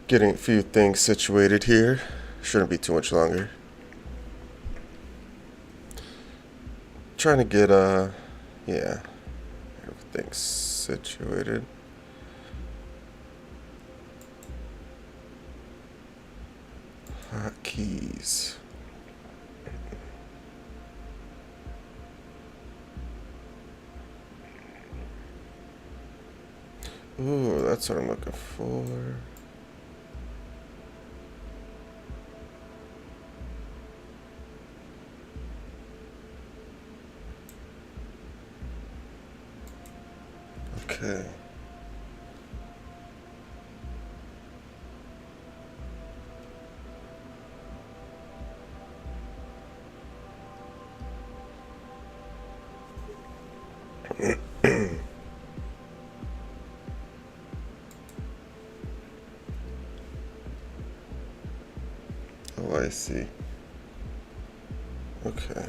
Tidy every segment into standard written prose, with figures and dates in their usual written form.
Getting a few things situated here. Shouldn't be too much longer. Trying to get, yeah, everything's situated. Hotkeys. Ooh, that's what I'm looking for. Okay. Oh, I see. Okay.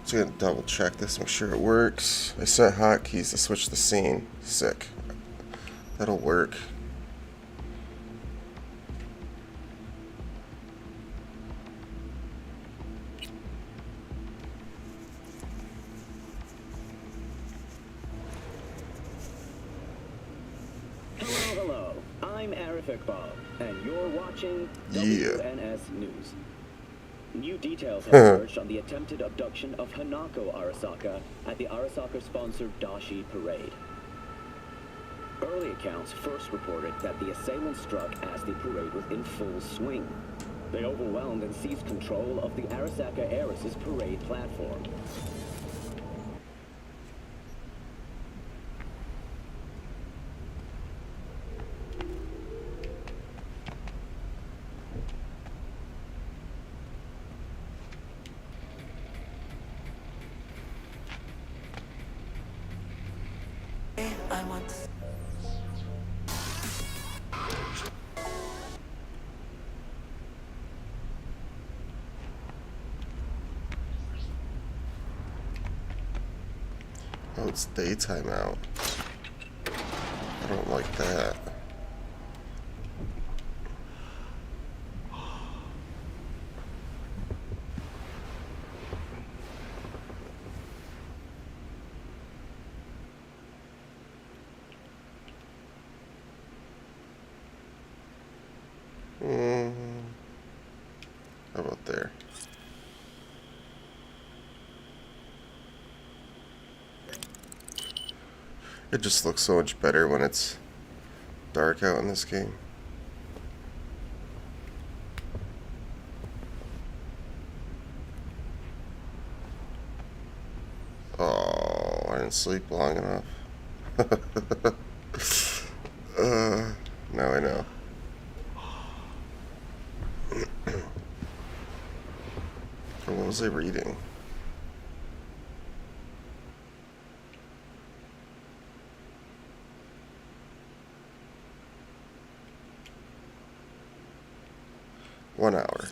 Just gonna double check this, make sure it works. I set hotkeys to switch the scene. Sick. That'll work. Hello. I'm Arif Iqbal, and you're watching Yeah. WNS News. New details have emerged on the attempted abduction of Hanako Arasaka at the Arasaka-sponsored Dashi Parade. Early accounts first reported that the assailants struck as the parade was in full swing. They overwhelmed and seized control of the Arasaka Heiress's parade platform. I want. Oh, it's daytime out. I don't like that. How about there? It just looks so much better when it's dark out in this game. Oh, I didn't sleep long enough. Now I know. What was I reading? One hour.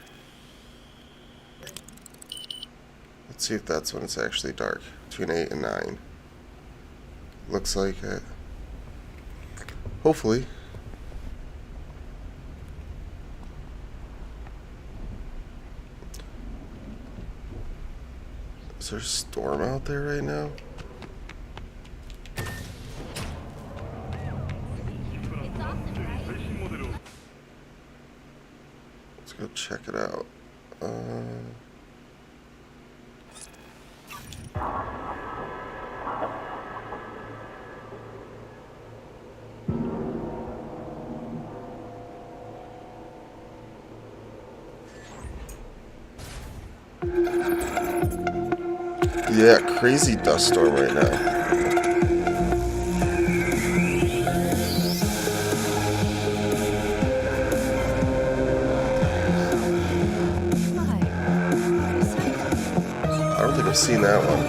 Let's see if that's when it's actually dark. Between 8 and 9. Looks like it. Hopefully. Is there a storm out there right now? check it out. Yeah, crazy dust storm right now. I don't think I've seen that one.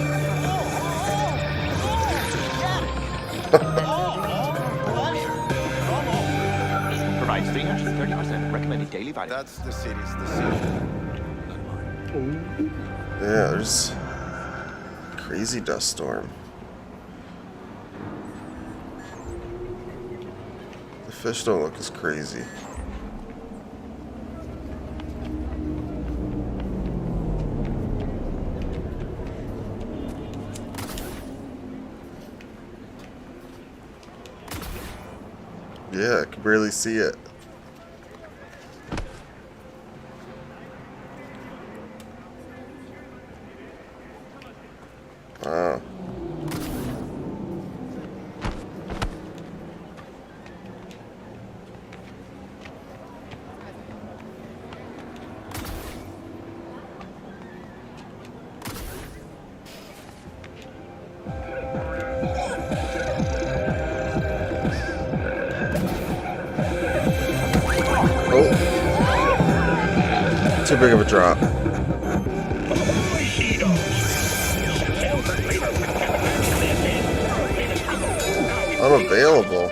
Provides 330% recommended daily value. That's the city's decision. Yeah, there's crazy dust storm. The fish don't look as crazy. Yeah, I can barely see it. Wow. Oh. Too big of a drop. Unavailable.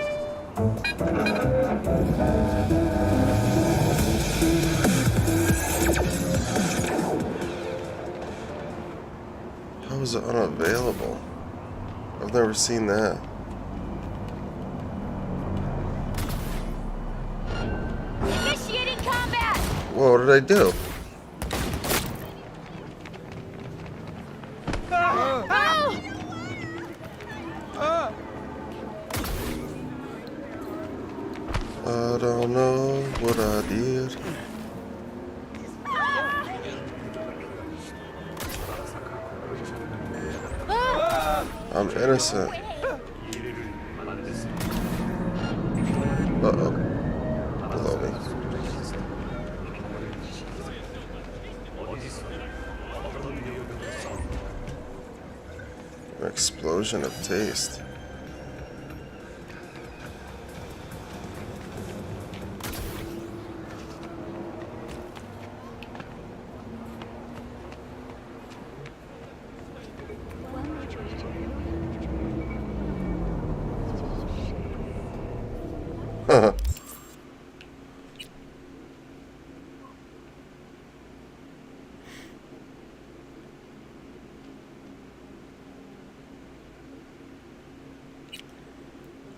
How is it unavailable? I've never seen that. Initiating combat! Whoa, what did I do? I don't know what I did. I'm innocent. Uh-oh. Below me. An explosion of taste. Huh.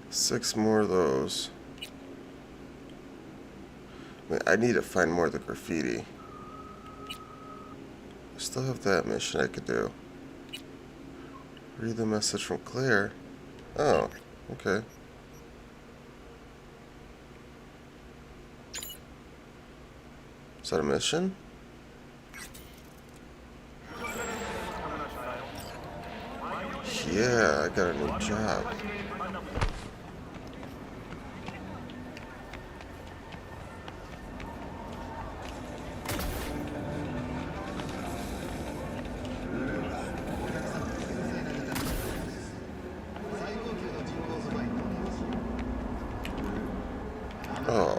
Six more of those. I need to find more of the graffiti. I still have that mission I could do. Read the message from Claire. Oh, okay. Is that a mission? Yeah, I got a new job. Oh.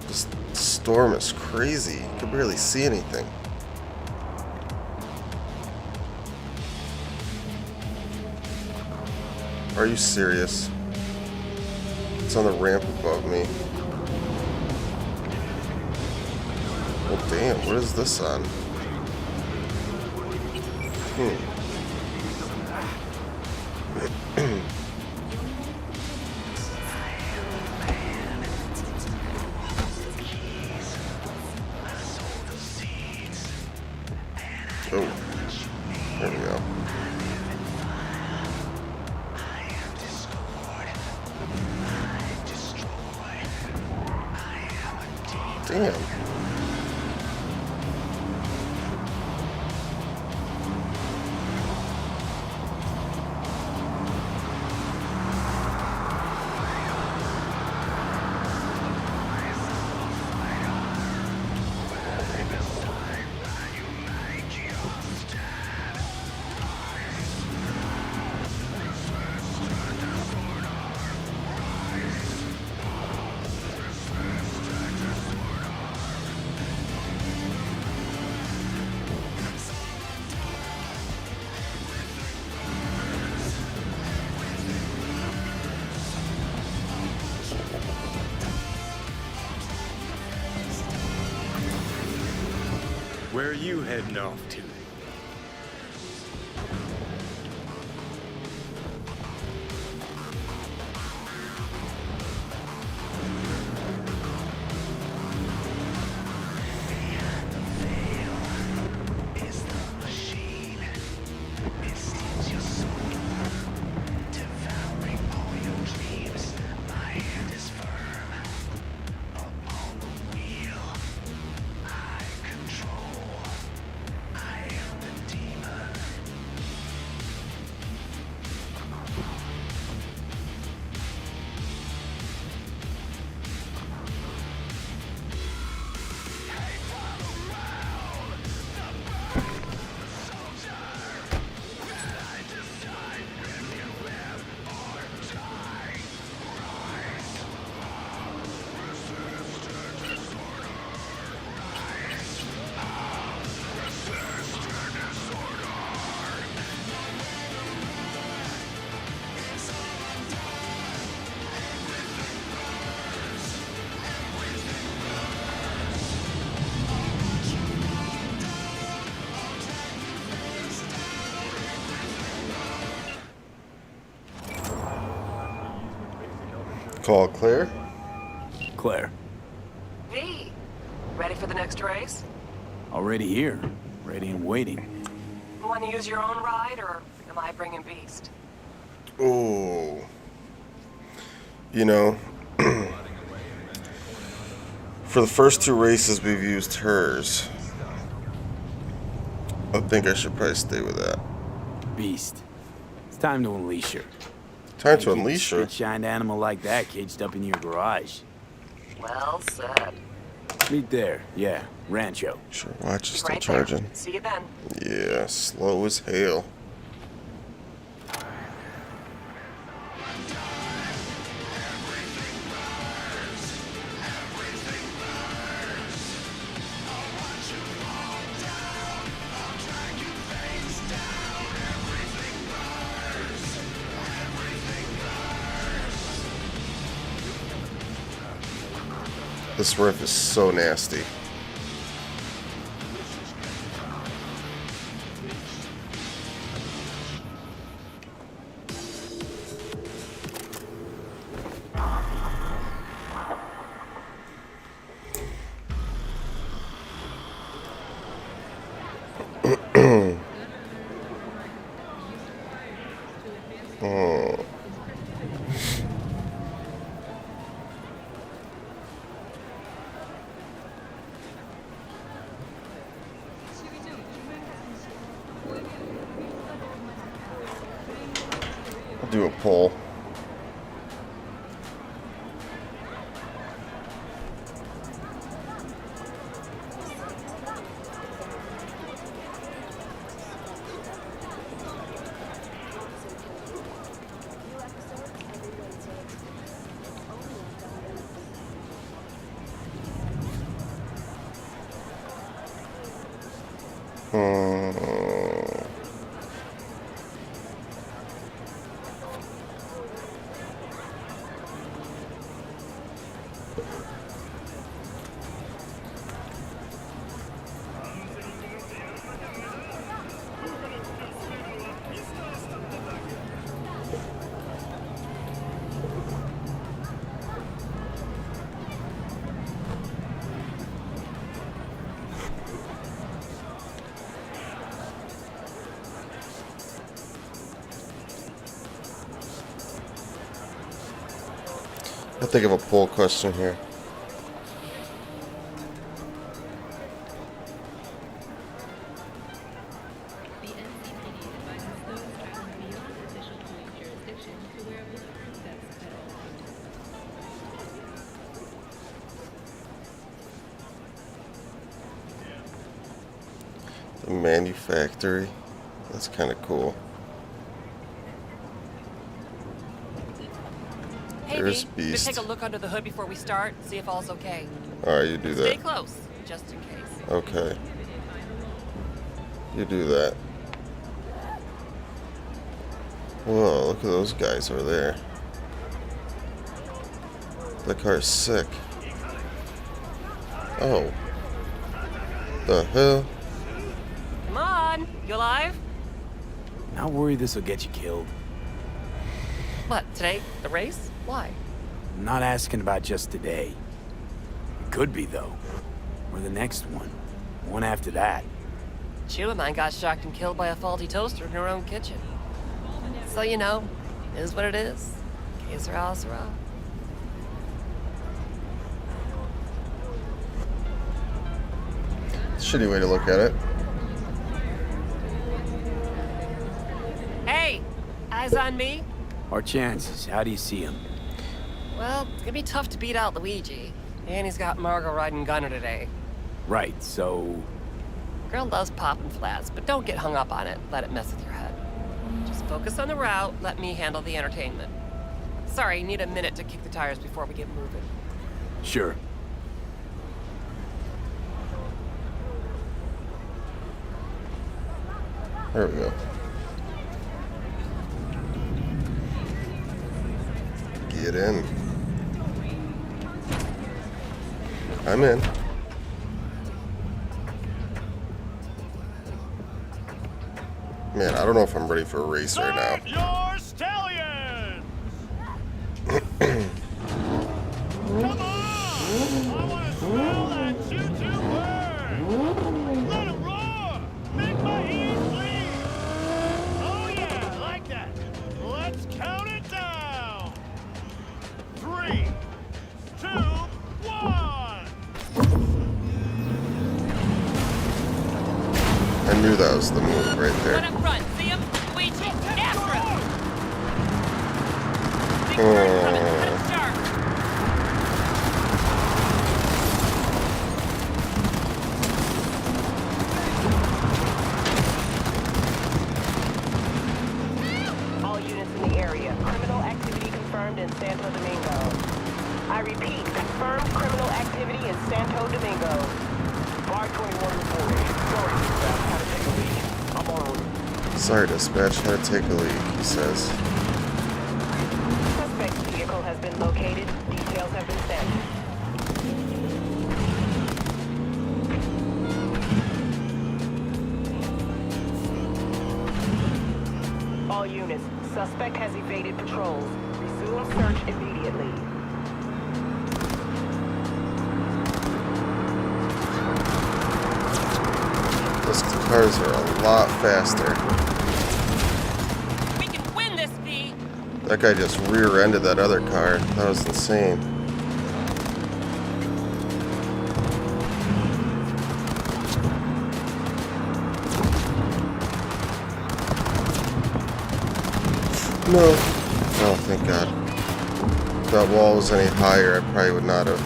This storm is crazy. You can barely see anything. Are you serious? It's on the ramp above me. Well, damn, what is this on? Oh. Damn. Where are you heading off to? Call Claire. Claire, V, ready for the next race? already here. Ready and waiting. Want to use your own ride, or am I bringing Beast? Oh. You know, for the first two races we've used hers. I think I should probably stay with that. Beast. It's time to unleash her. Time to Keep a unleash her. spit-shined animal like that caged up in your garage. Well said. Meet there. Yeah, Rancho. Sure, watch is still Right charging. there. See you then. Yeah, slow as hell. This riff is so nasty. Oh. I'll do a poll. I'll think of a poll question here. The manufactory. That's kind of cool. Hey, There's V, Beast. take a look under the hood before we start, see if all's okay. Alright, you do Stay that. close, just in case. Okay. You do that. Whoa, look at those guys over there. That car's sick. Oh. The hell? Come on, you alive? Not worried this will get you killed. What, today? The race? Why? I'm not asking about just today. It could be, though. Or the next one. One after that. Chew of mine got shocked and killed by a faulty toaster in her own kitchen. So, you know, it is what it is. Que sera, sera. Shitty way to look at it. Hey, eyes on me? Our chances, how do you see them? Well, it's gonna be tough to beat out Luigi. And he's got Margot riding Gunner today. Right, so... Girl loves popping flats, but don't get hung up on it. Let it mess with your head. Just focus on the route, let me handle the entertainment. Sorry, need a minute to kick the tires before we get moving. Sure. There we go. Get in. I'm in. Man, I don't know if I'm ready for a race right now. Your stallions! Come on! I want to smell that choo-choo burn! Let it roar! Make my ears bleed! Oh yeah, like that! Let's count it down! 3, 2, 1! I knew that was the move right One there. up front. See him? Luigi, after him. Big Oh. turn coming. Cut him sharp. All units in the area. Criminal activity confirmed in Santo Domingo. I repeat, confirmed criminal activity in Santo Domingo. 521 reporting. Sorry, dispatch. Had to take a leak. I'm on route. Sorry, dispatch. Had to take a leak, he says. Suspect's vehicle has been located. Details have been sent. All units, suspect has evaded patrols. Resume search immediately. Those cars are a lot faster. We can win this, V. That guy just rear-ended that other car. That was insane. No. Oh, thank God. If that wall was any higher, I probably would not have.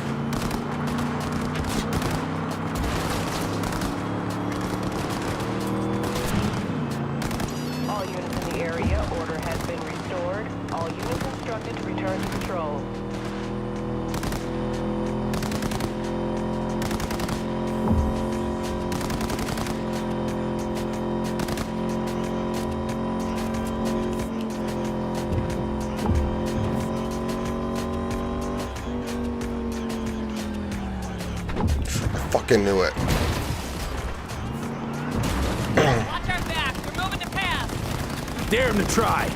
All units in the area, order has been restored. All units instructed to return to patrol. I fucking knew it. Watch our back. We're moving to pass. Dare him to try!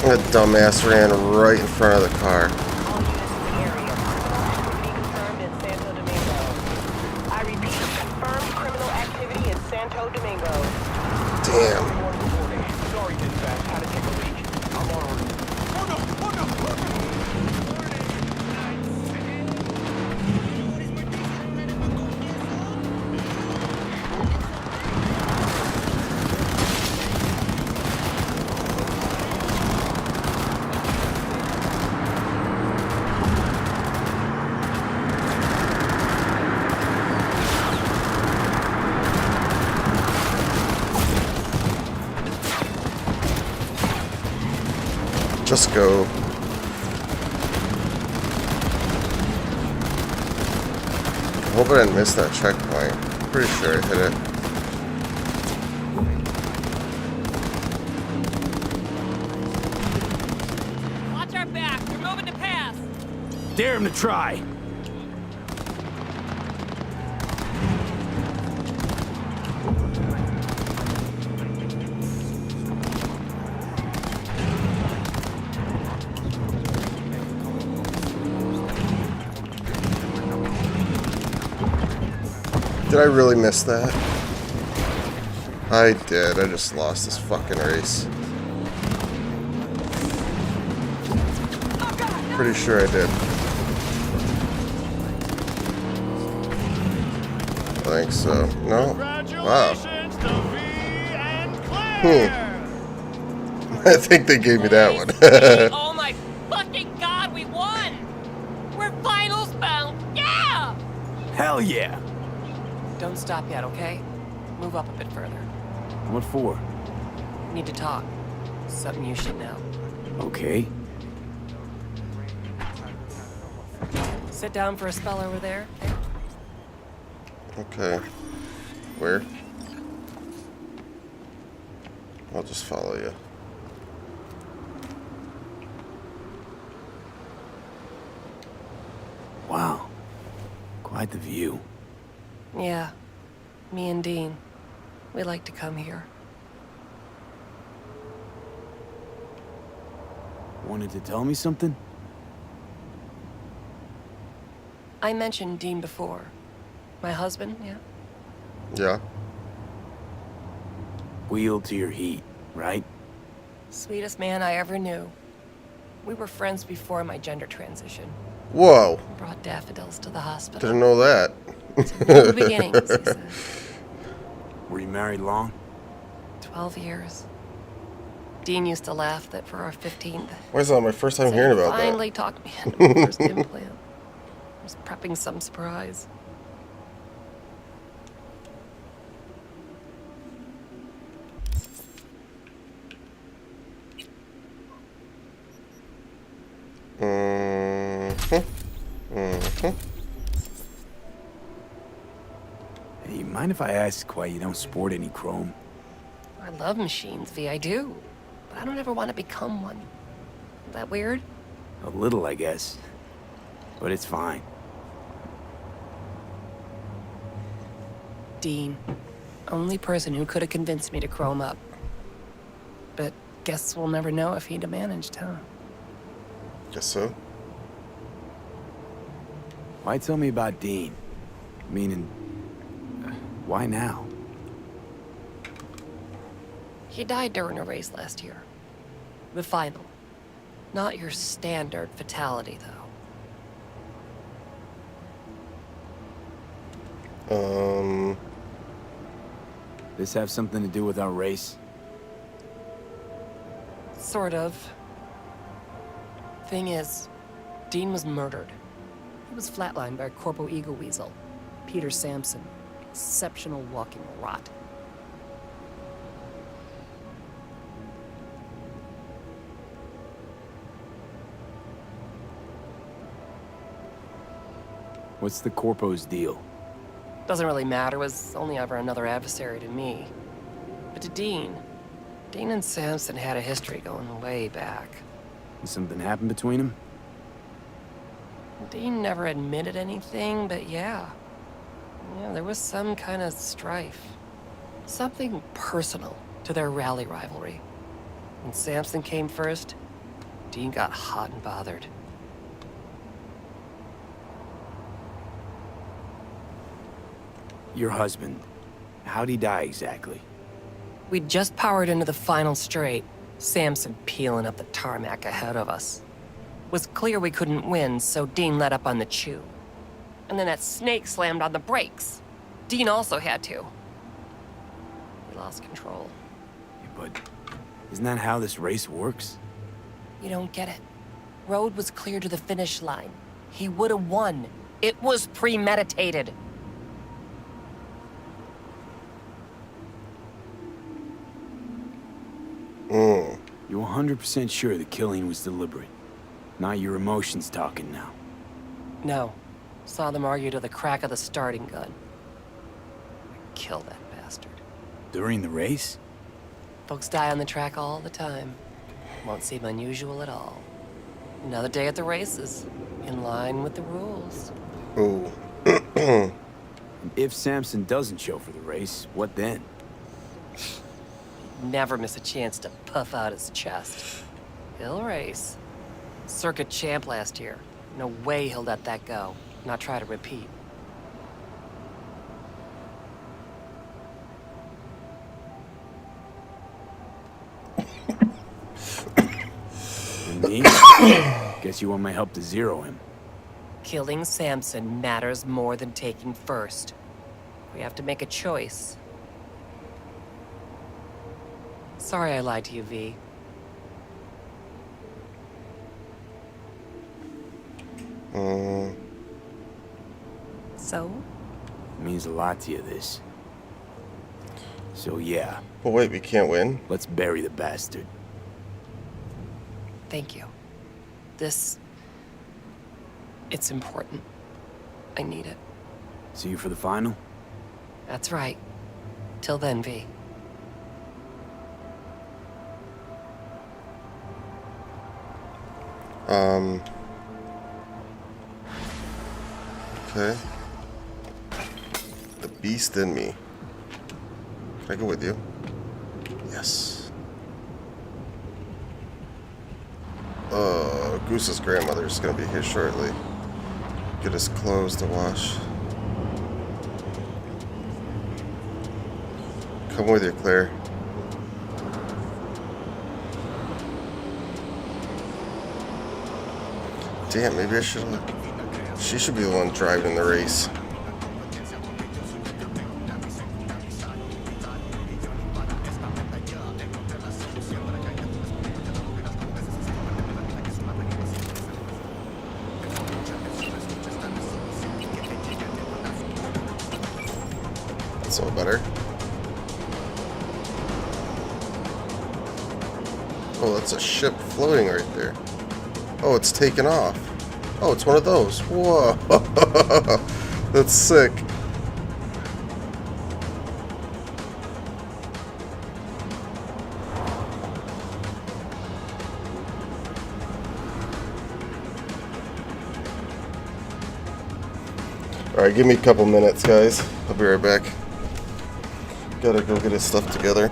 That dumbass ran right in front of the car. All units in the area, criminal activity confirmed in Santo Domingo. I repeat, confirmed criminal activity in Santo Domingo. Damn. Sorry, dispatch. Had to take a leak. I'm on route. Oh no! Oh no! Oh no! Just go. I hope I didn't miss that checkpoint. Pretty sure I hit it. Watch our back. We're moving to pass. Dare him to try. Did I really miss that? I did. I just lost this fucking race. Pretty sure I did. I think so. No? Wow. Congratulations to V and Claire. I think they gave me that one. Oh my fucking god, we won! We're finals bound! Yeah! Hell yeah. Don't stop yet, okay? Move up a bit further. What for? Need to talk. Something you should know. Okay. Sit down for a spell over there. Okay. Where? I'll just follow you. Wow. Quite the view. Yeah. Me and Dean. We like to come here. Wanted to tell me something? I mentioned Dean before. My husband, yeah? Yeah. Wheel to your heat, right? Sweetest man I ever knew. We were friends before my gender transition. Whoa. Brought daffodils to the hospital. Didn't know that. New beginnings, he said. Were you married long? 12 years. Dean used to laugh that for our 15th. Why is that my first time hearing about that? Finally talked me into my first implant. I was prepping some surprise. Hey, mind if I ask why you don't sport any chrome? I love machines, V, I do. But I don't ever want to become one. Is that weird? A little, I guess. But it's fine. Dean. Only person who could have convinced me to chrome up. But guess we'll never know if he'd have managed, huh? Guess so. Why tell me about Dean? Meaning, why now? He died during a race last year. The final. Not your standard fatality, though. This have something to do with our race? Sort of. Thing is, Dean was murdered. He was flatlined by a Corpo Eagle Weasel, Peter Sampson. Exceptional walking rot. What's the Corpo's deal? Doesn't really matter, was only ever another adversary to me. But to Dean and Sampson had a history going way back. Did something happen between them? Dean never admitted anything, but yeah. Yeah, there was some kind of strife. Something personal to their rally rivalry. When Sampson came first, Dean got hot and bothered. Your husband. How'd he die exactly? We'd just powered into the final straight, Sampson peeling up the tarmac ahead of us. Was clear we couldn't win, so Dean let up on the chew. And then that snake slammed on the brakes. Dean also had to. We lost control. Yeah, but isn't that how this race works? You don't get it. Road was clear to the finish line. He would have won. It was premeditated. You're 100% sure the killing was deliberate? Not your emotions talking now. No. Saw them argue to the crack of the starting gun. Kill that bastard. During the race? Folks die on the track all the time. Won't seem unusual at all. Another day at the races. In line with the rules. Ooh. And if Samson doesn't show for the race, what then? He'd never miss a chance to puff out his chest. He'll race. Circuit champ last year. No way he'll let that go. Not try to repeat. And me? Guess you want my help to zero him. Killing Samson matters more than taking first. We have to make a choice. Sorry I lied to you, V. So? It means a lot to you, this. So yeah, But wait, we can't win? let's bury the bastard. Thank you. This... It's important. I need it. See you for the final? That's right. Till then, V. Okay. The beast in me. Can I go with you? Yes. Goose's grandmother is gonna be here shortly. Get his clothes to wash. Come with you, Claire. Damn, maybe I should. She should be the one driving the race. That's all better. Oh, that's a ship floating right there. Oh, it's taken off. Oh, it's one of those. Whoa. That's sick. Alright, give me a couple minutes, guys. I'll be right back. Gotta go get his stuff together.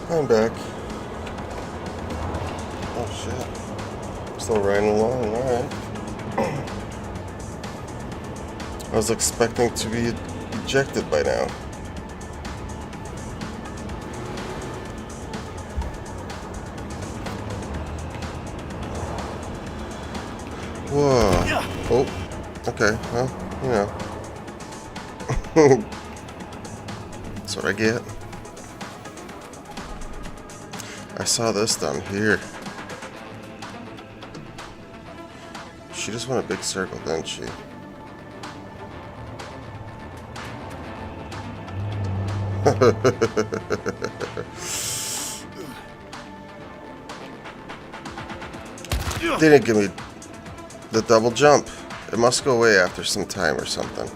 I'm back. Oh shit. Still riding along, alright. I was expecting to be ejected by now. Whoa. Oh. Okay. Well, you know. That's what I get. I saw this down here. She just went a big circle, didn't she? They didn't give me the double jump. It must go away after some time or something.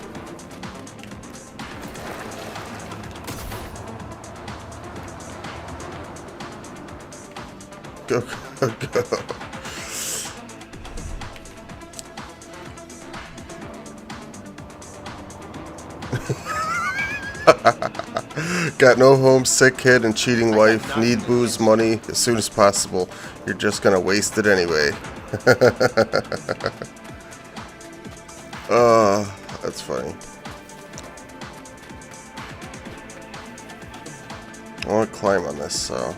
Go, go, go. Got no home, sick kid, and cheating wife. Need booze, money as soon as possible. You're just gonna waste it anyway. Oh, that's funny. I want to climb on this, so.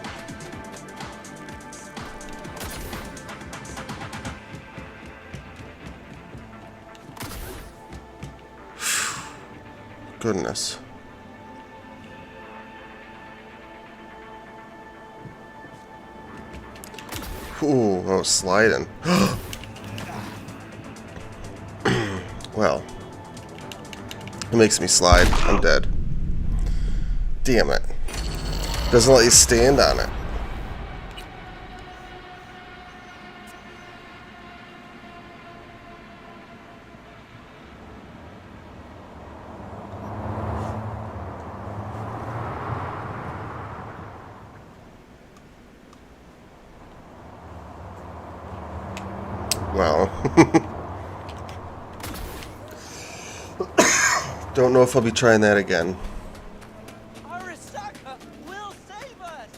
Goodness. Ooh, oh, sliding. Well, it makes me slide. I'm dead. Damn it. Doesn't let you stand on it. Well, don't know if I'll be trying that again. Arasaka will save us!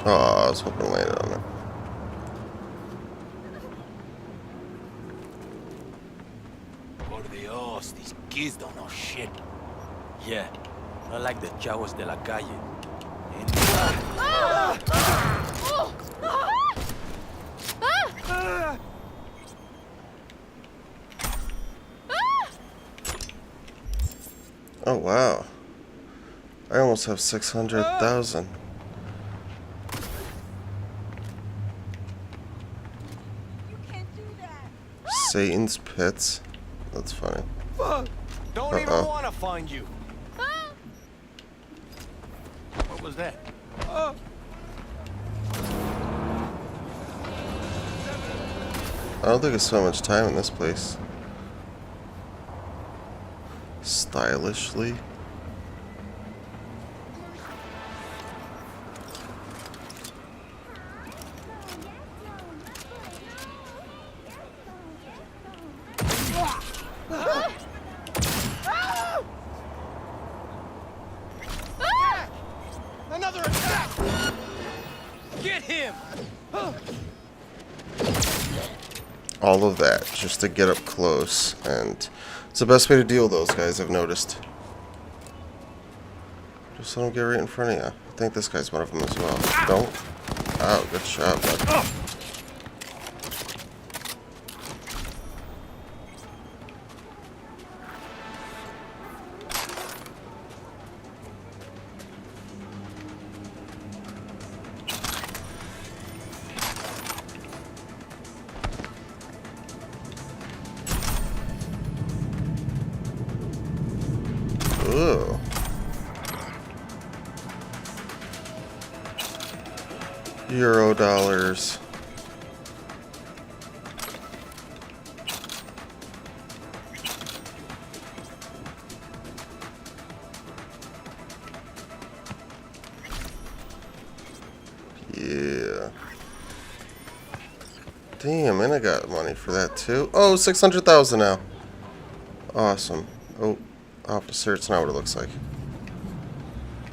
Oh, I was hoping to land on it. Por Dios, these kids don't know shit. Yeah, not like the chavos de la calle. Oh, wow. I almost have 600,000. Satan's Pits. That's funny. Don't even want to find you. What was that? I don't think I spent much time in this place. Stylishly. Another attack! Get him! All of that just to get up close, and it's the best way to deal with those guys, I've noticed. Just let them get right in front of you. I think this guy's one of them as well. Don't. Oh, good shot, bud. Ooh. Euro dollars. Damn, and I got money for that too. Oh, 600,000 now. Awesome. Oh, officer, it's not what it looks like.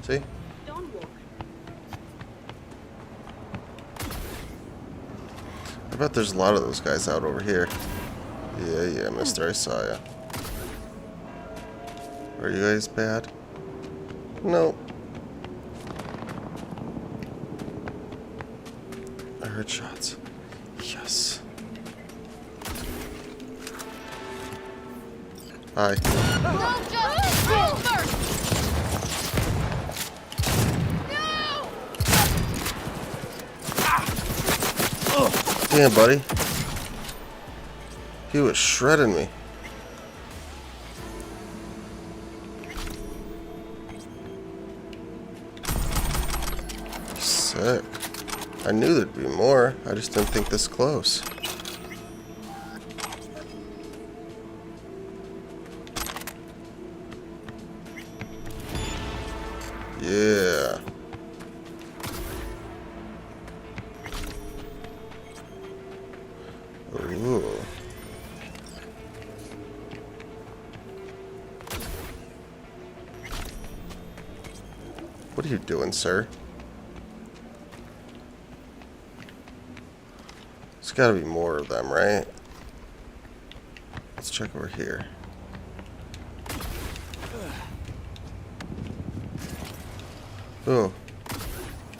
See? I bet there's a lot of those guys out over here. Yeah, mister, I saw ya. Are you guys bad? No. I heard shots. Yes. Hi. Damn, buddy. He was shredding me. Sick. I knew there'd be more. I just didn't think this close. Yeah. Ooh. What are you doing, sir? There's gotta be more of them, right? Let's check over here. Ooh.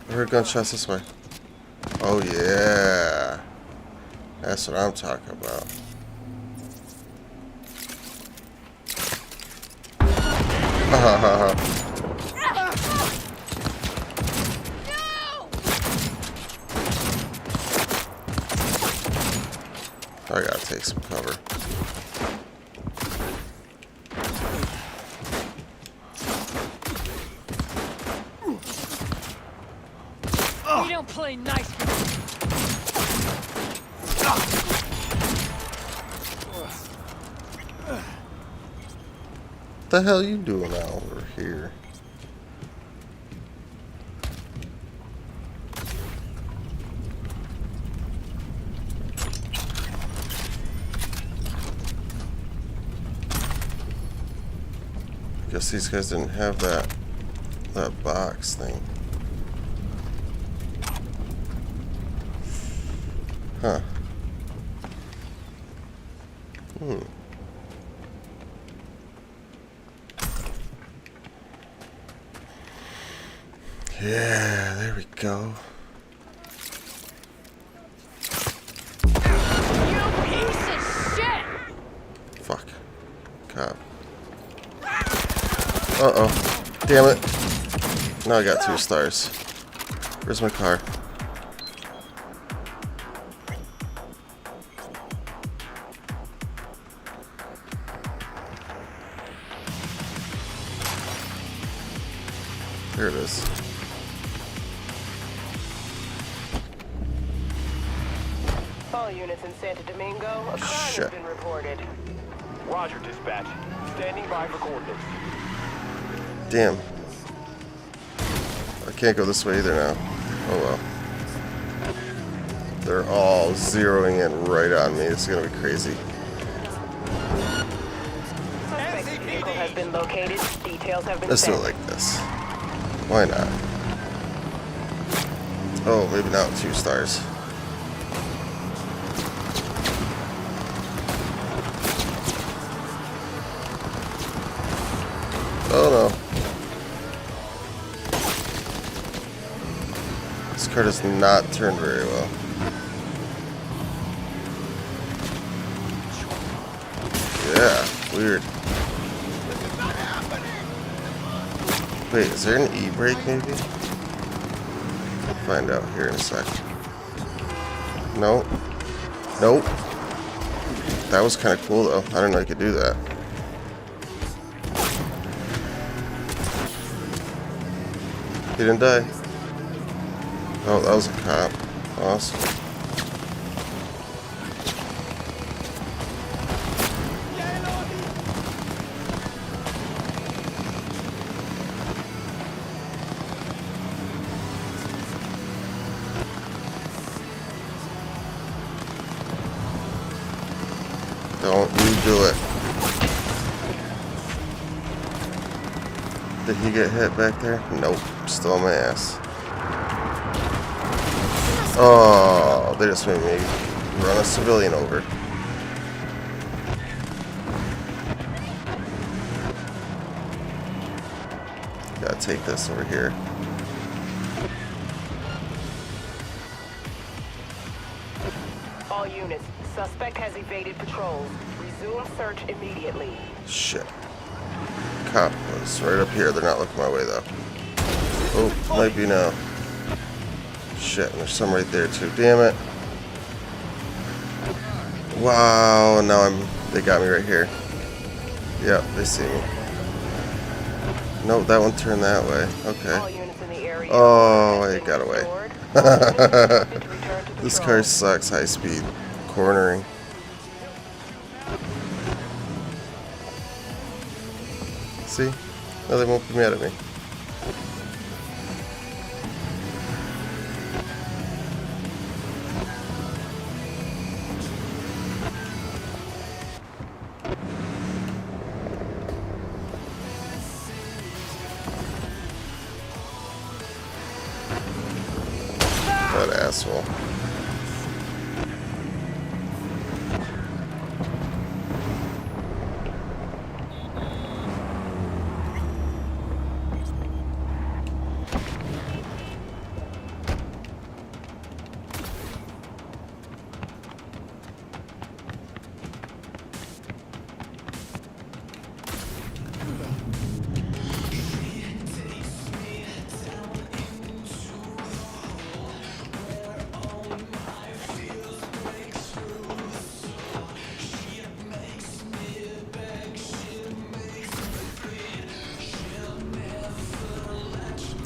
I heard gunshots this way. Oh, yeah. That's what I'm talking about. I gotta take some cover. We don't play nice. What the hell are you doing out over here? Guess these guys didn't have that box thing. Huh. Yeah, there we go. You piece of shit! Fuck. Cop. Uh-oh. Damn it. Now I got 2 stars. Where's my car? There it is. All units in Santo Domingo, a crime Shit. has been reported. Roger, dispatch. Standing by for coordinates. Damn. I can't go this way either now. Oh well. They're all zeroing in right on me. This is gonna be crazy. Suspect's vehicle has been located. Details have been Let's do sent. it like this. Why not? Oh, maybe not 2 stars. Oh no. This car does not turn very well. Yeah, weird. Wait, is there an e-brake maybe? I'll find out here in a sec. Nope. Nope. That was kind of cool though. I didn't know you could do that. He didn't die. Oh, that was a cop. Awesome. Don't you do it. Did he get hit back there? Nope. Still on my ass. Oh, they just made me run a civilian over. Gotta take this over here. All units, suspect has evaded patrols. Resume search immediately. Shit. Cop was right up here. They're not looking my way though. Oh, might be now. Shit, and there's some right there too. Damn it. Wow, and now they got me right here. Yep, they see me. Nope, that one turned that way. Okay. All units in the area. Oh, it got away. This car sucks, high speed cornering. See? No, they won't be mad at me. That asshole.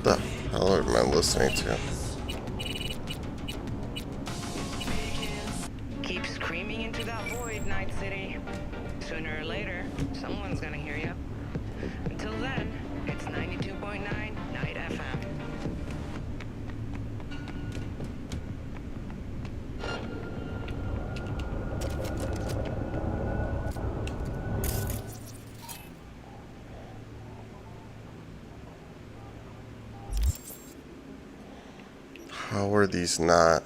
The hell am I listening to? Keep screaming into that void, Night City. Sooner or later, someone's gonna hear you. Until then, it's 92.9 Night FM. How are these not?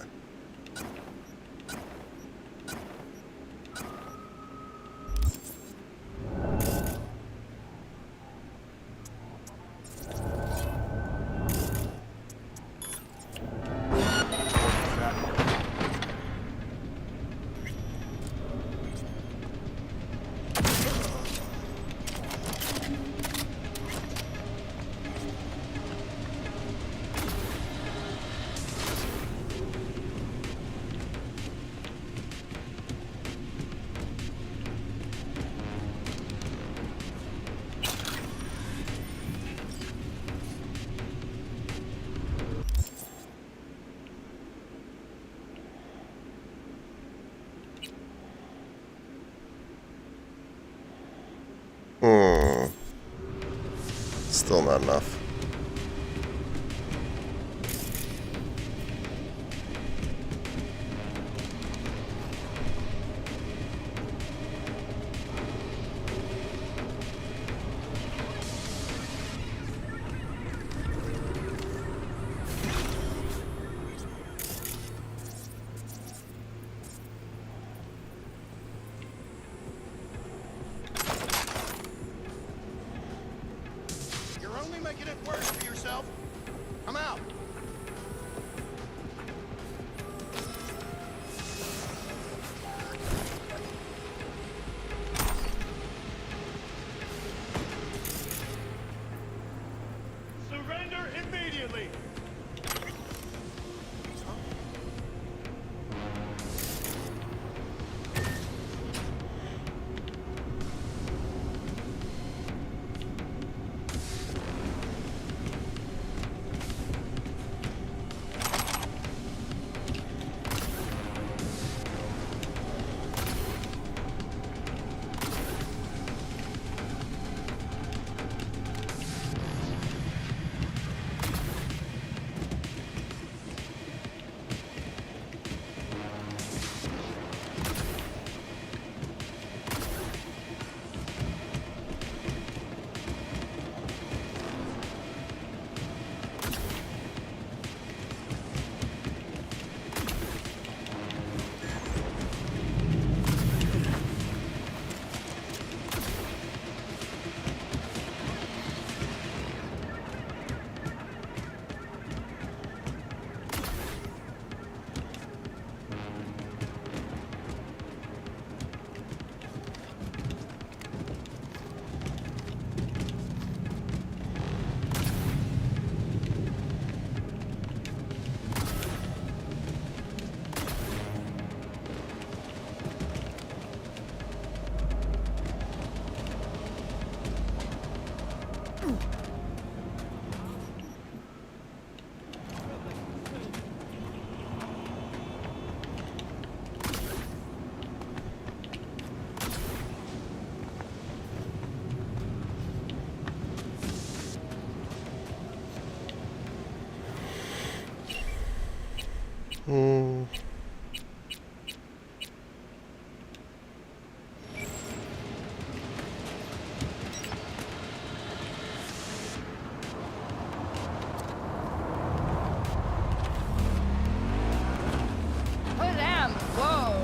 Still not enough. You're only making it Oh, damn. Whoa.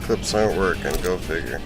Clips aren't working, go figure.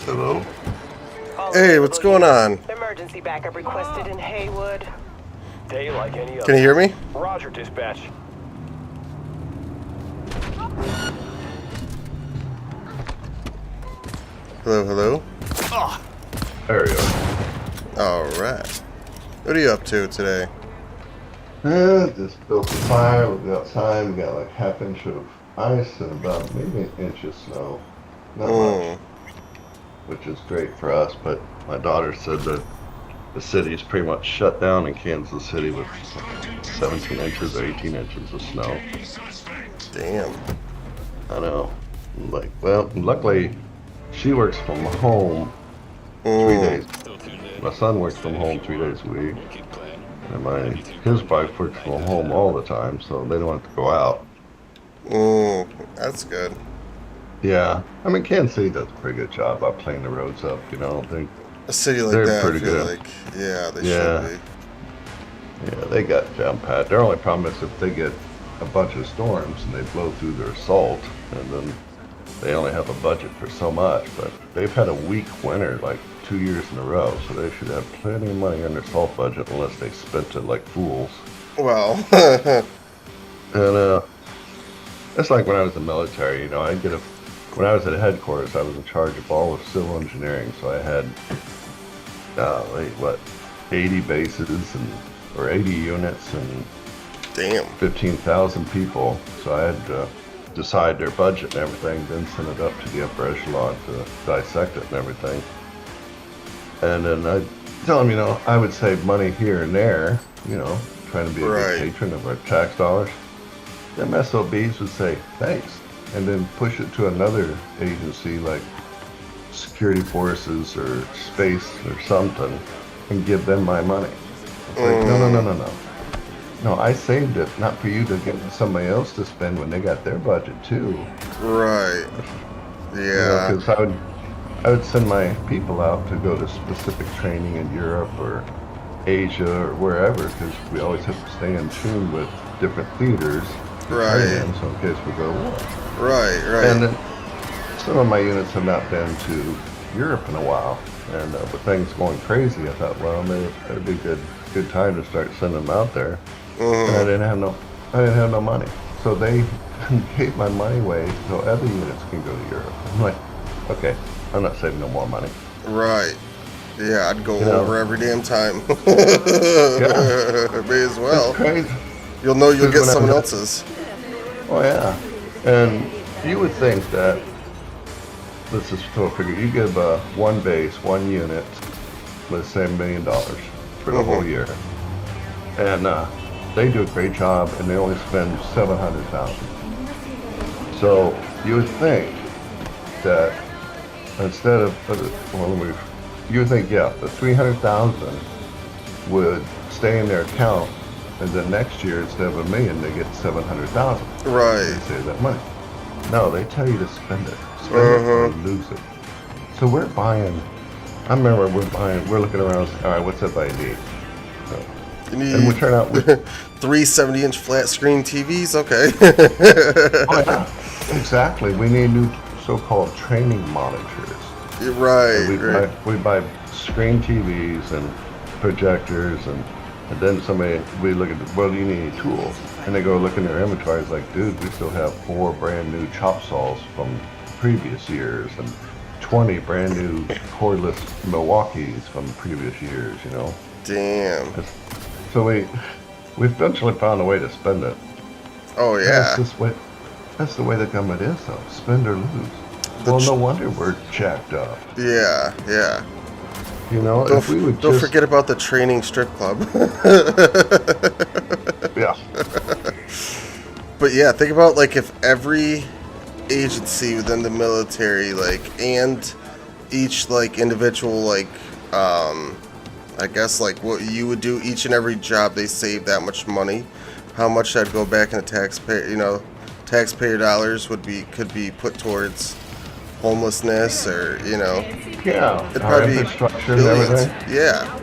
Hello? Hey, what's going on? Emergency backup requested in Haywood. Day like any other. Can you hear me? Roger, dispatch. Hello, hello. There you go. Alright. What are you up to today? Just built a fire, we got outside, we got like half inch of ice and about maybe an inch of snow. Not much, which is great for us, but my daughter said that the city is pretty much shut down in Kansas City with 17 inches or 18 inches of snow. Damn. I know. Like, well, luckily, she works from home 3 days. My son works from home 3 days a week, and his wife works from home all the time, so they don't have to go out. That's good. Yeah, I mean, Kansas City does a pretty good job of cleaning the roads up. You know, A city like they're that, I pretty feel good. like, yeah, they Yeah. should Yeah, they got jam packed. Their only problem is if they get a bunch of storms and they blow through their salt, and then they only have a budget for so much. But they've had a weak winter like 2 years in a row, so they should have plenty of money on their salt budget unless they spent it like fools. be. Well, And it's like when I was in the military. You know, when I was at headquarters, I was in charge of all of civil engineering, so I had like what 80 bases or 80 units and damn. 15,000 people. So I had to decide their budget and everything, then send it up to the upper echelon to dissect it and everything. And then I tell them, you know, I would save money here and there, you know, trying to be a Right. good patron of our tax dollars. Them SOBs would say, thanks, and then push it to another agency like security forces or space or something and give them my money. It's like, no. No, I saved it, not for you to get somebody else to spend when they got their budget too. Right. Yeah. Because I would send my people out to go to specific training in Europe or Asia or wherever, because we always have to stay in tune with different theaters to Right. train in, so in case we go to war. Right. And then some of my units have not been to Europe in a while, and with things going crazy, I thought, well, maybe it'd be a good time to start sending them out there. And I didn't have no money, so they gave my money away so other units can go to Europe. I'm like, okay, I'm not saving no more money. Right. Yeah, I'd go You know. over every damn time. Yeah. May as well. It's crazy. You'll know you'll get Because when I someone was- else's. Oh yeah, and you would think that, let's just throw a figure, you give one base, one unit, let's say $1 million for the whole year, and they do a great job, and they only spend $700,000. So you would think that instead of, you would think, yeah, the $300,000 would stay in their account, and then next year instead of $1 million, they get $700,000. Right. They save that money. No, they tell you to spend it. Spend it or lose it. So we're buying. I remember we're looking around. All right, what's everybody need? You need And we turn out with 3 70-inch flat screen TVs? Okay. oh yeah, exactly. We need new so-called training monitors. You're right. And Right. we buy screen TVs and projectors and then we look at, well, do you need any tools? And they go look in their inventory. It's like, dude, we still have 4 brand new chop saws from previous years and 20 brand new cordless Milwaukees from previous years, you know? Damn. So we eventually found a way to spend it. Oh, yeah. That's the way the government is, though. Spend or lose. Well, no wonder we're jacked up. Yeah, yeah. You know, if we would Don't just... forget about the training strip club. Yeah. But yeah, think about like if every agency within the military, like, and each like individual, like, I guess like what you would do each and every job, they save that much money. How much that'd go back into taxpayer dollars could be put towards homelessness or Yeah. it'd Our probably be infrastructure and billions. everything. Yeah.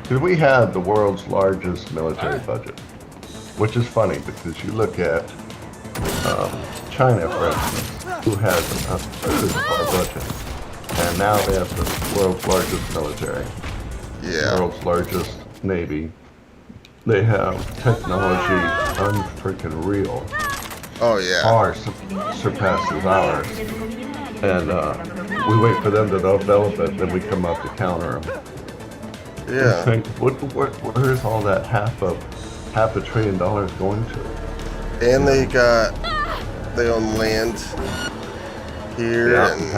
Dude, we have the world's largest military budget, which is funny because you look at China, for instance, who has a third of our budget, and now they have the world's largest military, Yeah. world's largest navy. They have technology unfreaking real, Oh yeah. far surpasses ours, and we wait for them to develop it, then we come up to counter them. Yeah. Think, where's all that half a $500 billion going to? And they own land here, Yeah, and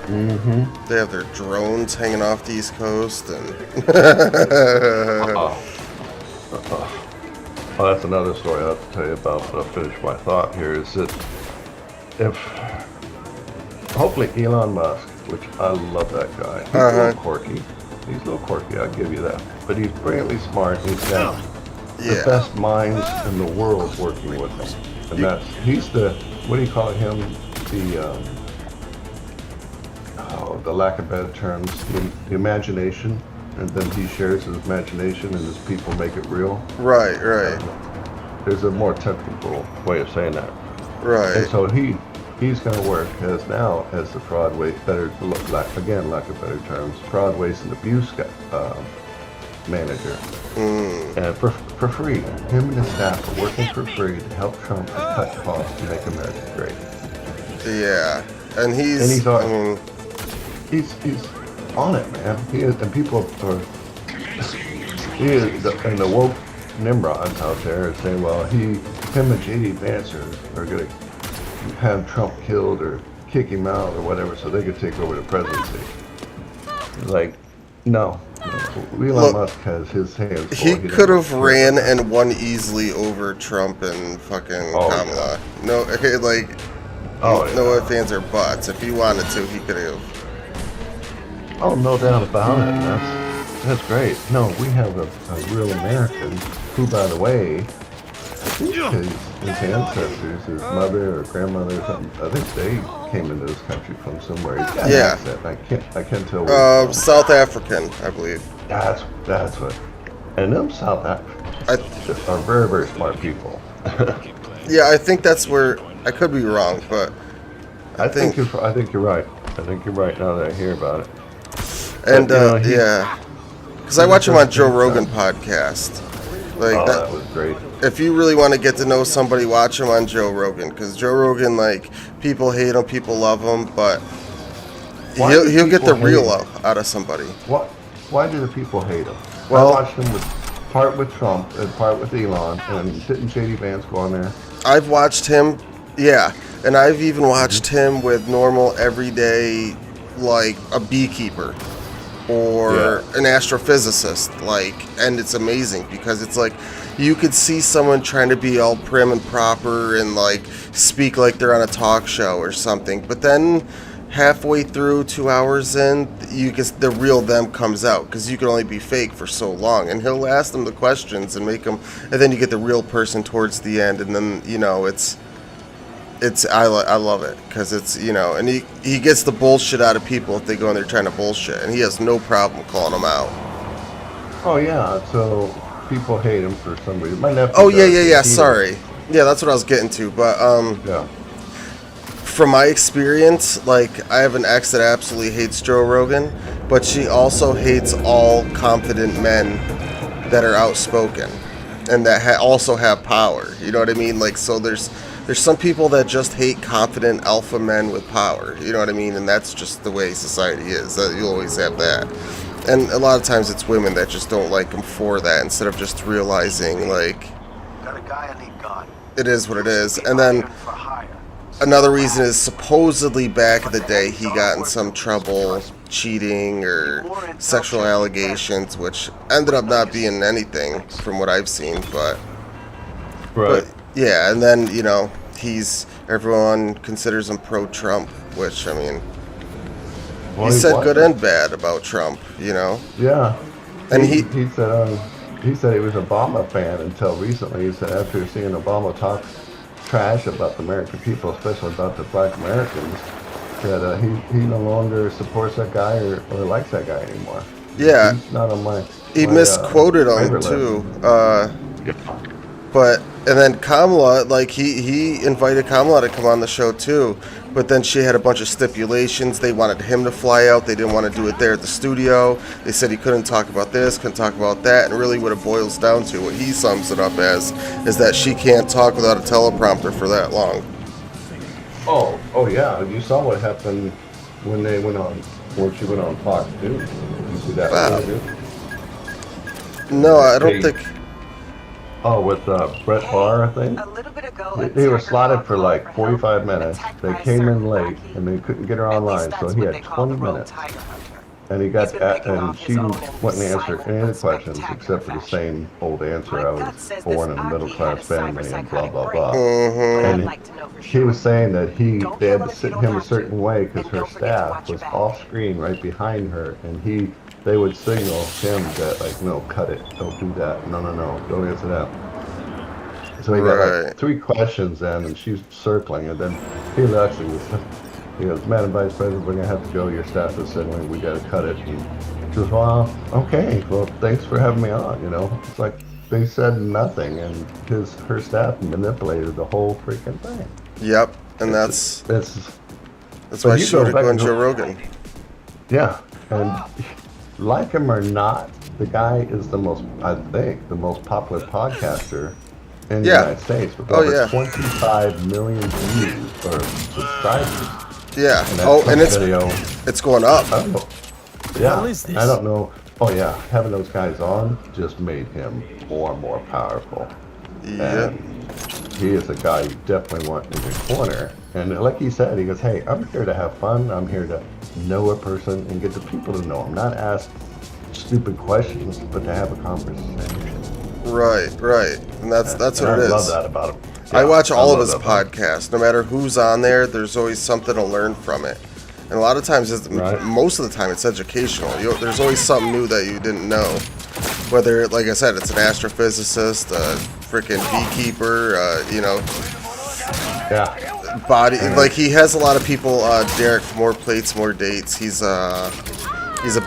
Mm-hmm. They have their drones hanging off the East Coast, and Oh, that's another story I'll have to tell you about, but I'll finish my thought here, is that if, hopefully Elon Musk, which I love that guy, he's a little quirky. He's a little quirky, I'll give you that. But he's brilliantly smart, and he's got the best minds in the world working with him. And he's the, what do you call him? The lack of better terms, the imagination. And then he shares his imagination and his people make it real. Right. There's a more technical way of saying that. Right. And so he's going to work as the fraud, lack of better terms, fraud, waste, and abuse manager. And for free. Him and his staff are working for free to help Trump to cut costs and make America great. Yeah. And he's he's on it, man. He is, and people are, and the woke Nimrods out there are saying, well, him and J.D. Vance are going to have Trump killed or kick him out or whatever so they could take over the presidency. Like, no. Elon Musk has his hands full. He could have ran and won easily over Trump and fucking Kamala. Yeah. No, no ifs, ands, or buts. If he wanted to, he could have. Oh, no doubt about it. That's great. No, we have a real American who, by the way, his ancestors, his mother or grandmother or something, I think they came into this country from somewhere. He's got an accent. I can't tell where. South African, I believe. That's what. And them South Africans are very, very smart people. Yeah, I think that's where, I could be wrong, but I think you're right. I think you're right now that I hear about it. And because I watch him on Joe Rogan podcast. Like that was great. If you really want to get to know somebody, watch him on Joe Rogan, because Joe Rogan, like, people hate him, people love him, but he'll get the real out of somebody. Why do the people hate him? Well, I watched him part with Trump and part with Elon, and didn't J.D. Vance go on there? I've watched him, and I've even watched him with normal, everyday, like a beekeeper or an astrophysicist, and it's amazing because it's like you could see someone trying to be all prim and proper and like speak like they're on a talk show or something, but then halfway through, 2 hours in, the real them comes out, because you can only be fake for so long, and he'll ask them the questions and make them, and then you get the real person towards the end, and then I love it, because it's, and he gets the bullshit out of people if they go in there trying to bullshit, and he has no problem calling them out. Oh yeah, so people hate him for some reason. My nephew. Oh yeah. Sorry. Yeah, that's what I was getting to. But from my experience, like, I have an ex that absolutely hates Joe Rogan, but she also hates all confident men that are outspoken and that also have power. You know what I mean? Like, so there's some people that just hate confident alpha men with power. You know what I mean? And that's just the way society is. You'll always have that. And a lot of times it's women that just don't like him for that, instead of just realizing, like, it is what it is. And then another reason is supposedly back in the day he got in some trouble cheating or sexual allegations, which ended up not being anything from what I've seen, but yeah, and then everyone considers him pro-Trump, which, I mean, he said good and bad about Trump, Yeah. And he said he was an Obama fan until recently. He said after seeing Obama talk trash about the American people, especially about the black Americans, that he no longer supports that guy or likes that guy anymore. Yeah. He's not on my He misquoted him too. And then Kamala, like, he invited Kamala to come on the show too, but then she had a bunch of stipulations. They wanted him to fly out. They didn't want to do it there at the studio. They said he couldn't talk about this, couldn't talk about that, and really what it boils down to, what he sums it up as, is that she can't talk without a teleprompter for that long. Oh yeah, you saw what happened when she went on Fox News. Did you see that? Wow. No, I don't think. Oh, with Brett Barr, I think. A little bit ago, They were slotted for like 45 minutes. They came in late and they couldn't get her online, so he had 20 minutes. And he got and she wouldn't answer any of the questions except for the same old answer. I was born in a middle-class family and blah blah blah. And he was saying that they had to sit him a certain way because her staff was off screen right behind her, and they would signal him that like, no, cut it, don't do that, no, don't answer that. So he got like 3 questions in, and she's circling, and then he actually was. He goes, Madam Vice President, we're going to have to go. Your staff is signaling. We got to cut it. And she goes, well, okay. Well, thanks for having me on, you know. It's like they said nothing, and her staff manipulated the whole freaking thing. Yep, and that's why she would have gone Joe Rogan. Yeah, and like him or not, the guy is the most popular podcaster in the United States with over 25 million views or subscribers. Yeah. And it's going up. Yeah. I don't know. Oh yeah, having those guys on just made him more and more powerful. Yeah. And he is a guy you definitely want in your corner. And like he said, he goes, hey, I'm here to have fun. I'm here to know a person and get the people to know him. Not ask stupid questions, but to have a conversation. Right. And that's what it is. I love that about him. Yeah, I watch all of his podcasts. No matter who's on there, there's always something to learn from it. And a lot of times, most of the time, it's educational. There's always something new that you didn't know. Whether, like I said, it's an astrophysicist, a freaking beekeeper, body. Like, he has a lot of people. Derek from More Plates, More Dates. He's a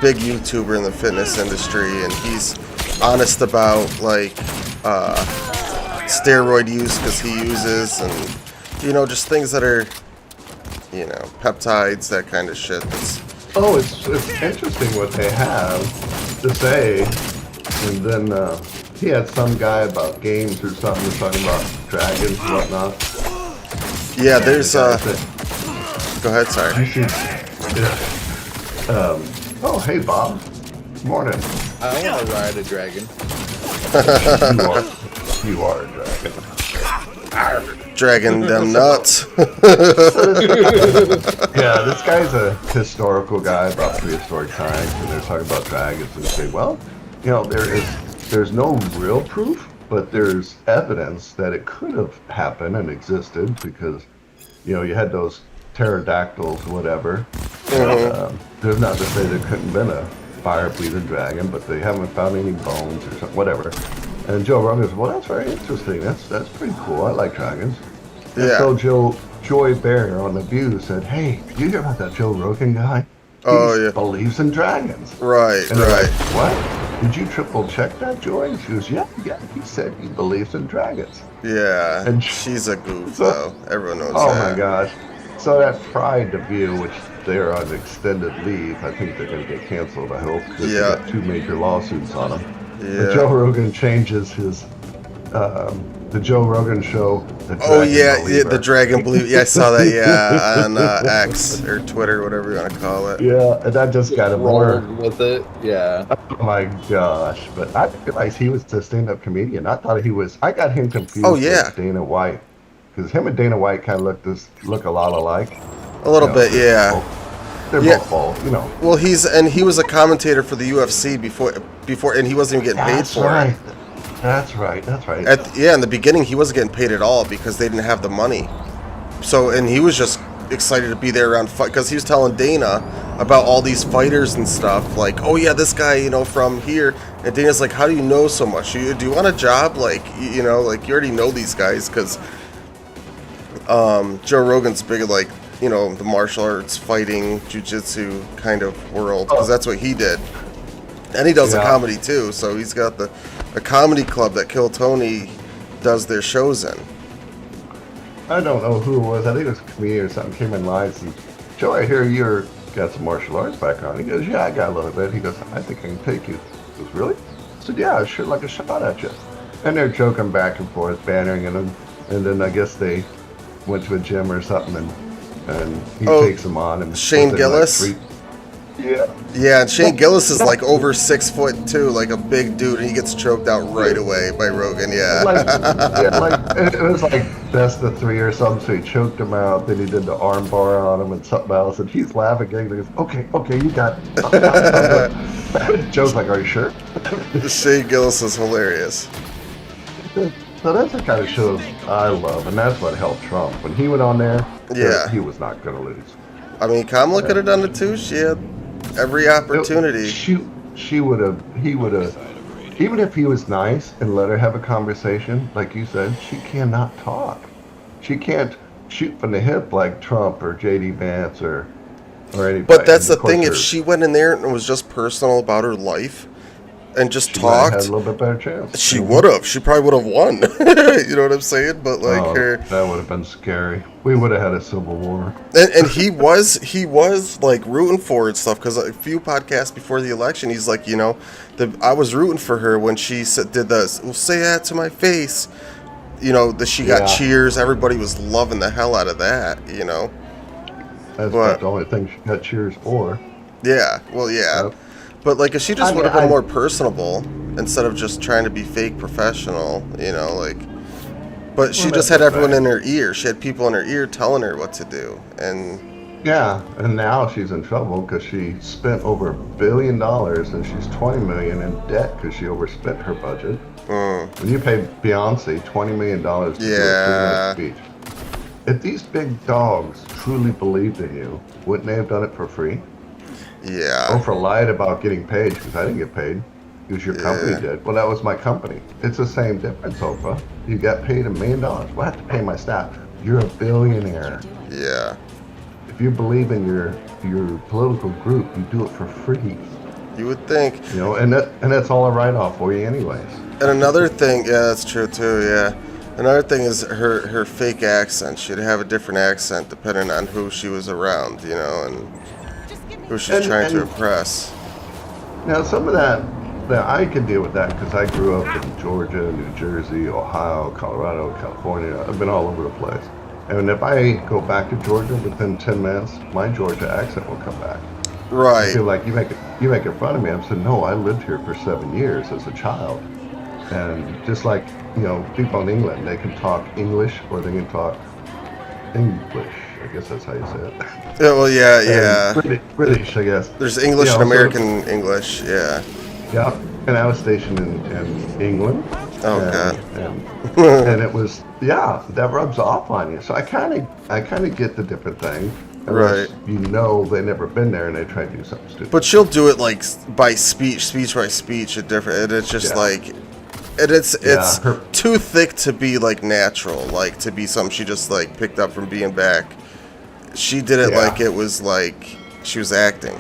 big YouTuber in the fitness industry, and he's honest about steroid use because he uses, and just things that are peptides, that kind of shit. It's interesting what they have to say. And then he had some guy about games or something talking about dragons and whatnot. Yeah, there's go ahead, sorry. Oh, hey Bob. Morning. I want to ride a dragon. You are a dragon. Dragging them nuts. Yeah, this guy's a historical guy about prehistoric times, and they're talking about dragons, and they say, well, there's no real proof, but there's evidence that it could have happened and existed because, you had those pterodactyls, whatever. There's not to say there couldn't have been a fire-breathing dragon, but they haven't found any bones or something, whatever. And Joe Rogan said, well, that's very interesting. That's pretty cool. I like dragons. And so Joy Bear on The View said, hey, did you hear about that Joe Rogan guy? He believes in dragons. Right. Like, what? Did you triple check that, Joy? And she goes, yeah. He said he believes in dragons. Yeah. And she's a goof, though. Everyone knows that. Oh, my gosh. So that Pride The View, which they're on extended leave, I think they're going to get canceled, I hope, because they got 2 major lawsuits on them. Yeah. But Joe Rogan changes his, the Joe Rogan show. The Dragon Believer. Yeah, I saw that, on X or Twitter, whatever you want to call it. Yeah, and that just got him more with it. Yeah. Oh my gosh. But I didn't realize he was a stand-up comedian. I thought I got him confused with Dana White. Because him and Dana White kind of look a lot alike. A little bit, yeah. They're both bald, Well, he was a commentator for the UFC before, and he wasn't even getting paid for it. That's right. In the beginning, he wasn't getting paid at all because they didn't have the money. So, and he was just excited to be there around fight because he was telling Dana about all these fighters and stuff. Like, oh yeah, this guy, from here. And Dana's like, how do you know so much? Do you want a job? Like, you already know these guys because Joe Rogan's big, like, the martial arts, fighting, jiu-jitsu kind of world, because that's what he did. And he does a comedy too, so he's got a comedy club that Kill Tony does their shows in. I don't know who it was. I think it was a comedian or something came in line and said, Joe, I hear you're got some martial arts background. He goes, yeah, I got a little bit. He goes, I think I can take you. He goes, really? I said, yeah, I'd sure like a shot at you. And they're joking back and forth, bantering him, and then I guess they went to a gym or something, and he takes them on. And Shane Gillis? Yeah. Yeah, and Shane Gillis is like over 6 foot too, like a big dude, and he gets choked out right away by Rogan. And it was like best of three or something. So he choked him out. Then he did the arm bar on him and something else. And he's laughing. And he goes, "Okay, you got it." Joe's like, "Are you sure?" Shane Gillis is hilarious. So that's the kind of shows I love, and that's what helped Trump when he went on there. Yeah, he was not going to lose. I mean, Kamala could have done it too. She had every opportunity. He would have, even if he was nice and let her have a conversation, like you said, she cannot talk. She can't shoot from the hip like Trump or J.D. Vance or anybody. But that's the thing, if she went in there and was just personal about her life and just talked, had a little bit better chance. She would have. She probably would have won. You know what I'm saying? But like that would have been scary. We would have had a civil war. And he was like rooting for her and stuff, because a few podcasts before the election, he's like, you know, I was rooting for her when she did this. Well, say that to my face. You know, that she got cheers. Everybody was loving the hell out of that. You know. That's about the only thing she got cheers for. Yeah. Well, yeah. Yep. But like, if she just would have been more personable instead of just trying to be fake professional, you know, like. But she just had everyone in her ear. She had people in her ear telling her what to do, and. Yeah, and now she's in trouble because she spent over $1 billion and she's $20 million in debt because she overspent her budget. When you pay Beyonce $20 million to do a 2-minute speech, if these big dogs truly believed in you, wouldn't they have done it for free? Yeah. Oprah lied about getting paid because I didn't get paid. Because your company did. Well, that was my company. It's the same difference, Oprah. You got paid $1 million. Well, I have to pay my staff. You're a billionaire. Yeah. If you believe in your political group, you do it for free. You would think. You know, and that's all a write-off for you anyways. And another thing, yeah, that's true too, yeah. Another thing is her fake accent. She'd have a different accent depending on who she was around, you know, and who she's trying to impress. Now, some of that I can deal with that because I grew up in Georgia, New Jersey, Ohio, Colorado, California. I've been all over the place. And if I go back to Georgia within 10 minutes, my Georgia accent will come back. Right. I feel like you make it fun of me. I'm saying, no, I lived here for 7 years as a child. And just like, you know, people in England, they can talk English or they can talk English. I guess that's how you say it. Yeah, well, yeah. British, I guess. There's English and American English, yeah. Yeah, and I was stationed in England. Oh, God. And it was, that rubs off on you. So I kind of get the different thing. Right. You know they've never been there and they try to do something stupid. But she'll do it like by speech by speech, and it's just like, and it's too thick to be like natural, like to be something she just like picked up from being back. She did it like it was like she was acting.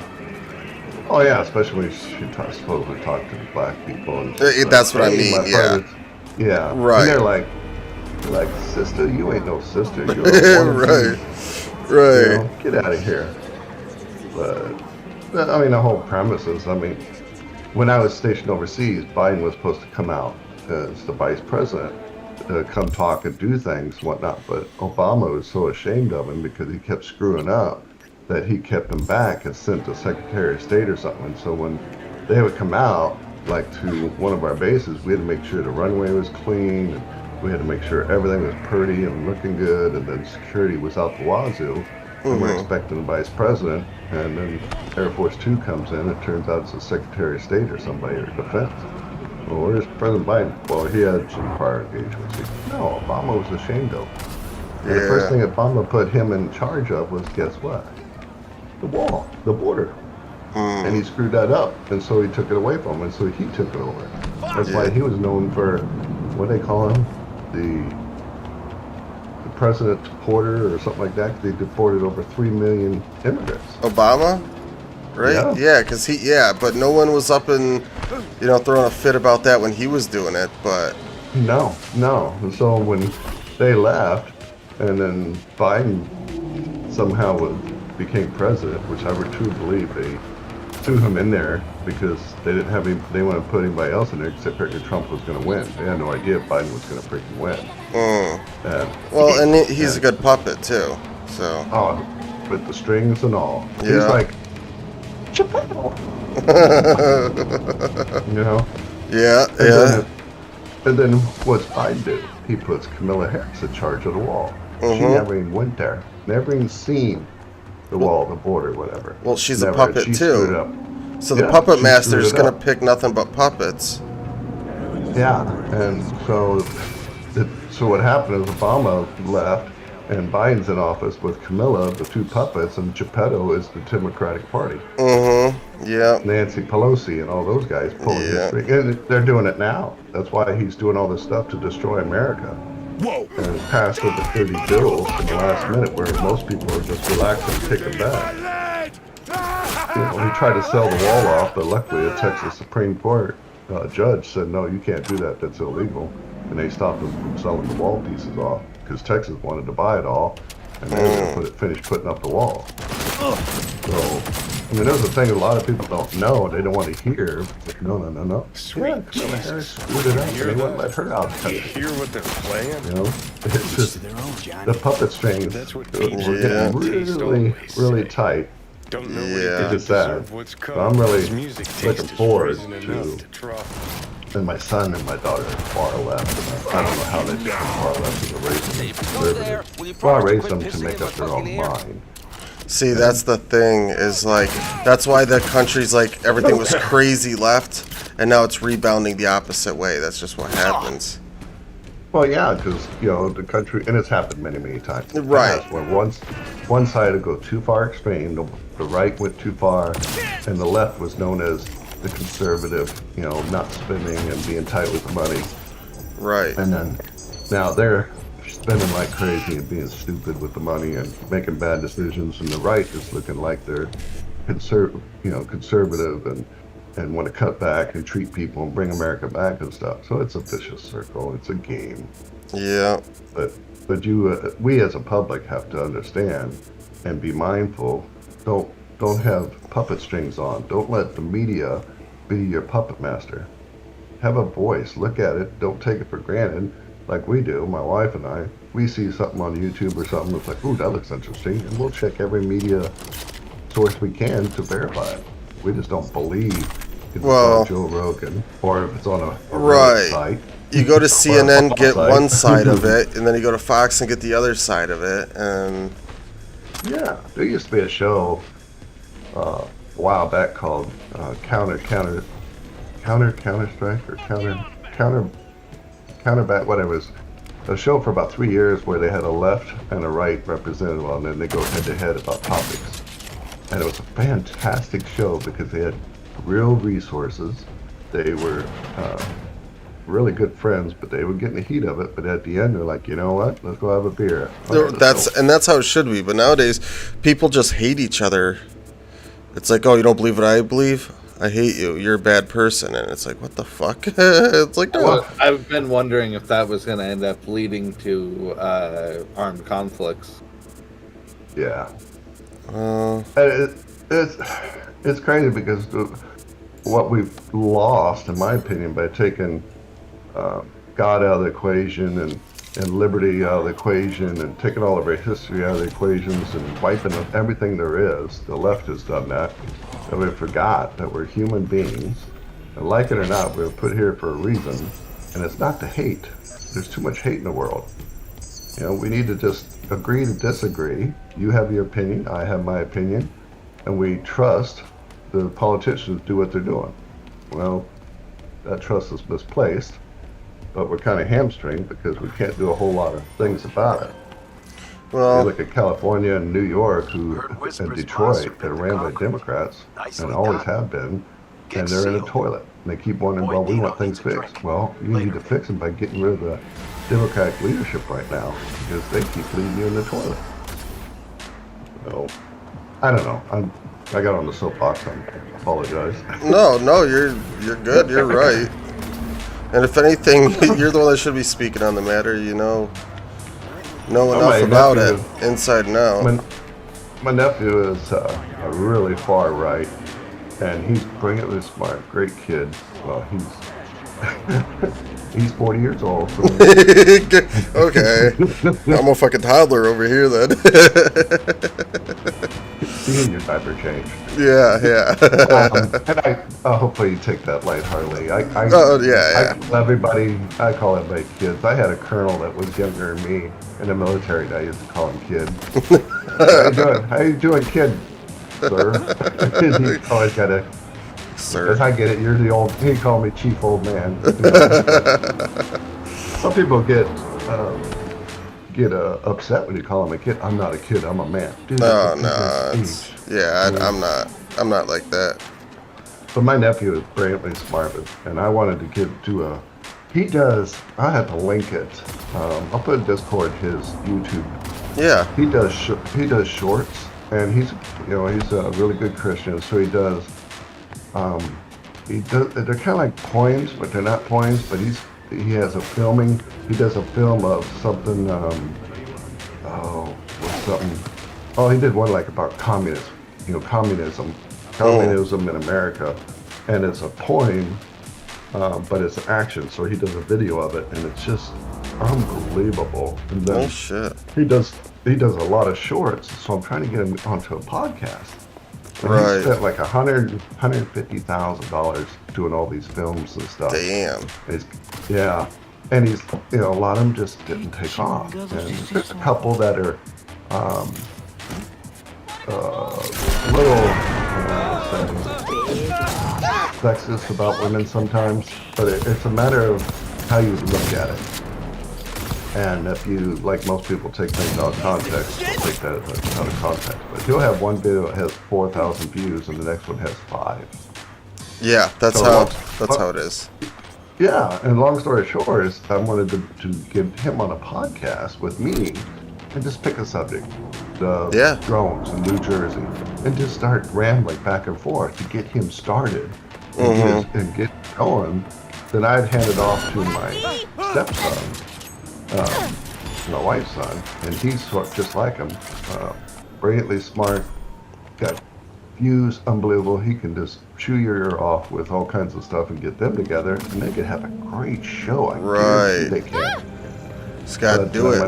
Oh yeah, especially when she supposedly talked to the black people. And that's what I mean. Yeah. Right. And they're like, sister, you ain't no sister. You're right. You know, get out of here. But I mean, the whole premise is, I mean, when I was stationed overseas, Biden was supposed to come out as the vice president, come talk and do things, whatnot. But Obama was so ashamed of him because he kept screwing up that he kept him back and sent the Secretary of State or something. And so when they would come out, like to one of our bases, we had to make sure the runway was clean. And we had to make sure everything was pretty and looking good, and then security was out the wazoo. And we're expecting the vice president, and then Air Force 2 comes in. It turns out it's the Secretary of State or somebody, or Defense. Well, where's President Biden? Well, he had some prior engagements. No, Obama was ashamed of him. And the first thing Obama put him in charge of was, guess what? The wall, the border. And he screwed that up, and so he took it away from him, and so he took it over. That's why he was known for, what do they call him? The president deporter or something like that. They deported over 3 million immigrants. Obama? Right? Yeah, because but no one was up and, you know, throwing a fit about that when he was doing it, but... No. And so when they left, and then Biden somehow became president, which I would truly believe they threw him in there because they didn't have him, they wanted to put anybody else in there except figured Trump was going to win. They had no idea if Biden was going to freaking win. And he's a good puppet too. So with the strings and all, Chappelle. You know? Yeah, And yeah. and then what's Biden do? He puts Camilla Harris in charge of the wall. She never even went there. Never even seen the wall, the border, whatever. Well, she's a Never. puppet She screwed too. it up. So the Yeah, puppet she master's screwed it gonna up. pick nothing but puppets. Yeah, and so what happened is Obama left, and Biden's in office with Camilla, the two puppets, and Geppetto is the Democratic Party. Yeah. Nancy Pelosi and all those guys pulling his string. And they're doing it now. That's why he's doing all this stuff to destroy America. Whoa! And passed over 30 bills in the last minute where most people are just relaxing and kicking back. You know, he tried to sell the wall off, but luckily a Texas Supreme Court judge said, no, you can't do that. That's illegal. And they stopped him from selling the wall pieces off because Texas wanted to buy it all, and they were going to finish putting up the wall. So, I mean, there's a thing a lot of people don't know, they don't want to hear. But no. Sweet Camilla Harris screwed it up, and they wouldn't let her out. You hear what they're playing? You know, it's just the puppet strings That's what were getting really tight. Don't know Yeah. It's just sad. So I'm really looking forward to. And my son and my daughter are far left. And I don't know how they get far left as a race. Well, I raised them to make up their own mind. See, that's the thing, is like, that's why the country's like, everything was crazy left, and now it's rebounding the opposite way. That's just what happens. Well, yeah, because, you know, the country, and it's happened many, many times. Right. When one side would go too far extreme, the right went too far, and the left was known as the conservative, you know, not spending and being tight with the money. Right. And then now they're spending like crazy and being stupid with the money and making bad decisions, and the right is looking like they're conservative and want to cut back and treat people and bring America back and stuff. So it's a vicious circle. It's a game. Yeah. But we as a public have to understand and be mindful. Don't have puppet strings on. Don't let the media be your puppet master. Have a voice. Look at it. Don't take it for granted like we do. My wife and I, we see something on YouTube or something that's like, ooh, that looks interesting, and we'll check every media source we can to verify it. We just don't believe if it's on Joe Rogan or if it's on a site. You go to CNN, get site. one side of it, and then you go to Fox and get the other side of it, and yeah, there used to be a show a while back called Counter Strike or Counterback, whatever. It was a show for about 3 years where they had a left and a right representative on, and they go head to head about topics. And it was a fantastic show because they had real resources. They were really good friends, but they would get in the heat of it. But at the end, they're like, you know what? Let's go have a beer. That's how it should be. But nowadays, people just hate each other. It's like, oh, you don't believe what I believe? I hate you. You're a bad person. And it's like, what the fuck? It's like, no. Well, I've been wondering if that was going to end up leading to armed conflicts. Yeah. It's crazy because what we've lost, in my opinion, by taking God out of the equation and liberty out of the equation and taking all of our history out of the equations and wiping everything there is. The left has done that. And we forgot that we're human beings. And like it or not, we were put here for a reason. And it's not to hate. There's too much hate in the world. You know, we need to just agree to disagree. You have your opinion, I have my opinion, and we trust the politicians to do what they're doing. Well, that trust is misplaced, but we're kind of hamstringed because we can't do a whole lot of things about it. Well, you look at California and New York, and Detroit, that are ran by Democrats, and always have been, and they're in a toilet. And they keep wondering, well, we want things fixed. Well, you need to fix them by getting rid of the Democratic leadership right now, because they keep leaving you in the toilet. So, I don't know. I got on the soapbox. I apologize. No, you're good. You're right. And if anything, you're the one that should be speaking on the matter. You know enough about it, inside and out. My nephew is a really far right, and he's brilliantly smart, great kid. Well, he's 40 years old. So Okay. I'm a fucking toddler over here then. seeing your diaper change. Yeah, yeah. And hopefully you take that lightheartedly. Oh, yeah. I call everybody, I call everybody kids. I had a colonel that was younger than me in the military, and I used to call him kid. How you doing? How you doing, kid? Sir. And he always got to, Sir. as I get it, you're the old, he called me chief old man. You know? Some people get upset when you call him a kid. I'm not a kid, I'm a man. Dude, No, I'm not like that. But my nephew is brilliantly smart, and I wanted to he does, I have to link it. I'll put in Discord his YouTube. Yeah. He does shorts, and he's a really good Christian, so he does, they're kind of like poems, but they're not poems, but he has a filming, he does a film of something, he did one like about communism in America, and it's a poem, but it's action, so he does a video of it, and it's just unbelievable. And then oh shit. He does a lot of shorts, so I'm trying to get him onto a podcast. And right. He spent like $150,000 doing all these films and stuff. Damn. And he's a lot of them just didn't take off. And there's a couple that are a little sexist about women sometimes, but it's a matter of how you look at it. And if you, like most people, take things out of context, you'll take that out of context. But he'll have one video that has 4,000 views, and the next one has 5. Yeah, that's how it is. Yeah, and long story short is I wanted to get him on a podcast with me and just pick a subject, drones in New Jersey, and just start rambling back and forth to get him started and get going. Then I'd hand it off to my stepson, my wife's son, and he's sort of just like him, brilliantly smart, got views unbelievable. He can just chew your ear off with all kinds of stuff and get them together, and they could have a great show. I guarantee they can. Just gotta do it.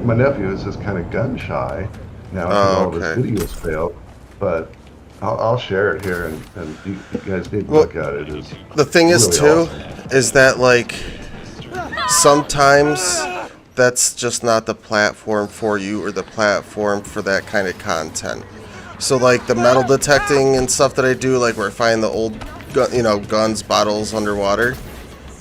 My nephew is just kind of gun shy now because all of his videos failed, but I'll share it here, and you guys need to look at it. The thing is really too, is that like sometimes that's just not the platform for you or the platform for that kind of content. So like the metal detecting and stuff that I do, like where I find the old guns, bottles underwater.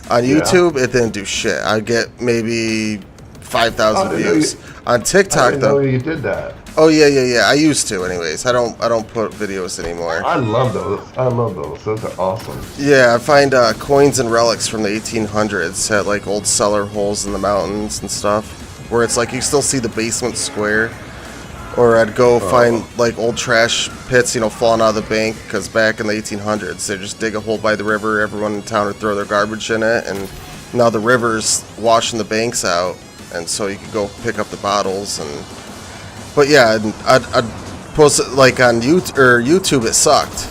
On YouTube, it didn't do shit. I get maybe 5,000 views. On TikTok, though, you did that. Oh yeah. I used to, anyways. I don't put videos anymore. I love those. Those are awesome. Yeah, I find coins and relics from the 1800s at like old cellar holes in the mountains and stuff, where it's like you still see the basement square. Or I'd go find like old trash pits, falling out of the bank, because back in the 1800s, they just dig a hole by the river. Everyone in town would throw their garbage in it, and now the river's washing the banks out, and so you could go pick up the bottles. But yeah, I'd post it like on YouTube. It sucked,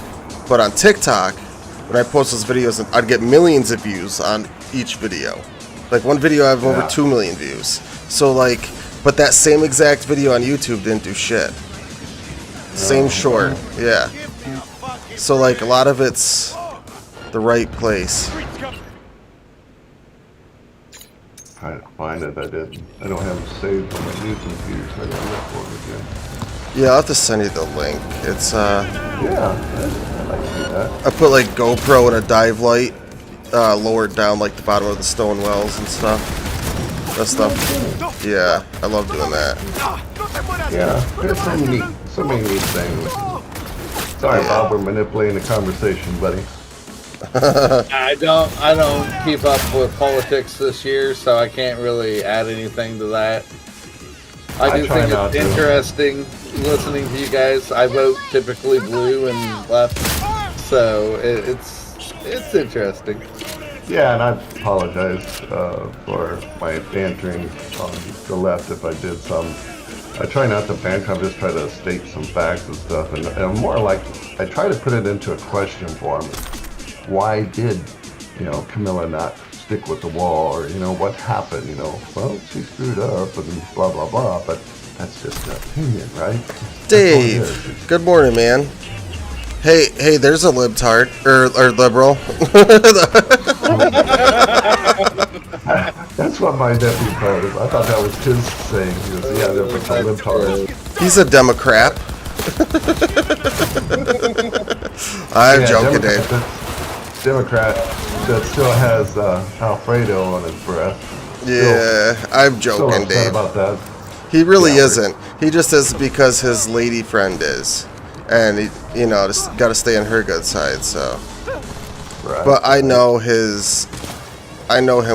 but on TikTok, when I post those videos, I'd get millions of views on each video. Like one video, I have over 2 million views. So like. But that same exact video on YouTube didn't do shit. Same short, yeah. So like a lot of it's the right place. Trying to find it, I don't have it saved on my YouTube views. I gotta look for it again. Yeah, I'll have to send you the link. It's yeah, I like to do that. I put like GoPro and a dive light lowered down like the bottom of the stone wells and stuff. That stuff. Yeah, I love doing that. Yeah, there's so many neat things. Sorry, Bob, we're manipulating the conversation, buddy. I don't keep up with politics this year, so I can't really add anything to that. I do think it's interesting listening to you guys. I vote typically blue and left, so it's interesting. Yeah, and I apologize for my bantering on the left if I did some. I try not to banter, I just try to state some facts and stuff. And I'm more like, I try to put it into a question form. Why did, Camilla not stick with the wall? Or, what happened? Well, she screwed up and blah, blah, blah. But That's just an opinion, right? Dave, good morning, man. Hey, there's a libtard or liberal. That's what my nephew called it. I thought that was his saying. He was, yeah, they're a bunch of libtards. He's a Democrat. I'm joking, Dave. Democrat that still has Alfredo on his breath. Yeah, I'm joking, upset Dave. about that. He really isn't. He just is because his lady friend is, and he, just got to stay on her good side. So, Right. but I know him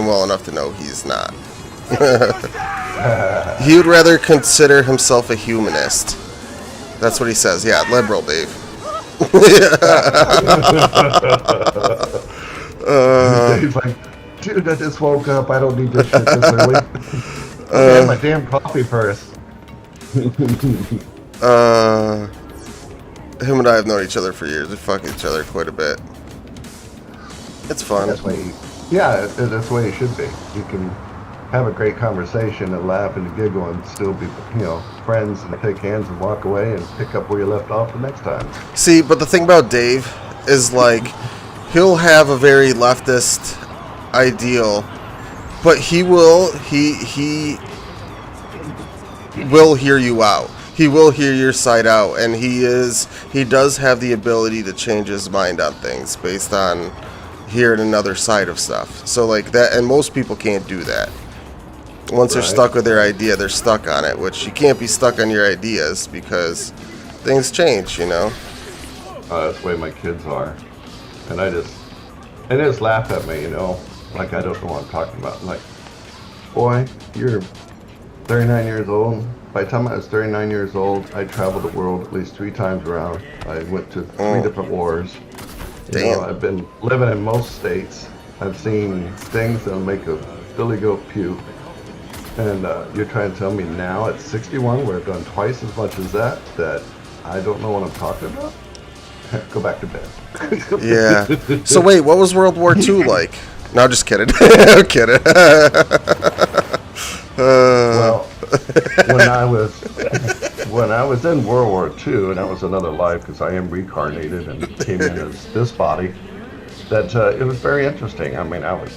well enough to know he's not. He would rather consider himself a humanist. That's what he says. Yeah, liberal, Dave. He's like, dude, I just woke up. I don't need this shit this early. I had my damn coffee first. Him and I have known each other for years. We fuck each other quite a bit. It's fun. That's the way it should be. You can have a great conversation and laugh and giggle and still be, friends and take hands and walk away and pick up where you left off the next time. See, but the thing about Dave is like, he'll have a very leftist ideal, but he will hear you out. He will hear your side out, and he does have the ability to change his mind on things based on hearing another side of stuff. So like that, and most people can't do that. Once they're stuck with their idea, they're stuck on it, which you can't be stuck on your ideas because things change, That's the way my kids are. And they just laugh at me, like I don't know what I'm talking about. I'm like, boy, you're 39 years old. By the time I was 39 years old, I traveled the world at least 3 times around. I went to 3 different wars. Damn. I've been living in most states. I've seen things that'll make a billy goat puke. And you're trying to tell me now at 61, where I've done twice as much as that I don't know what I'm talking about? Go back to bed. Yeah. So wait, what was World War II like? No, just kidding. I'm kidding. Well, when I was in World War II, and that was another life because I am reincarnated and came in as this body, that it was very interesting. I mean, I was,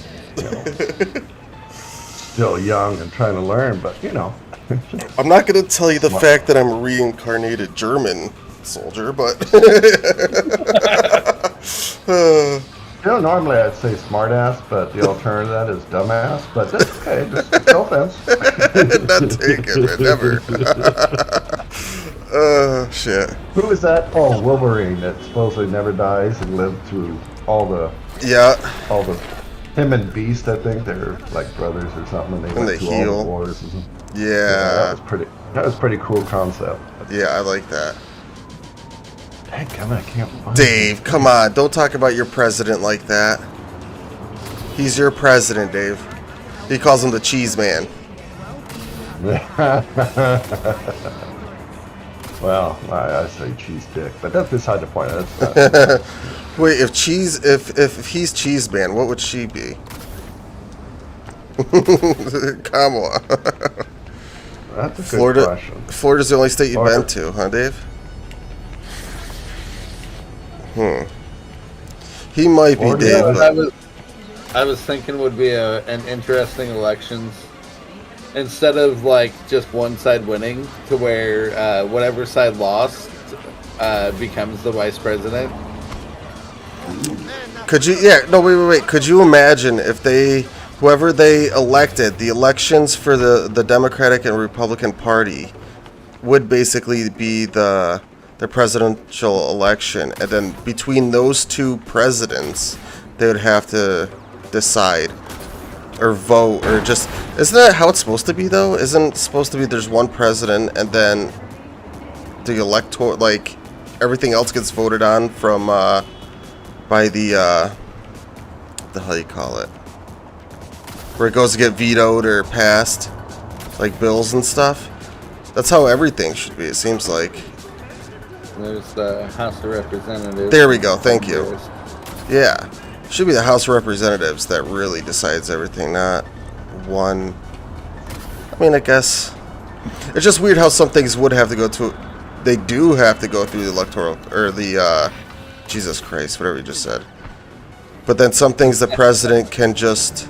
still young and trying to learn, but I'm not going to tell you the fact that I'm a reincarnated German soldier, but normally I'd say smartass, but the alternative to that is dumbass. But that's okay. Just no offense. Not taken, man. Never. Oh shit. Who is that? Oh, Wolverine that supposedly never dies and lived through all the him and Beast. I think they're like brothers or something. And they went through all the wars. Yeah. That was pretty cool concept. Yeah, I like that. Dang, I can't find Dave, come on. Don't talk about your president like that. He's your president, Dave. He calls him the cheese man. Well, I say cheese dick, but that's beside the point. That's Wait, if he's cheese man, what would she be? Kamala. That's a good question. Florida's the only state you've been to, huh, Dave? He might be Dave. But I was thinking would be an interesting elections instead of like just one side winning, to where whatever side lost becomes the vice president. Could you? Yeah. No. Wait. Could you imagine if whoever they elected, the elections for the Democratic and Republican Party would basically be the presidential election, and then between those two presidents, they would have to decide or vote, or just, isn't that how it's supposed to be though? Isn't it supposed to be there's one president and then the elector, like everything else gets voted on from by the how do you call it, where it goes to get vetoed or passed, like bills and stuff? That's how everything should be, it seems like. There's the House of Representatives. There we go. Thank you. Yeah. Should be the House of Representatives that really decides everything, not one. I mean, I guess. It's just weird how some things would have to go to. They do have to go through the electoral or the Jesus Christ, whatever you just said. But then some things the president can just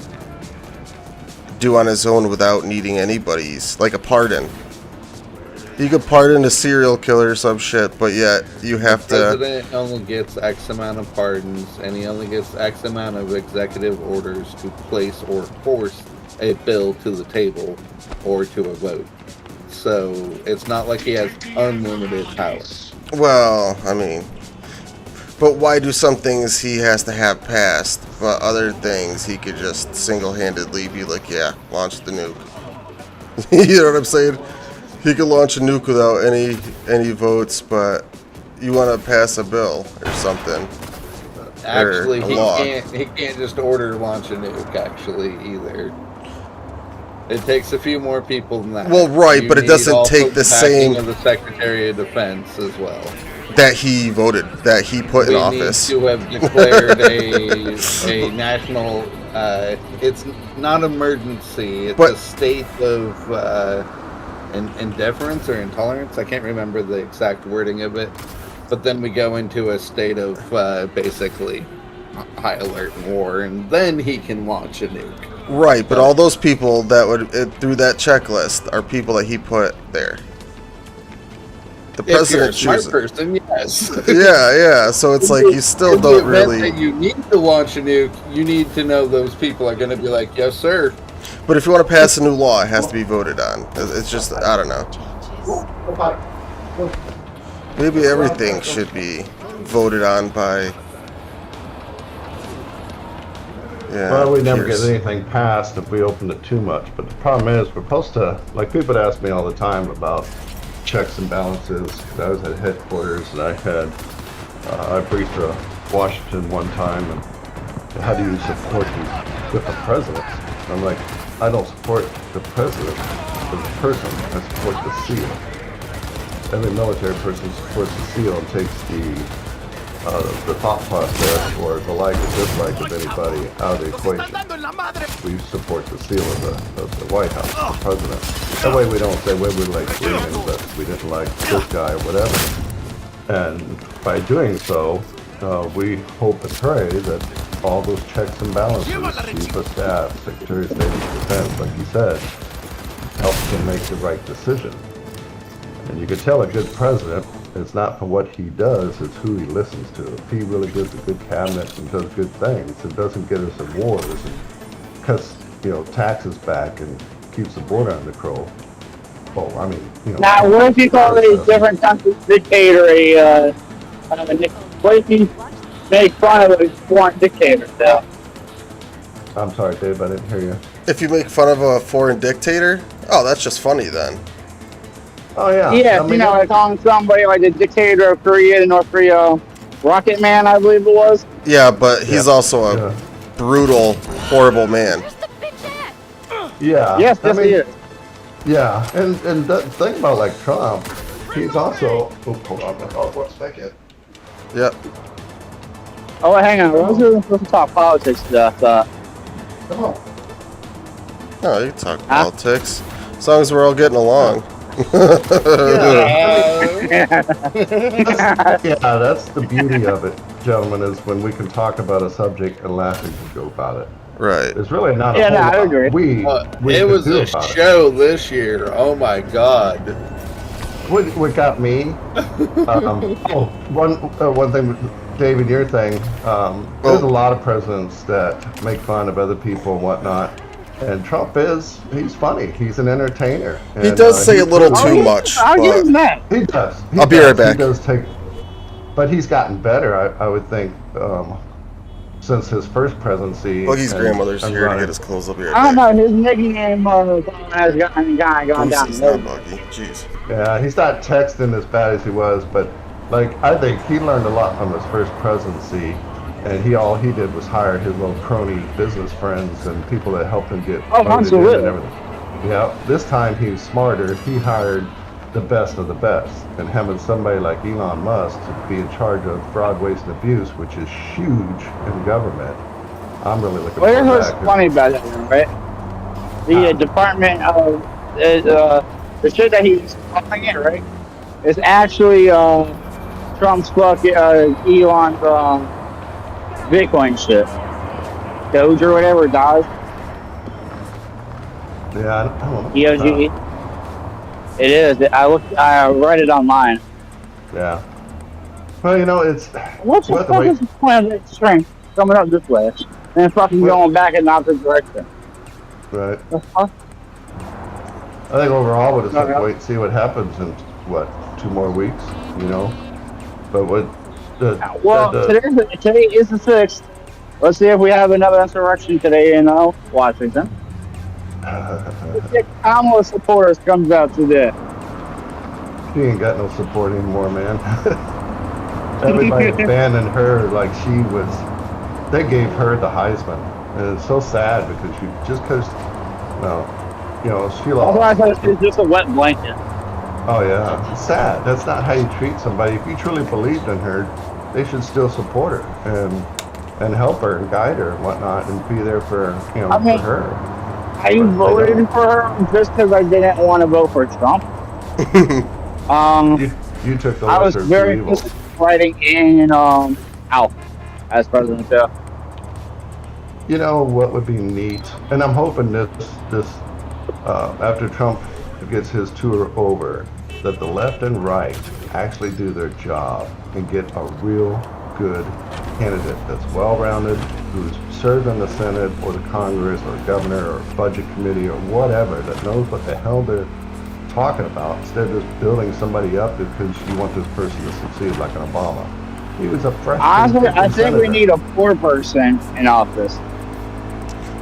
do on his own without needing anybody's, like a pardon. You could pardon a serial killer or some shit, but yet you have The president only gets X amount of pardons, and he only gets X amount of executive orders to place or force a bill to the table or to a vote. So it's not like he has unlimited power. Well, I mean, but why do some things he has to have passed, but other things he could just single-handedly be like, yeah, launch the nuke. You know what I'm saying? He could launch a nuke without any votes, but you want to pass a bill or something. Actually, or he can't just order launch a nuke. Actually, either. It takes a few more people than that. Well, right, but it need doesn't also take the same of the Secretary of Defense as well. that he voted, that he put in office. We need to have declared a national. It's not emergency. It's a state of indifference or intolerance. I can't remember the exact wording of it. But then we go into a state of basically high alert and war, and then he can launch a nuke. Right, but all those people that would through that checklist are people that he put there. The president if you're a chooses. smart person, yes. Yeah. So it's like you still don't really. That you need to launch a nuke. You need to know those people are going to be like, yes, sir. But if you want to pass a new law, it has to be voted on. It's just, I don't know. Maybe everything should be voted on by. Yeah. Well, we never get anything passed if we open it too much. But the problem is, we're supposed to, like, people ask me all the time about checks and balances. I was at headquarters and I briefed Washington one time, and how do you support these different presidents? And I'm like, I don't support the president as a person. I support the seal. Every military person supports the seal and takes the thought process or the like or dislike of anybody out of the equation. We support the seal of the White House, the president. That way we don't say, well, we like Reagan, but we didn't like this guy or whatever. And by doing so, we hope and pray that all those checks and balances, Chief of Staff, Secretary of State of Defense, like you said, helps them make the right decision. And you can tell a good president, it's not for what he does, it's who he listens to. If he really gives a good cabinet and does good things and doesn't get us in wars and cuts, taxes back and keeps the border under control. Oh, I mean, Now, what if you call these different countries dictator what if you make fun of a foreign dictator, though? I'm sorry, Dave, I didn't hear you. If you make fun of a foreign dictator, oh, that's just funny then. Oh, yeah. Yeah, like calling somebody like the dictator of Korea, North Korea, Rocket Man, I believe it was. Yeah, but he's also a brutal, horrible man. Yeah. Yes, he is. Yeah, and the thing about like Trump, he's also. Oh, hold on, one second. Yep. Oh, hang on. Let's talk politics stuff. Come on. No, you can talk politics as long as we're all getting along. Yeah, that's the beauty of it, gentlemen, is when we can talk about a subject and laugh and go about it. Right. It's really not a Yeah, whole no, I lot agree. we It can was do a about it. show this year. Oh my god. What got me? One thing, David, your thing. There's a lot of presidents that make fun of other people and whatnot. And Trump he's funny. He's an entertainer. He And, does say a little too much. I'll give him that. He does. I'll be right back. He does take, but he's gotten better, I would think, since his first presidency. Buggy's and- grandmother's and here to running. get his clothes. I'll be right I don't back. know. His nickname has gone down. It's not Buggy. Jeez. Yeah, he's not texting as bad as he was, but I think he learned a lot from his first presidency, and all he did was hire his little crony business friends and people that helped him get voted in absolutely. and everything. Yeah, this time he was smarter. He hired the best of the best, and having somebody like Elon Musk to be in charge of fraud, waste, and abuse, which is huge in government. I'm really looking Well, here's forward what's to that. funny about that, right? The Department of the shit that he's calling it, right? It's actually Trump's fucking Elon's Bitcoin shit. Doge or whatever, Dodge. Yeah, I don't know. DOGE. It is. I read it online. Yeah. Well, you know, it's What the fuck is the point of this train coming up this way and fucking going back in the opposite direction? Right. The fuck? I think overall we'll just have to wait and see what happens in, what, 2 more weeks, you know? But what... Today is the 6th. Let's see if we have another insurrection today in Washington. Kamala supporters comes out today. She ain't got no support anymore, man. Everybody abandoned her like she was... They gave her the Heisman. And it's so sad because you know, she lost. I thought it was just a wet blanket. Oh yeah, it's sad. That's not how you treat somebody. If you truly believed in her, they should still support her and help her and guide her and whatnot and be there for for her. I voted for her just because I didn't want to vote for Trump. You took the I was very writing in Al as president too. You know what would be neat, and I'm hoping this after Trump gets his tour over, that the left and right actually do their job and get a real good candidate that's well-rounded, who's served in the Senate or the Congress or governor or budget committee or whatever, that knows what the hell they're talking about, instead of just building somebody up because you want this person to succeed like an Obama. He was a freshman. Honestly, I think we need a poor person in office.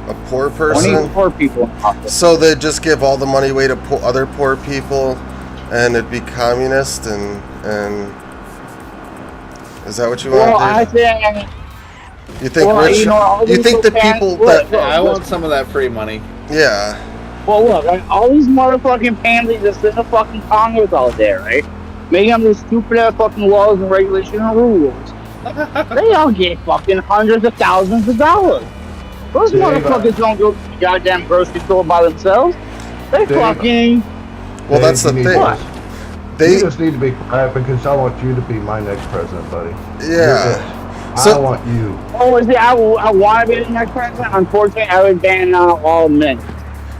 A poor person? We need poor people in office. So they just give all the money away to other poor people, and it'd be communist, and is that what you want? Well, I think. You think rich? You think the people that? I want some of that free money. Yeah. Well, look, all these motherfucking pansies that sit in the fucking Congress all day, right? Making up these stupid ass fucking laws and regulations and rules. They all get fucking hundreds of thousands of dollars. Those motherfuckers don't go to the goddamn grocery store by themselves. They fucking. Well, that's the thing. You just need to be quiet because I want you to be my next president, buddy. Yeah. I want you. Oh, see, I want to be the next president. Unfortunately, I would ban all men.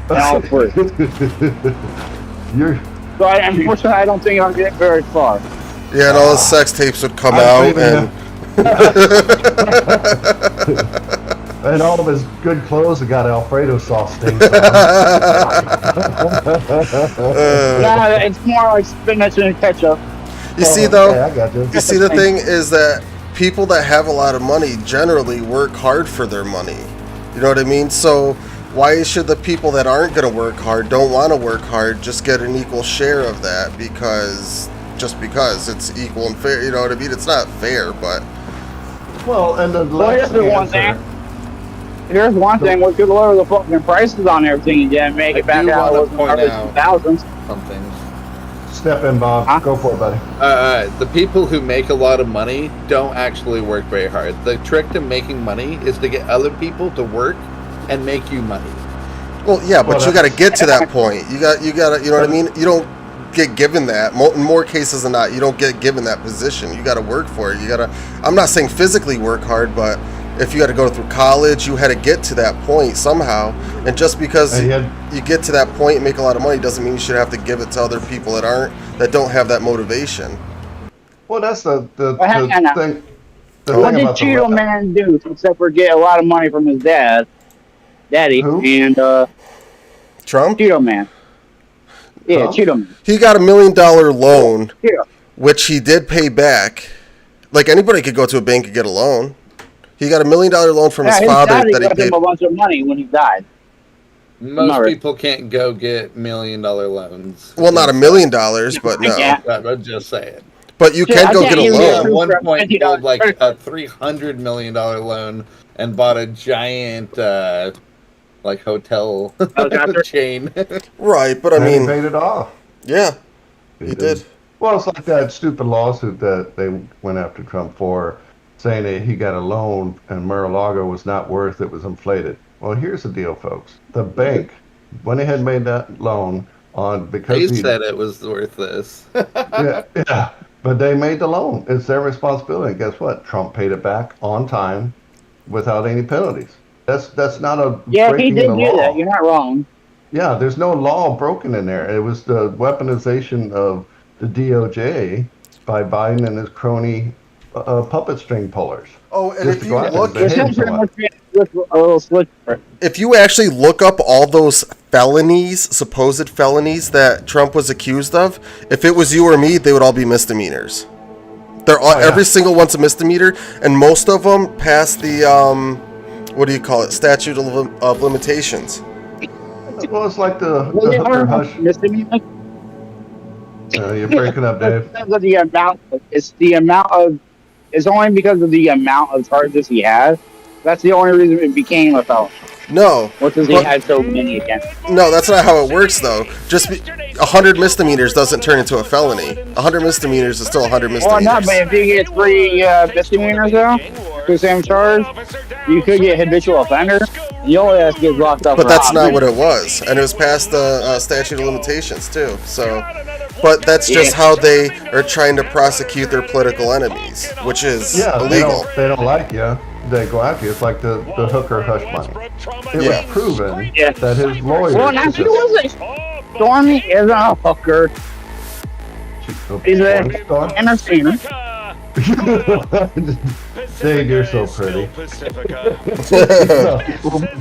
And all free. Unfortunately, I don't think I'll get very far. Yeah, and all the sex tapes would come out, and and all of his good clothes have got Alfredo sauce stains on. Yeah, it's more like spinach and ketchup. You see, though, I got you. You see, the thing is that people that have a lot of money generally work hard for their money. You know what I mean? So why should the people that aren't going to work hard, don't want to work hard, just get an equal share of that because it's equal and fair? You know what I mean? It's not fair, but... Well, and the here's one thing. Here's one thing. We could lower the fucking prices on everything again and make it back out of the early 2000s. Something. Step in, Bob. Go for it, buddy. The people who make a lot of money don't actually work very hard. The trick to making money is to get other people to work and make you money. Well, yeah, but you got to get to that point. You got to, you know what I mean? You don't get given that. In more cases than not, you don't get given that position. You got to work for it. You got to, I'm not saying physically work hard, but if you had to go through college, you had to get to that point somehow. And just because you get to that point and make a lot of money doesn't mean you should have to give it to other people that don't have that motivation. Well, that's the thing. What did Cheeto Man do except for get a lot of money from his daddy, Who? And Trump? Cheeto Man. Yeah, Trump? Cheeto Man. He got $1 million loan, Yeah. which he did pay back. Like anybody could go to a bank and get a loan. He got $1 million loan from his father that he got paid. him a bunch of money when he died. Most people can't go get $1 million loans. Well, not $1 million, but no. I'm just saying. But you can go get a loan. At one point, he pulled like a $300 million loan and bought a giant like hotel chain. Right, but I mean, he paid it off. Yeah, he did. Well, it's like that stupid lawsuit that they went after Trump for, saying that he got a loan and Mar-a-Lago was not worth it, was inflated. Well, here's the deal, folks. The bank went ahead and made that loan on because They he said it was worth this. yeah. But they made the loan. It's their responsibility. And guess what? Trump paid it back on time without any penalties. That's not a Yeah, he breaking in did the do that. law. You're not wrong. Yeah, there's no law broken in there. It was the weaponization of the DOJ by Biden and his crony puppet string pullers. Oh, and Just if to you go out there and look, It's behave not pretty somewhat. much a little slicker. if you actually look up all those felonies, supposed felonies that Trump was accused of, if it was you or me, they would all be misdemeanors. They're all, every single one's a misdemeanor, and most of them pass the what do you call it? Statute of limitations. Well, it's like the hooker hush. Misdemeanor. You're breaking up, Dave. Because of the amount. It's the amount of. It's only because of the amount of charges he has. That's the only reason it became a felony. No. Because he had so many against him. No, that's not how it works, though. Just 100 misdemeanors doesn't turn into a felony. 100 misdemeanors is still 100 misdemeanors. Well, not, but if you get 3 misdemeanors, though, for the same charge, you could get habitual offender. You only have to get locked up. But that's not what it was, and it was past the statute of limitations too. So, but that's just how they are trying to prosecute their political enemies, which is illegal. They don't like you. They go after you. It's like the hooker hush money. It was proven that his lawyer. Well, now she wasn't. Stormy isn't a hooker. He's an entertainer. Dave, you're so pretty.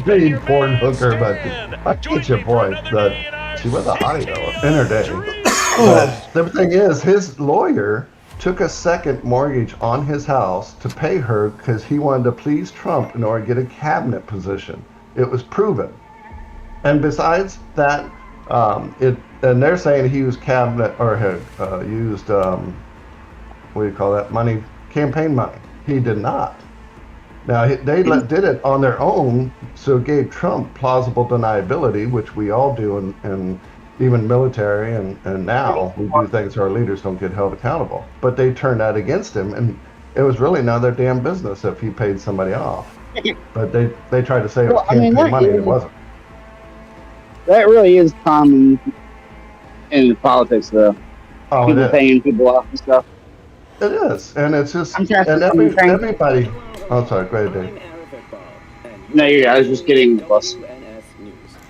Being porn hooker, but I get your point. That she was a hottie though in her day. But the thing is, his lawyer took a second mortgage on his house to pay her because he wanted to please Trump in order to get a cabinet position. It was proven. And besides that, and they're saying he used cabinet or had used what do you call that money, campaign money. He did not. Now they did it on their own, so it gave Trump plausible deniability, which we all do in even military and now we do things so our leaders don't get held accountable. But they turned that against him, and it was really none of their damn business if he paid somebody off. But they tried to say it was campaign money, and it wasn't. That really is common in politics, though. Oh, people paying people off and stuff. It is, and it's just and everybody. Oh, sorry. Go ahead, Dave. No, I was just getting plus.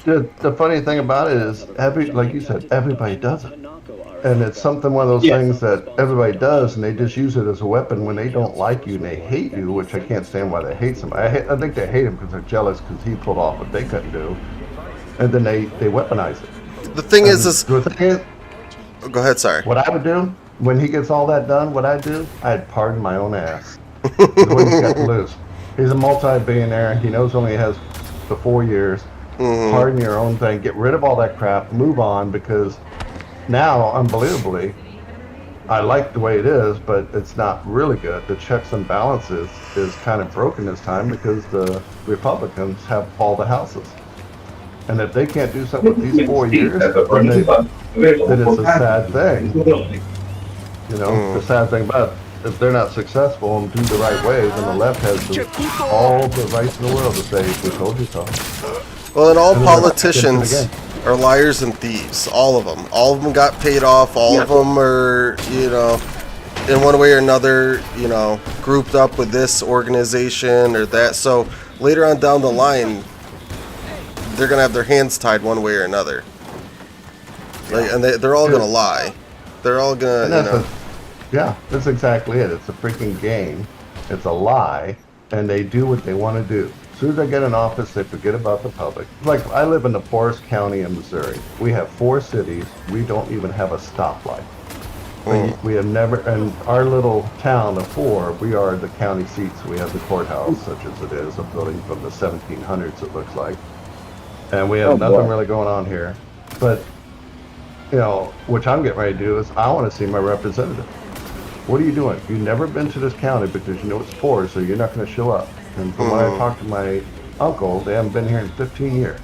The funny thing about it is, like you said, everybody does it, and it's something one of those things that everybody does, and they just use it as a weapon when they don't like you and they hate you, which I can't stand why they hate somebody. I think they hate him because they're jealous because he pulled off what they couldn't do, and then they weaponize it. The thing is, go ahead. Sorry. What I would do when he gets all that done, I'd pardon my own ass. What he's got to lose. He's a multi-billionaire. He knows only has the 4 years. Pardon your own thing. Get rid of all that crap. Move on, because now, unbelievably, I like the way it is, but it's not really good. The checks and balances is kind of broken this time because the Republicans have all the houses. And if they can't do something with these 4 years, then it's a sad thing. You know, the sad thing about it, if they're not successful and do the right way, then the left has all the rights in the world to say, we told you so. Well, and all politicians are liars and thieves. All of them. All of them got paid off. All of them are, you know, in one way or another, you know, grouped up with this organization or that. So later on down the line, they're going to have their hands tied one way or another. Like, and they're all going to lie. They're all going to, you know. Yeah, that's exactly it. It's a freaking game. It's a lie. And they do what they want to do. As soon as they get in office, they forget about the public. Like, I live in the poorest county in Missouri. We have 4 cities. We don't even have a stoplight. We have never, and our little town of 4, we are the county seats. We have the courthouse, such as it is, a building from the 1700s, it looks like. And we have nothing really going on here. But, you know, what I'm getting ready to do is I want to see my representative. What are you doing? You've never been to this county because you know it's poor, so you're not going to show up. And from when I talked to my uncle, they haven't been here in 15 years.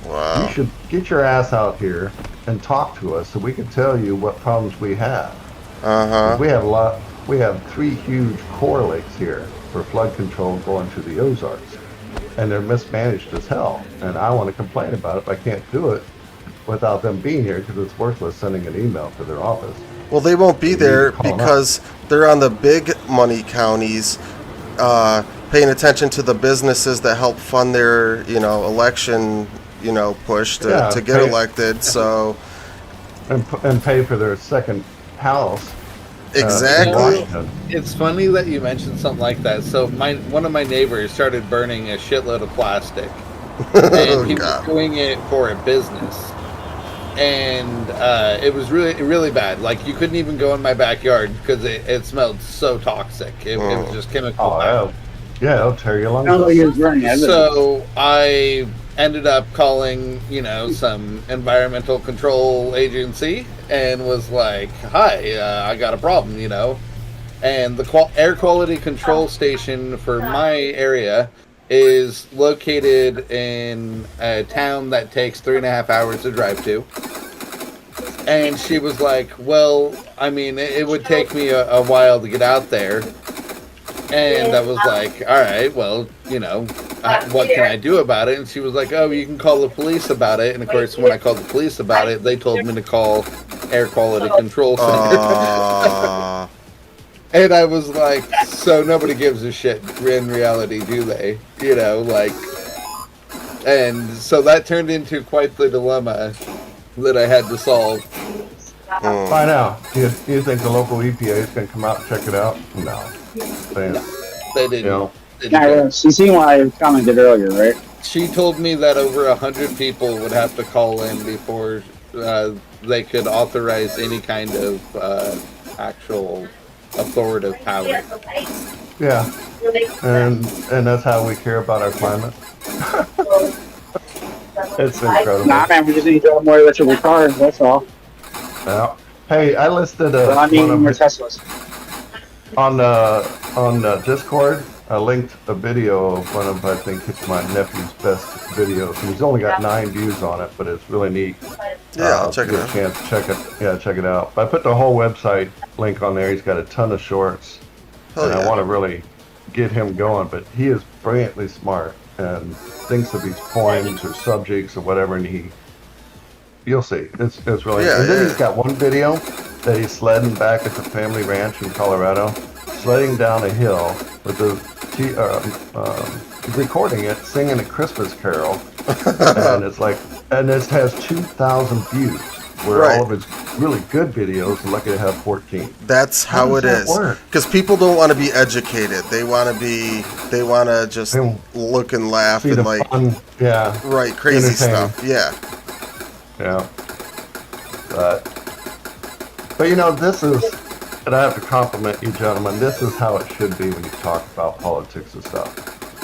Wow. You should get your ass out here and talk to us so we can tell you what problems we have. We have 3 huge core lakes here for flood control going to the Ozarks. And they're mismanaged as hell. And I want to complain about it, but I can't do it without them being here because it's worthless sending an email to their office. Well, they won't be You there call 'em because they're on the big money counties, paying attention to the businesses that help fund their, election, push to get elected. So, and pay for their second house. Exactly. It's funny that you mentioned something like that. So one of my neighbors started burning a shitload of plastic, and he was doing it for a business, and it was really, really bad. Like, you couldn't even go in my backyard because it smelled so toxic. It was just chemical. Oh, yeah, it'll tear your lungs. So I ended up calling, some environmental control agency and was like, hi, I got a problem, And the air quality control station for my area is located in a town that takes 3.5 hours to drive to. And she was like, well, I mean, it would take me a while to get out there. And I was like, all right, well, what can I do about it? And she was like, oh, you can call the police about it. And of course, when I called the police about it, they told me to call Air Quality Control Center. And I was like, so nobody gives a shit in reality, do they? And so that turned into quite the dilemma that I had to solve. Find out. Do you think the local EPA is going to come out and check it out? No. They didn't. She seen why I commented earlier, right? She told me that over 100 people would have to call in before they could authorize any kind of actual authoritative power. Yeah, and that's how we care about our climate. It's incredible. Nah, man, we just need to drive more electrical cars. That's all. Yeah. Hey, I listed more Teslas. On Discord. I linked a video of one of, I think it's my nephew's best videos. And he's only got 9 views on it, but it's really neat. Yeah, I'll check it out. Chance to check it. Yeah, check it out. But I put the whole website link on there. He's got a ton of shorts, and I want to really get him going. But he is brilliantly smart and thinks of these poems or subjects or whatever, and you'll see. It's really. And then he's got one video that he's sledding back at the family ranch in Colorado, sledding down a hill with recording it, singing a Christmas carol, and it's like, and this has 2,000 views, where all of his really good videos are lucky to have 14. That's how it is. Because people don't want to be educated; they want to just look and laugh and like, fun, crazy stuff, yeah. But this is. And I have to compliment you, gentlemen. This is how it should be when you talk about politics and stuff.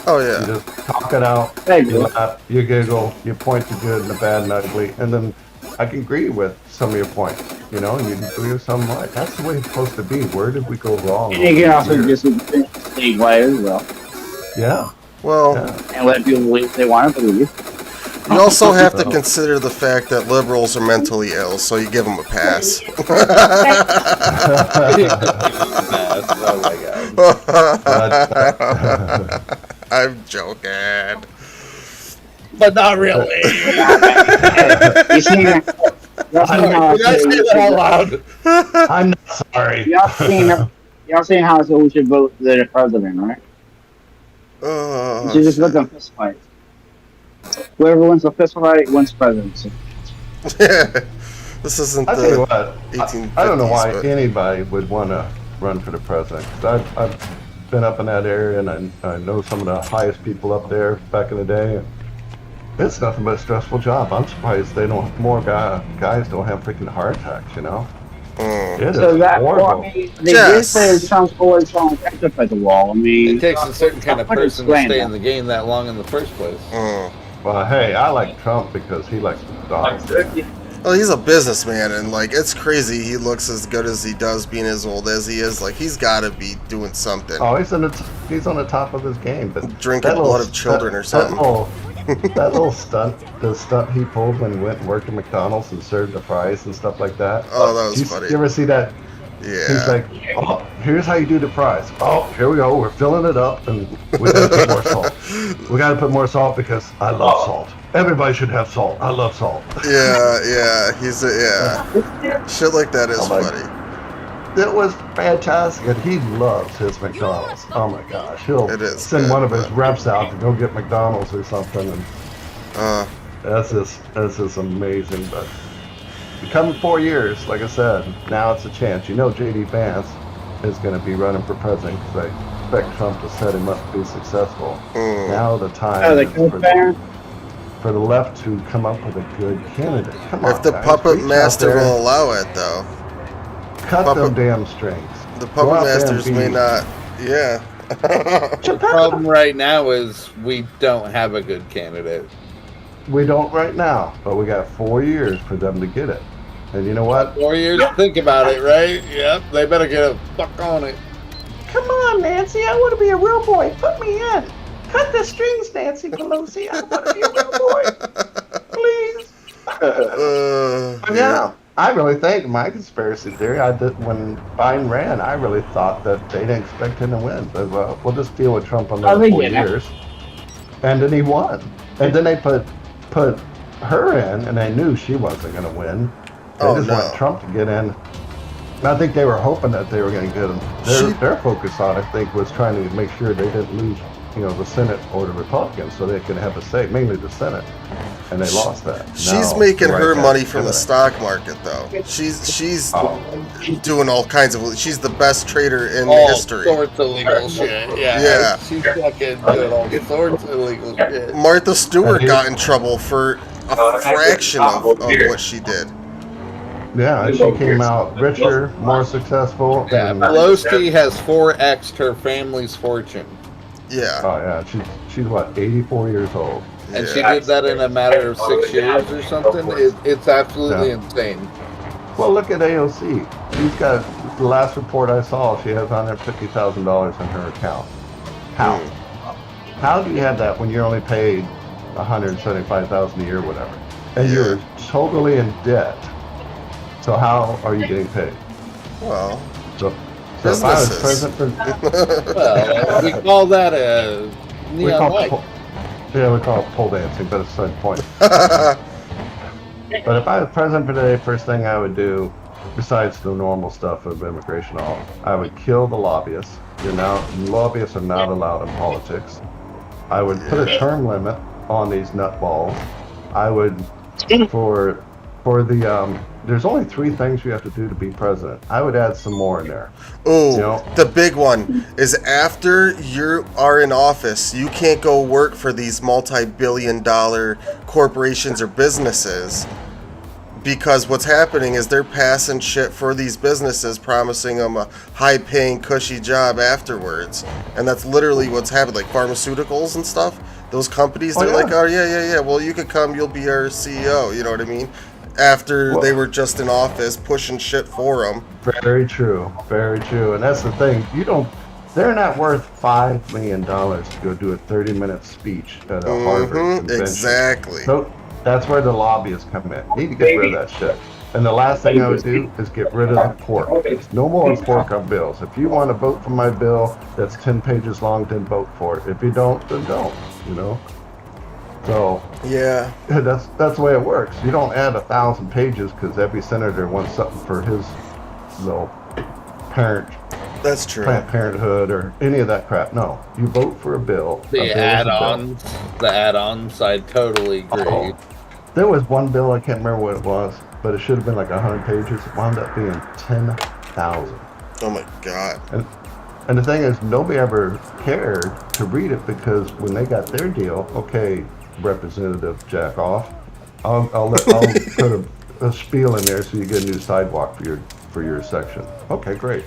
Oh, yeah. You just talk it out, you laugh, you giggle, you point to good and the bad and ugly, and then I can agree with some of your points, and you can agree with some right. That's the way it's supposed to be. Where did we go wrong? And you can also just stay quiet as well. Yeah. Well. And let people believe if they want to believe. You also have to consider the fact that liberals are mentally ill, so you give them a pass. Oh my god. I'm joking. But not really. You see, did I say that out loud? I'm not sorry. Y'all saying how we should vote the president, right? We should just let them fist fight. Whoever wins the fist fight wins presidency. This isn't I tell you what, 1850s. I don't know why anybody would want to run for the president. 'Cause I've been up in that area, and I know some of the highest people up there back in the day. And it's nothing but a stressful job. I'm surprised more guys don't have freaking heart attacks. It so is horrible. They did say Trump's always trying to catch up at the wall. I mean, it takes a certain kind of person to stay in the game that long in the first place. Well, hey, I like Trump because he likes the dogs. Well, he's a businessman, and it's crazy. He looks as good as he does, being as old as he is. Like, he's got to be doing something. Oh, he's on the top of his game. But drinking blood of children or something. That little stunt he pulled when he went and worked at McDonald's and served the fries and stuff like that. Oh, that was funny. You ever see that? Yeah. He's like, oh, here's how you do the fries. Oh, here we go. We're filling it up, and we got some more salt. We got to put more salt because I love salt. Everybody should have salt. I love salt. Yeah. Shit like that is funny. It was fantastic, and he loves his McDonald's. Oh my gosh, he'll send one of his reps out to go get McDonald's or something, and that's just amazing. But the coming 4 years, like I said, now it's a chance. You know, J.D. Vance is going to be running for president because I expect Trump to set him up to be successful. Now the time is for the left to come up with a good candidate. Come on, if the guys, puppet master will allow it, though. Cut them damn strings. The puppet masters may not. Yeah. The problem right now is we don't have a good candidate. We don't right now, but we got 4 years for them to get it. And you know what? 4 years to think about it, right? Yep, they better get a fuck on it. Come on, Nancy, I want to be a real boy. Put me in. Cut the strings, Nancy Pelosi. I want to be a real boy. Please. Yeah. I really think my conspiracy theory, when Biden ran, I really thought that they didn't expect him to win. But we'll just deal with Trump another 4 years. And then he won. And then they put her in, and they knew she wasn't going to win. They just want Trump to get in. And I think they were hoping that they were going to get him. Their focus on, I think, was trying to make sure they didn't lose, the Senate or the Republicans, so they could have a say, mainly the Senate. And they lost that. She's making her money from the stock market, though. She's doing all kinds of. She's the best trader in history. All sorts of legal shit. Yeah. She's fucking doing all sorts of illegal shit. Martha Stewart got in trouble for a fraction of what she did. Yeah, and she came out richer, more successful. Yeah, Pelosi has 4x'd her family's fortune. Yeah. Oh yeah, she's what, 84 years old. And she did that in a matter of 6 years or something. It's absolutely insane. Well, look at AOC. She's got, the last report I saw, she has $150,000 in her account. How? How do you have that when you're only paid $175,000 a year or whatever? And you're totally in debt. So how are you getting paid? Well, so if I was president for... Well, we call that a neon light. Yeah, we call it pole dancing, but it's the same point. But if I was president for today, first thing I would do, besides the normal stuff of immigration and all, I would kill the lobbyists. Lobbyists are not allowed in politics. I would put a term limit on these nutballs. I would, for the, there's only 3 things you have to do to be president. I would add some more in there. Oh, the big one is after you are in office, you can't go work for these multi-billion-dollar corporations or businesses, because what's happening is they're passing shit for these businesses, promising them a high-paying, cushy job afterwards. And that's literally what's happened, like pharmaceuticals and stuff. Those companies, they're like, oh, yeah, well, you could come, you'll be our CEO, you know what I mean? After they were just in office pushing shit for them. Very true. And that's the thing. They're not worth $5 million to go do a 30-minute speech at a Harvard convention. Exactly. So that's where the lobbyists come in. You need to get rid of that shit. And the last thing I would do is get rid of the pork. No more pork on bills. If you want to vote for my bill that's 10 pages long, then vote for it. If you don't, then don't, So yeah, that's the way it works. You don't add 1,000 pages because every senator wants something for his little parent. That's true. Planned Parenthood or any of that crap. No, you vote for a bill. The add-ons, I totally agree. There was one bill, I can't remember what it was, but it should have been like 100 pages. It wound up being 10,000. Oh my god. And the thing is, nobody ever cared to read it because when they got their deal, okay, Representative Jack off, I'll put a spiel in there so you get a new sidewalk for your section. Okay, great.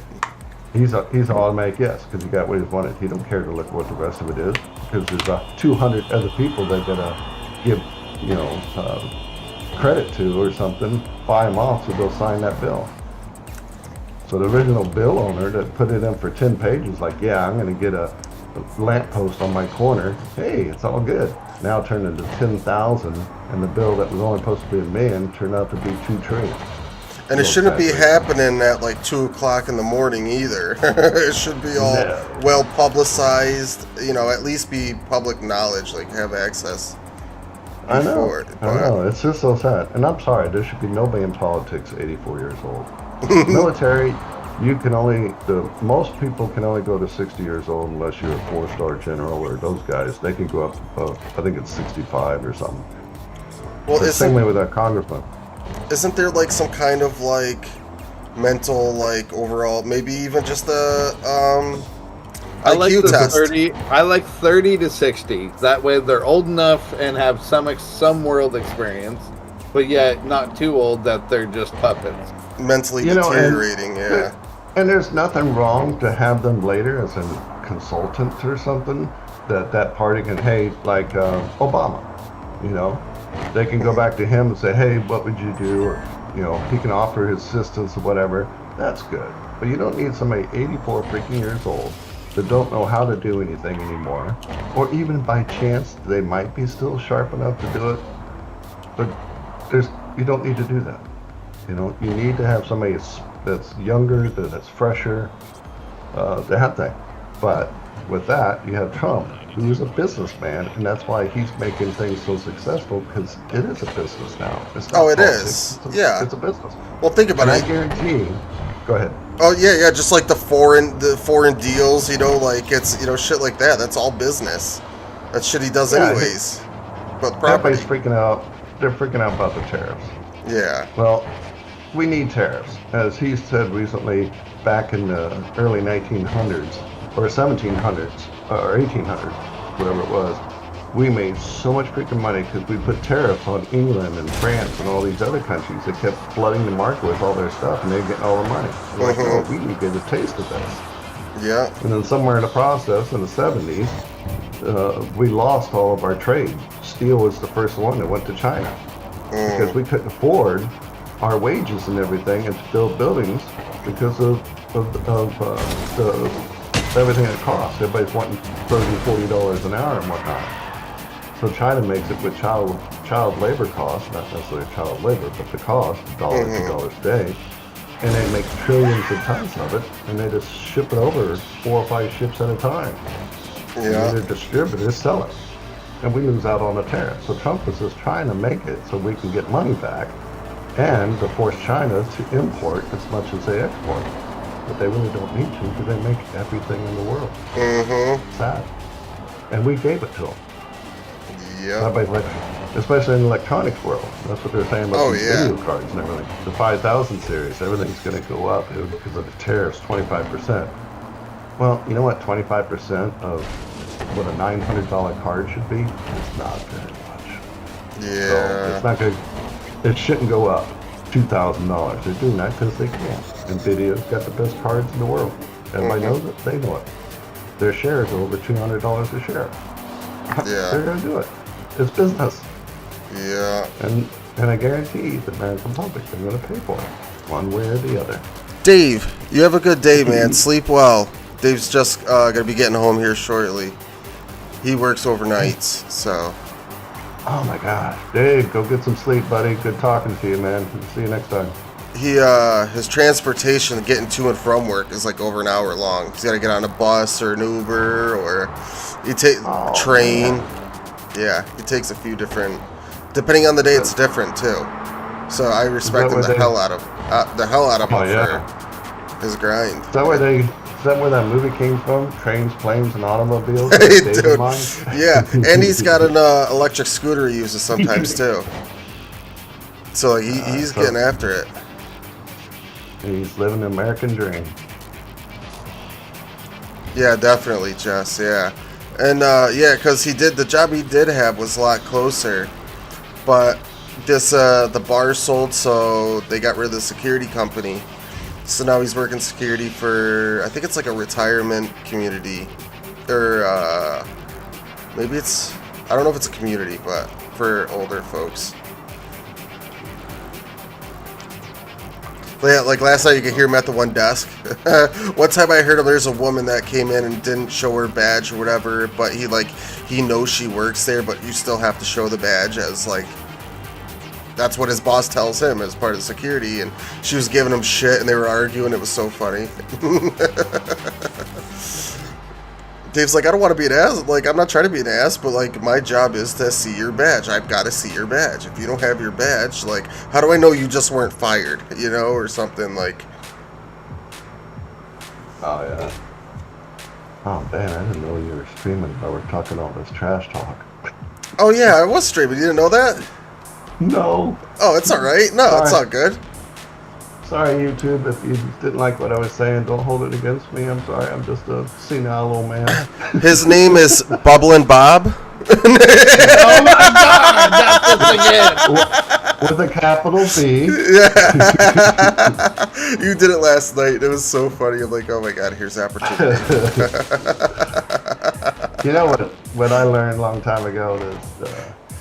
He's an automatic yes because he got what he wanted. He don't care to look what the rest of it is because there's 200 other people that gotta give credit to or something, buy him off so they'll sign that bill. So the original bill owner that put it in for 10 pages, like, yeah, I'm going to get a lamppost on my corner. Hey, it's all good. Now turned into 10,000, and the bill that was only supposed to be $1 million turned out to be $2 trillion. And it shouldn't be happening at like 2 o'clock in the morning either. It should be all well publicized, at least be public knowledge, like have access. I know. It's just so sad. And I'm sorry, there should be nobody in politics 84 years old. Military, most people can only go to 60 years old unless you're a 4-star general, or those guys. They can go up, I think it's 65 or something. Well, the same way with that congressman. Isn't there like some kind of like mental, like overall, maybe even just a I like IQ the test? 30. I like 30 to 60. That way they're old enough and have some world experience, but yet not too old that they're just puppets. Mentally deteriorating, And there's nothing wrong to have them later as a consultant or something that party can, like Obama, they can go back to him and say, hey, what would you do? Or, he can offer his assistance or whatever. That's good. But you don't need somebody 84 freaking years old that don't know how to do anything anymore. Or even by chance, they might be still sharp enough to do it. But you don't need to do that. You need to have somebody that's younger, that's fresher, that thing. But with that, you have Trump, who is a businessman, and that's why he's making things so successful, because it is a business now. It's not it politics. is. It's a business. Well, think about it. I guarantee. Go ahead. Oh yeah, just like the foreign deals, like it's shit like that. That's all business. That's shit he does anyways. But property. Everybody's freaking out. They're freaking out about the tariffs. Yeah. Well, we need tariffs, as he said recently, back in the early 1900s or 1700s or 1800s, whatever it was. We made so much freaking money because we put tariffs on England and France and all these other countries that kept flooding the market with all their stuff, and they're getting all the money. We're like, oh, we need to get a taste of this. Yeah. And then somewhere in the process, in the 70s, we lost all of our trade. Steel was the first one that went to China because we couldn't afford our wages and everything and to build buildings because of everything it costs. Everybody's wanting $30, $40 an hour and whatnot. So China makes it with child labor costs, not necessarily child labor, but the cost, $2 a day, and they make trillions of tons of it, and they just ship it over 4 or 5 ships at a time. Yeah. And their distributors sell it, and we lose out on the tariff. So Trump is just trying to make it so we can get money back, and to force China to import as much as they export. But they really don't need to because they make everything in the world. Sad. And we gave it to them. Yeah. Especially in the electronics world. That's what they're saying about these video cards and everything. The 5000 series, everything's going to go up because of the tariffs, 25%. Well, you know what 25% of what a $900 card should be? It's not very much. Yeah. So it's not good. It shouldn't go up $2,000. They're doing that because they can. NVIDIA's got the best cards in the world. Everybody knows it. They know it. Their shares are over $200 a share. Yeah. They're going to do it. It's business. Yeah. And I guarantee the American public are going to pay for it, one way or the other. Dave, you have a good day, man. Sleep well. Dave's just going to be getting home here shortly. He works overnights, so. Oh my gosh. Dave, go get some sleep, buddy. Good talking to you, man. See you next time. His transportation getting to and from work is like over an hour long. He's got to get on a bus or an Uber or train. Man. Yeah, he takes a few different. Depending on the day, it's different too. So I respect him the hell out of him for his grind. Is that where that movie came from? Trains, planes, and automobiles. Hey, dude. Yeah, and he's got an electric scooter he uses sometimes too. So like, he's getting after it. He's living the American dream. Yeah, definitely, Jess. Yeah, and because the job he did have was a lot closer, but the bar sold, so they got rid of the security company. So now he's working security for, I think it's like a retirement community, or maybe I don't know if it's a community, but for older folks. Yeah, like last night you could hear him at the one desk. One time I heard him, there's a woman that came in and didn't show her badge or whatever, but he knows she works there, but you still have to show the badge as like that's what his boss tells him as part of security, and she was giving him shit, and they were arguing. It was so funny. Dave's like, I don't want to be an ass. Like, I'm not trying to be an ass, but, like, my job is to see your badge. I've got to see your badge. If you don't have your badge, like, how do I know you just weren't fired, you know, or something, like... Oh, yeah. Oh, man, I didn't know you were streaming, but we're talking all this trash talk. Oh, yeah, I was streaming. You didn't know that? No. Oh, it's all right. No, Sorry. it's all good. Sorry, YouTube, if you didn't like what I was saying, don't hold it against me. I'm sorry, I'm just a senile old man. His name is Bubblin' Bob. Oh my God, that's the again. With a capital B. Yeah. You did it last night. It was so funny. I'm like, oh my God, here's opportunity. You know what I learned a long time ago is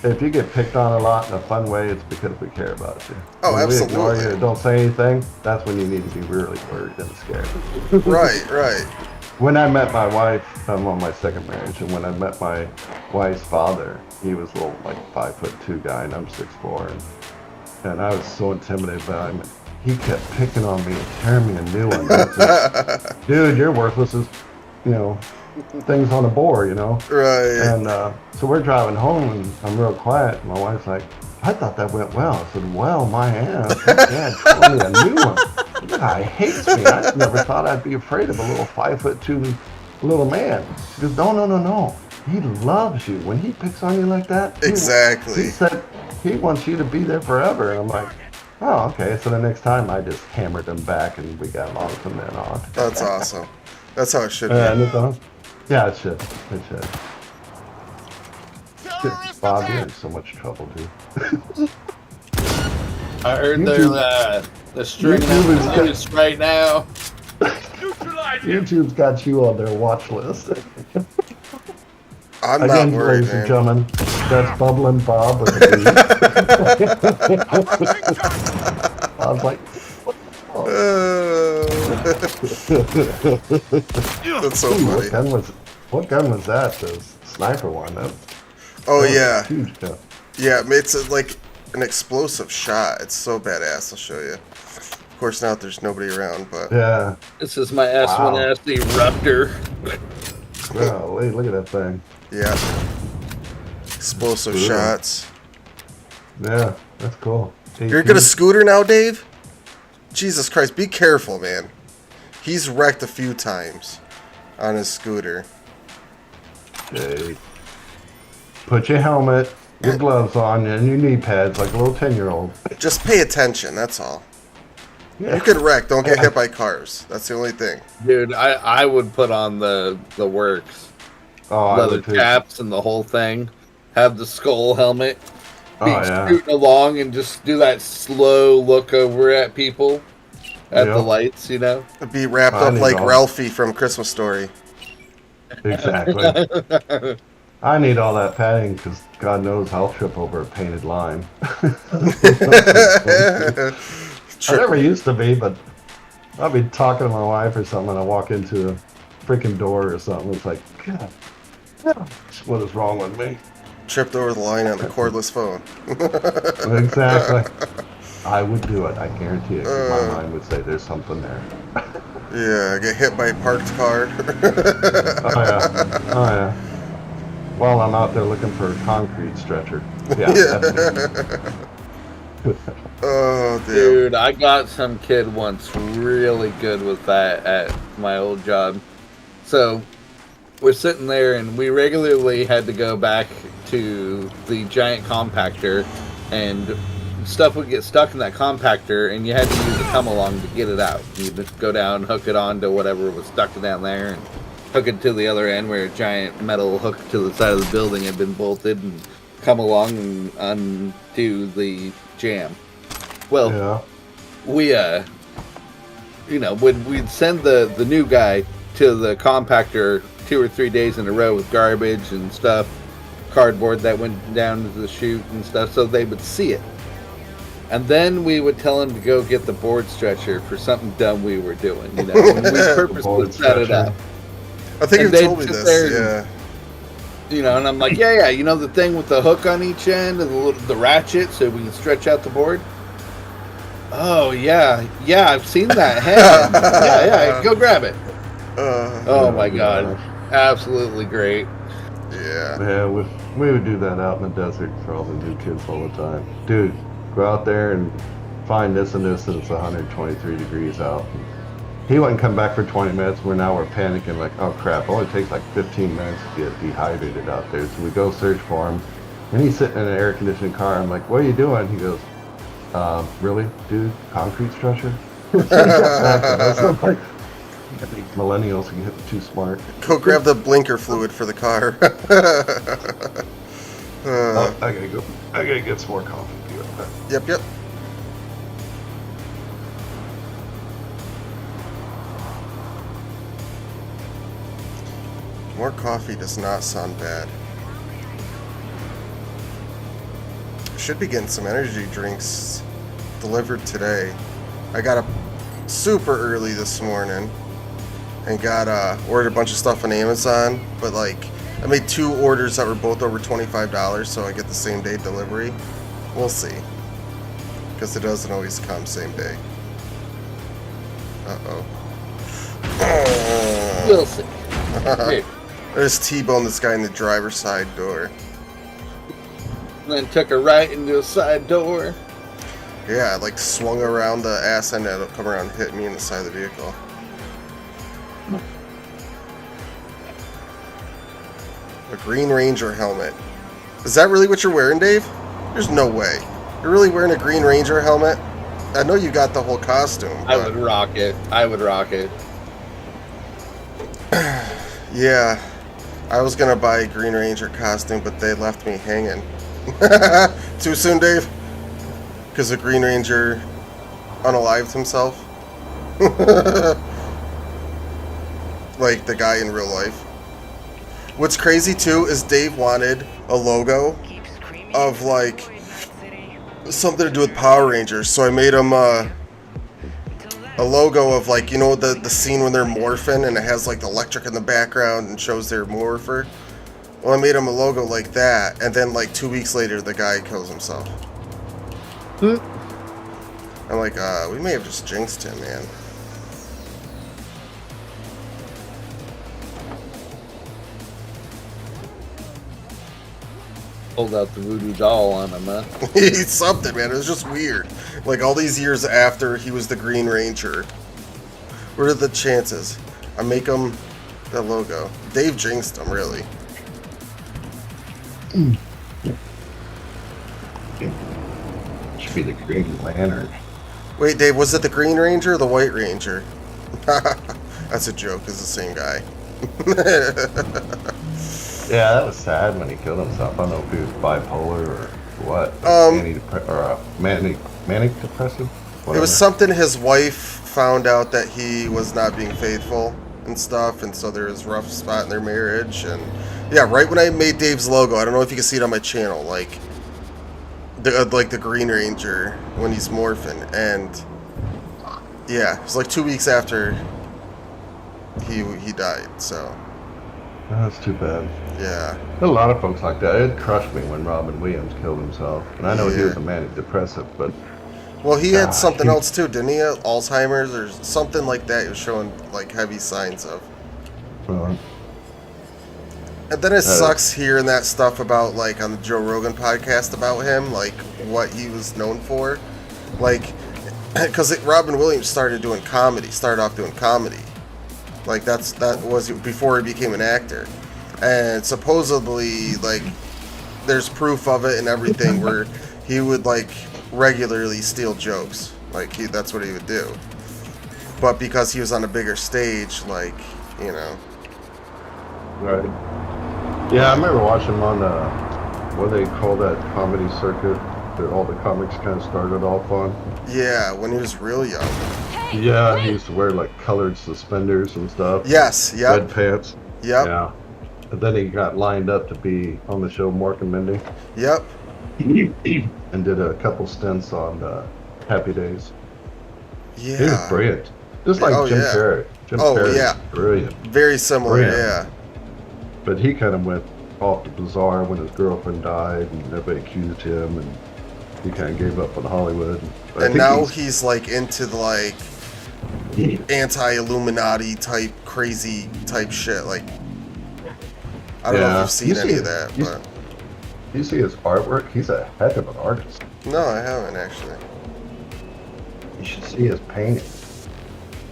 if you get picked on a lot in a fun way, it's because we care about you. Oh, when absolutely. we ignore you and don't say anything, that's when you need to be really worried and scared. Right. When I met my wife, I'm on my second marriage, and when I met my wife's father, he was a little, like, 5'2" guy, and I'm 6'4", and I was so intimidated by him. He kept picking on me and tearing me a new one. Dude, you're worthless as, you know, things on a board, you know? Right. And so we're driving home, and I'm real quiet. And my wife's like, I thought that went well. I said, well, my ass. Dad told me a new one. This guy hates me. I never thought I'd be afraid of a little 5'2" little man. She goes, no. He loves you. When he picks on you like that, Exactly. He said he wants you to be there forever. And I'm like, oh, okay. So the next time I just hammered him back, and we got along from then on. That's awesome. That's how it should be. Yeah, it should. Bob, you're in so much trouble, dude. I heard they're stringing out the news right now. YouTube's got you on their watch list. I'm Again, not worried, ladies and man. gentlemen, that's Bubblin' Bob with a B. I was like, what That's so funny. What gun was that? The sniper one? Oh, yeah. Huge gun. Yeah, it's like an explosive shot. It's so badass. I'll show you. Of course, now there's nobody around, but... Yeah. This is my S1S Eruptor. Wow, look at that thing. Yeah. Explosive shots. Yeah, that's cool. You're gonna scooter now, Dave? Jesus Christ, be careful, man. He's wrecked a few times on his scooter. Okay. Put your helmet, your gloves on, and your knee pads like a little 10-year-old. Just pay attention, that's all. Yeah. You could wreck, don't get hit by cars. That's the only thing. Dude, I would put on the works. Oh, Leather caps and the whole thing. Have the skull helmet. Be shooting along and just do that slow look over at people at the lights, you know? Be wrapped up like Ralphie from Christmas Story. Exactly. I need all that padding because God knows I'll trip over a painted line. I never used to be, but I'll be talking to my wife or something and I walk into a freaking door or something. It's like, God, what is wrong with me? Tripped over the line on the cordless phone. Exactly. I would do it, I guarantee it. 'Cause my mind would say there's something there. Yeah, get hit by a parked car. Oh yeah. While I'm out there looking for a concrete stretcher. Yeah. Oh, dude, I got some kid once really good with that at my old job. So we're sitting there and we regularly had to go back to the giant compactor and stuff would get stuck in that compactor and you had to use a come along to get it out. You'd just go down, hook it onto whatever was stuck down there and hook it to the other end where a giant metal hook to the side of the building had been bolted and come along and undo the jam. Well, we, when we'd send the new guy to the compactor 2 or 3 days in a row with garbage and stuff, cardboard that went down to the chute and stuff, so they would see it. And then we would tell him to go get the board stretcher for something dumb we were doing, and we purposely set it up. I think you told me this, yeah. And I'm like, yeah, the thing with the hook on each end and the ratchet so we can stretch out the board. Oh yeah, I've seen that. Yeah, go grab it. Oh my god, absolutely great. Yeah, we would do that out in the desert for all the new kids all the time. Dude, go out there and find this and this, and it's 123 degrees out. He wouldn't come back for 20 minutes. We're panicking like, oh crap, it only takes like 15 minutes to get dehydrated out there. So we go search for him, and he's sitting in an air conditioned car. I'm like, what are you doing? He goes, really, dude? Concrete structure? So like, I think millennials get too smart. Go grab the blinker fluid for the car. I gotta go. I gotta get some more coffee. Yep. More coffee does not sound bad. Should be getting some energy drinks delivered today. I got up super early this morning and got ordered a bunch of stuff on Amazon, but like I made 2 orders that were both over $25, so I get the same day delivery. We'll see, because it doesn't always come same day. We'll see. There's T-bone this guy in the driver's side door. Then took a right into a side door. Yeah, I like swung around the ass end and it'll come around and hit me in the side of the vehicle. A Green Ranger helmet. Is that really what you're wearing, Dave? There's no way. You're really wearing a Green Ranger helmet? I know you got the whole costume. I would rock it. Yeah. I was gonna buy a Green Ranger costume, but they left me hanging. Too soon, Dave? Because the Green Ranger unalived himself? Like the guy in real life. What's crazy too is Dave wanted a logo of like something to do with Power Rangers, so I made him a logo of like, you know, the scene when they're morphing and it has like the electric in the background and shows their morpher. Well, I made him a logo like that, and then like 2 weeks later the guy kills himself. I'm like, we may have just jinxed him, man. Pulled out the voodoo doll on him, huh? He's something, man. It was just weird. Like all these years after he was the Green Ranger. What are the chances? I make him the logo. Dave jinxed him, really. Should be the Green Lantern. Wait, Dave, was it the Green Ranger or the White Ranger? That's a joke. It's the same guy. Yeah, that was sad when he killed himself. I don't know if he was bipolar or what. Manic depressive? Whatever. It was something his wife found out that he was not being faithful and stuff, and so there was a rough spot in their marriage. And yeah, right when I made Dave's logo, I don't know if you can see it on my channel, like the Green Ranger when he's morphing, and yeah, it was like 2 weeks after he died. So that's too bad. Yeah, a lot of folks like that. It crushed me when Robin Williams killed himself, and I know he was a manic depressive, but well, he had something else too, didn't he? Alzheimer's or something like that. He was showing like heavy signs of. And then it sucks hearing that stuff about, like, on the Joe Rogan podcast about him, like, what he was known for. Like, because Robin Williams started off doing comedy. Like, that was before he became an actor. And supposedly, like, there's proof of it and everything where he would, like, regularly steal jokes. Like, that's what he would do. But because he was on a bigger stage, like, you know. Right. Yeah, I remember watching him on what they call that comedy circuit that all the comics kind of started off on. Yeah, when he was real young. Yeah, he used to wear like colored suspenders and stuff. Yes, yep. Red pants. Yep. Yeah. And then he got lined up to be on the show Mork and Mindy. Yep. And did a couple stints on Happy Days. Yeah. He was brilliant. Just like Jim Carrey. Jim Carrey, yeah. Brilliant. Very similar, brilliant. Yeah. But he kind of went off the bazaar when his girlfriend died, and everybody accused him, and he kind of gave up on Hollywood. But and now he's like into the like anti-Illuminati type, crazy type shit. Like, I don't know if you've seen any of that, but you see his artwork. He's a heck of an artist. no, I haven't actually. You should see his painting.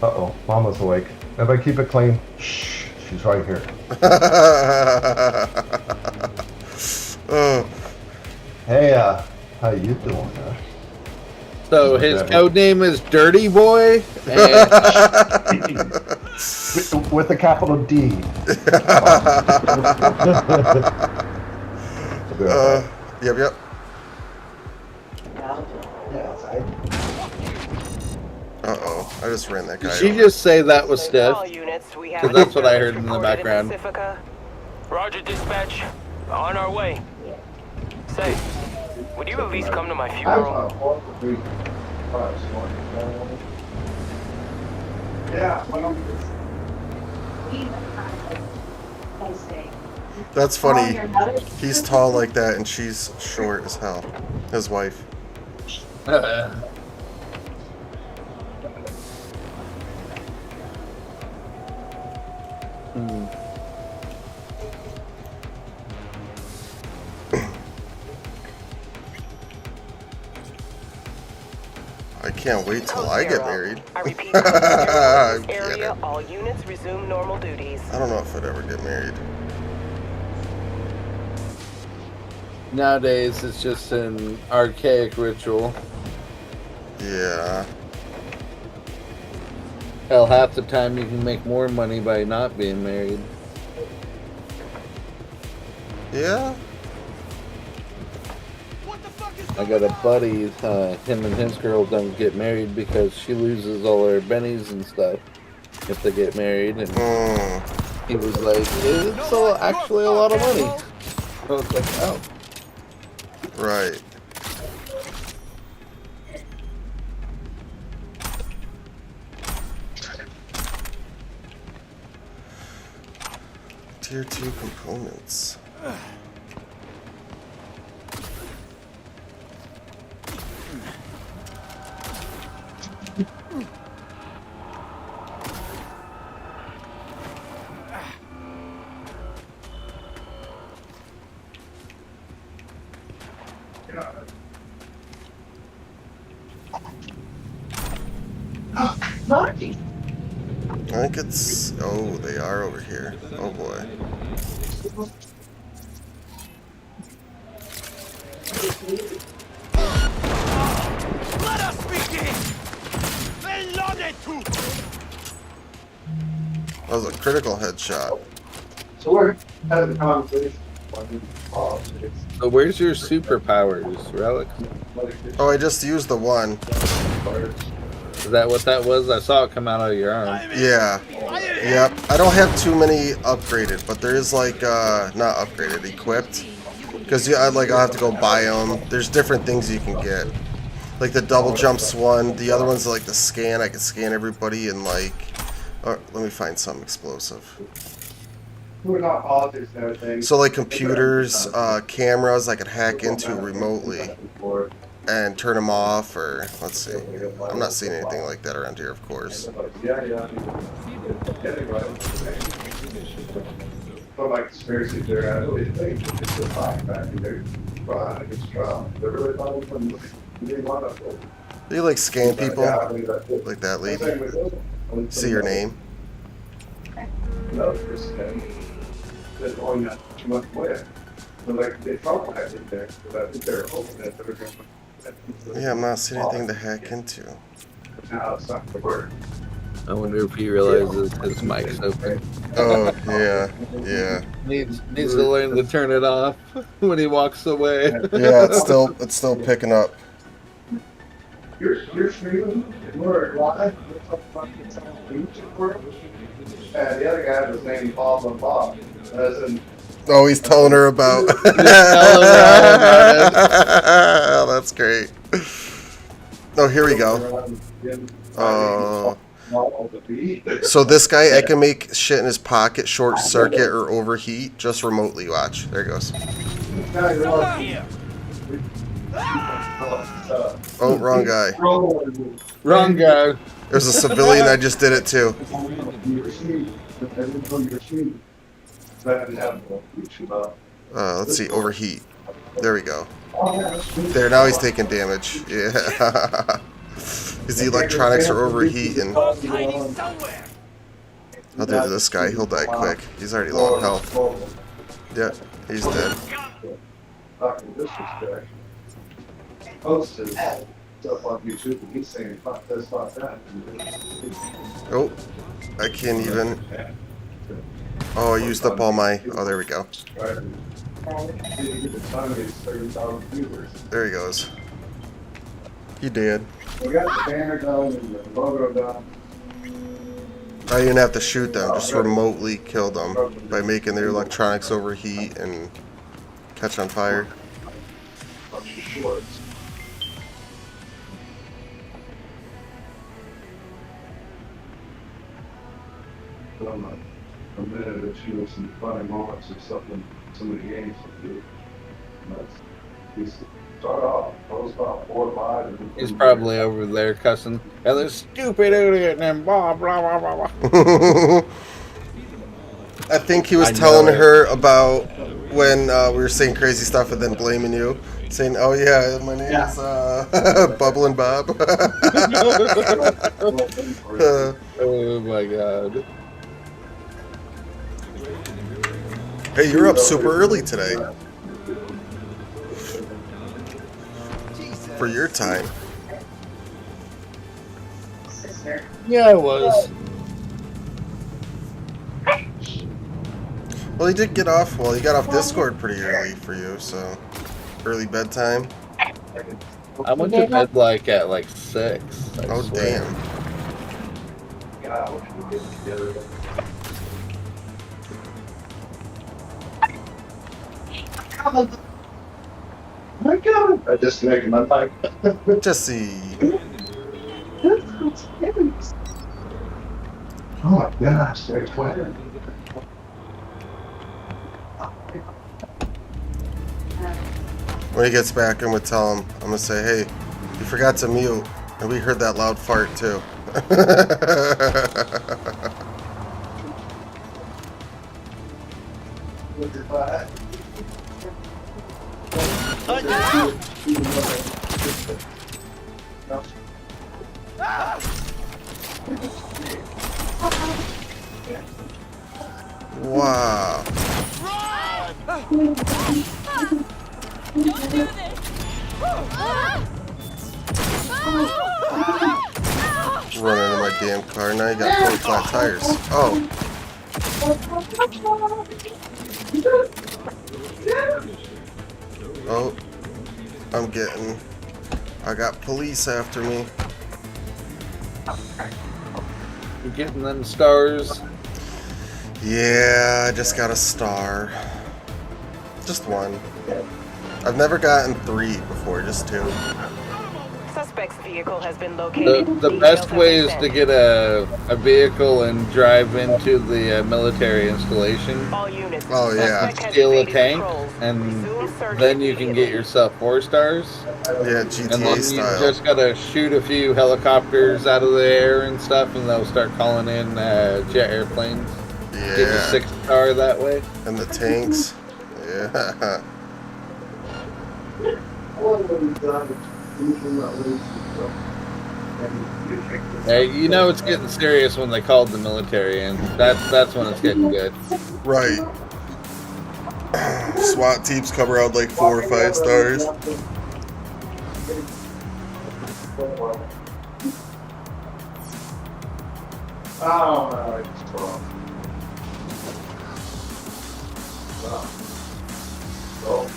Uh-oh, Mama's awake. Everybody keep it clean. Shh, she's right here. Oh. Hey, how you doing? So his code name is Dirty Boy? with a capital D. Yep. Uh-oh, I just ran that guy Did she over. just say that was stiff? Because that's what I heard in the background. Roger, dispatch. On our way. Say, would you at least come to my funeral? That's funny. He's tall like that, and she's short as hell. His wife. I can't wait till I get married. I repeat, area, all units resume normal duties. I don't know if I'd ever get married. Nowadays, it's just an archaic ritual. Yeah. Hell, half the time you can make more money by not being married. Yeah? I got a buddy, him and his girl don't get married because she loses all her bennies and stuff if they get married. And he was like, it's actually a lot of money. I was like, oh. Right. Tier 2 components. Marty. I think it's... Oh, they are over here. Oh, boy. Let us begin! That was a critical headshot. So we're having a conversation. So where's your superpowers, Relic? Oh, I just used the one. Is that what that was? I saw it come out of your arm. Yeah. Yep. I don't have too many upgraded, but there is like, not upgraded, equipped. Because I'll have to go buy them. There's different things you can get. Like the double jumps one. The other one's like the scan. I can scan everybody and like... Oh, let me find something explosive. We're not politics and everything. So like computers, cameras I could hack into remotely and turn them off, or let's see. I'm not seeing anything like that around here, of course. But my conspiracy theory, I really think it's a fact that they're against Trump. They're really fighting from being wonderful. Do you like scan people? Like that lady? See your name? No, they're going that too much way. But like they felt I think there, but I think they're hoping that they're going to. Yeah, I'm not seeing anything to hack into. Now it's not going to work. I wonder if he realizes his mic's open. Oh, yeah. Needs to learn to turn it off when he walks away. Yeah, it's still picking up. You're streaming, we're live, and the other guy was named Bob and Bob. As in, Oh, he's telling her about. Oh, that's great. Oh, here we go. So this guy, I can make shit in his pocket short circuit or overheat just remotely. Watch. There it goes. Oh, wrong guy. Wrong guy. There's a civilian. I just did it too. Let's see. Overheat. There we go. There, now he's taking damage. Yeah. Because the electronics are overheating. I'll do this guy. He'll die quick. He's already low on health. Yeah, he's dead. Oh, I can't even. Oh, I used up all my. Oh, there we go. There he goes. He did. We got the banner done and the logo done. I didn't have to shoot them, just remotely kill them by making their electronics overheat and catch on fire. A minute or two of some funny moments or something, some of the games will do. Start off, those about 4 or 5. He's probably over there cussing. And this stupid idiot and blah, blah, blah, blah, blah. I think he was telling her about when we were saying crazy stuff and then blaming you. Saying, oh yeah, my name is Bubblin' Bob. Oh my god. Hey, you're up super early today. For your time. Yeah, I was. Well, he did get off. Well, he got off Discord pretty early for you, so early bedtime. I went to bed like at 6. Oh damn. My God! I disconnected my mic. Jesse. Oh my gosh, there's weather. When he gets back, I'm gonna tell him. I'm gonna say, hey, you forgot to mute, and we heard that loud fart too. Wow. Running into my damn car. Now you got fully flat tires. Oh. Oh. I got police after me. You're getting them stars. Yeah, I just got a star. Just one. I've never gotten 3 before, just 2. Suspect's vehicle has been located. The best way is to get a vehicle and drive into the military installation. All units. Oh yeah. Steal a tank, and then you can get yourself 4 stars. Yeah, And GTA then style. you just gotta shoot a few helicopters out of the air and stuff, and they'll start calling in jet airplanes. Yeah. Get a 6-star that way. And the tanks. Yeah. Hey, you know it's getting serious when they called the military in. That's when it's getting good. Right. SWAT teams come around like 4 or 5 stars. Oh, no, it's wrong. So,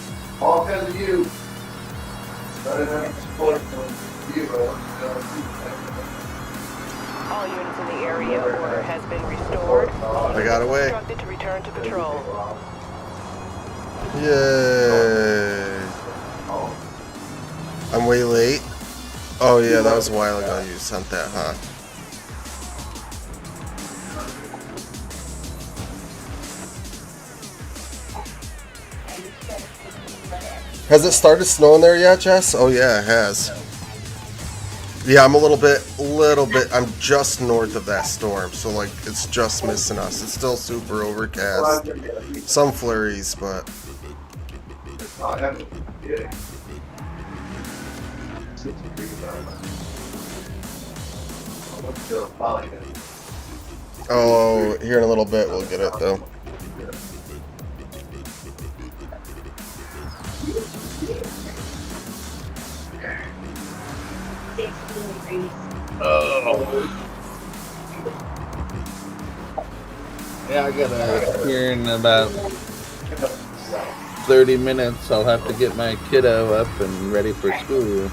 all because of you. Better than support from you, All units in the area. Order has been restored. I got away. Instructed to return to patrol. Yay. I'm way late. Oh yeah, that was a while ago you sent that, huh? Has it started snowing there yet, Jess? Oh yeah, it has. Yeah, I'm a little bit, I'm just north of that storm, so like, it's just missing us. It's still super overcast. Some flurries, but... Oh, here in a little bit we'll get it though. Yeah, I gotta here in about 30 minutes. I'll have to get my kiddo up and ready for school.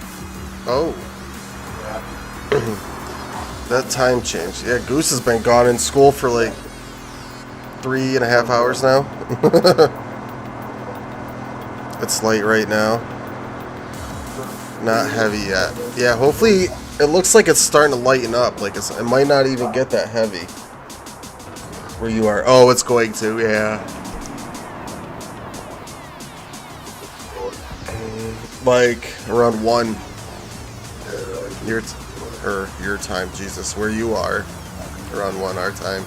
Oh. That time change. Yeah, Goose has been gone in school for like 3.5 hours now. It's late right now. Not heavy yet. Yeah, hopefully it looks like it's starting to lighten up. Like it might not even get that heavy. Where you are. Oh, it's going to, yeah. Like around 1. Your time, Jesus, where you are. Around 1 our time.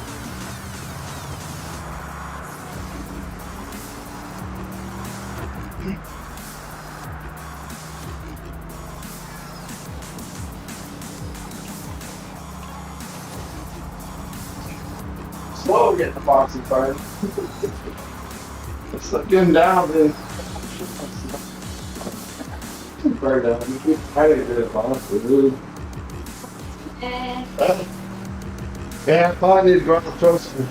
Slow getting the boxing card. It's like getting down, dude. Right down. You keep fighting it, boss, dude. Yeah, I probably need to go out and throw some.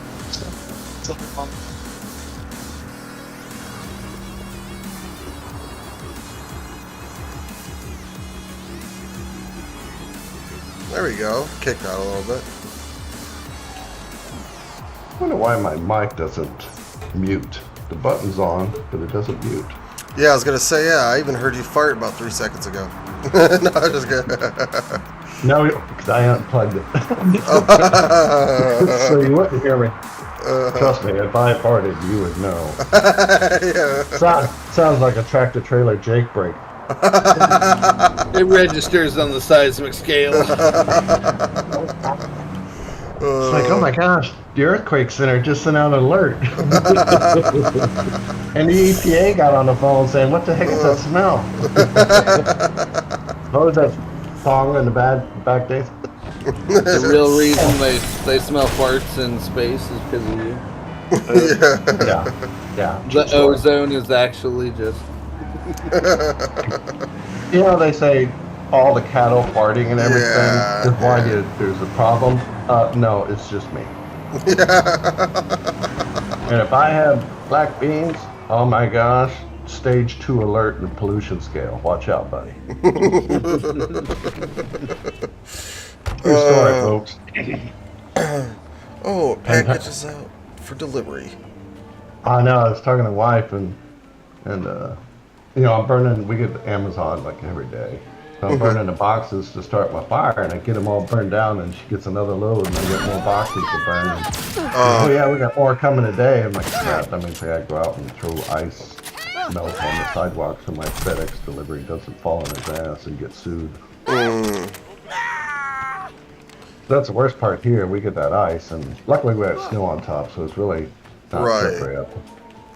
There we go. Kicked out a little bit. I wonder why my mic doesn't mute. The button's on, but it doesn't mute. Yeah, I was gonna say, yeah, I even heard you fart about 3 seconds ago. No, I'm just kidding. No, because I unplugged it. So you wouldn't hear me. Trust me, if I farted, you would know. Yeah. Sounds like a tractor-trailer Jake break. It registers on the seismic scale. It's like, oh my gosh, the earthquake center just sent out an alert. And the EPA got on the phone saying, what the heck is that smell? What was that song in the back days? The real reason they smell farts in space is because of you. Yeah. The ozone is actually just... You know, they say all the cattle farting and everything is why there's a problem. No, it's just me. And if I have black beans, oh my gosh, stage 2 alert in the pollution scale. Watch out, buddy. True story, folks. Oh, package is out for delivery. I know, I was talking to wife and you know, I'm burning, we get Amazon like every day. So I'm burning the boxes to start my fire, and I get them all burned down, and she gets another load, and I get more boxes to burn. And, oh yeah, we got more coming today. I'm like, crap, that means I gotta go out and throw ice melt on the sidewalk so my FedEx delivery doesn't fall on his ass and get sued. That's the worst part here. We get that ice, and luckily we have snow on top, so it's really not slippery up.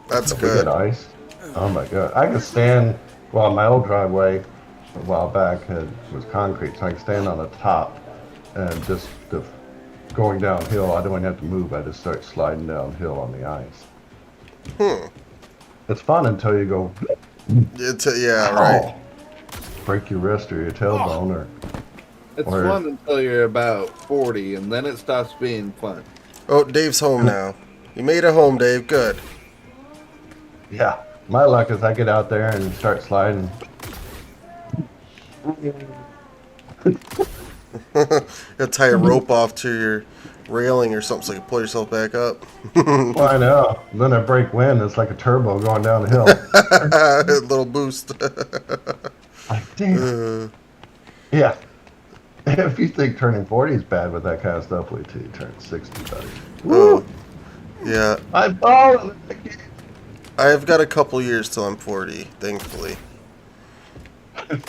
That's if good. We get ice. Oh my god, I could stand. Well, my old driveway a while back was concrete, so I could stand on the top and just going downhill. I don't have to move. I just start sliding downhill on the ice. It's fun until you go. Right. Break your wrist or your tailbone, or. It's fun until you're about 40, and then it stops being fun. Oh, Dave's home now. You made it home, Dave. Good. Yeah. My luck is I get out there and start sliding. Gotta tie a rope off to your railing or something so you can pull yourself back up. Well, I know. Then I break wind. It's like a turbo going down the hill. A little boost. Like, damn. Yeah. if you think turning 40 is bad with that kind of stuff, wait till you turn 60, buddy. Oh, yeah. I've got a couple years till I'm 40, thankfully.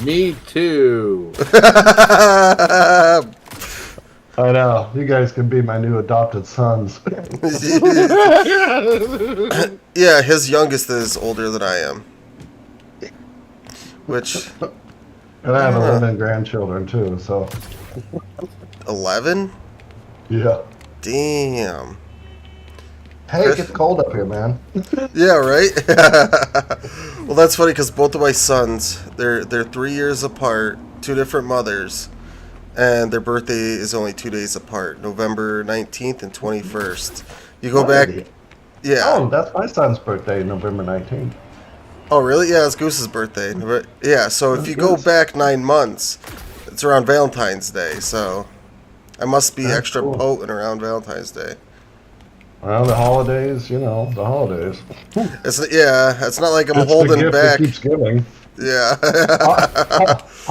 Me too. I know. You guys can be my new adopted sons. Yeah, his youngest is older than I am. Which... And I have 11 grandchildren too, so... 11? Yeah. Damn. Hey, it gets cold up here, man. Yeah, right? Well, that's funny because both of my sons, they're 3 years apart, 2 different mothers, and their birthday is only 2 days apart, November 19th and 21st. You go back... Yeah. Oh, that's my son's birthday, November 19th. Oh, really? Yeah, it's Goose's birthday. Yeah, so if you go back 9 months, it's around Valentine's Day, so I must be extra potent around Valentine's Day. Well, the holidays, you know, the holidays. It's not like I'm It's holding the gift back. that keeps giving. Yeah.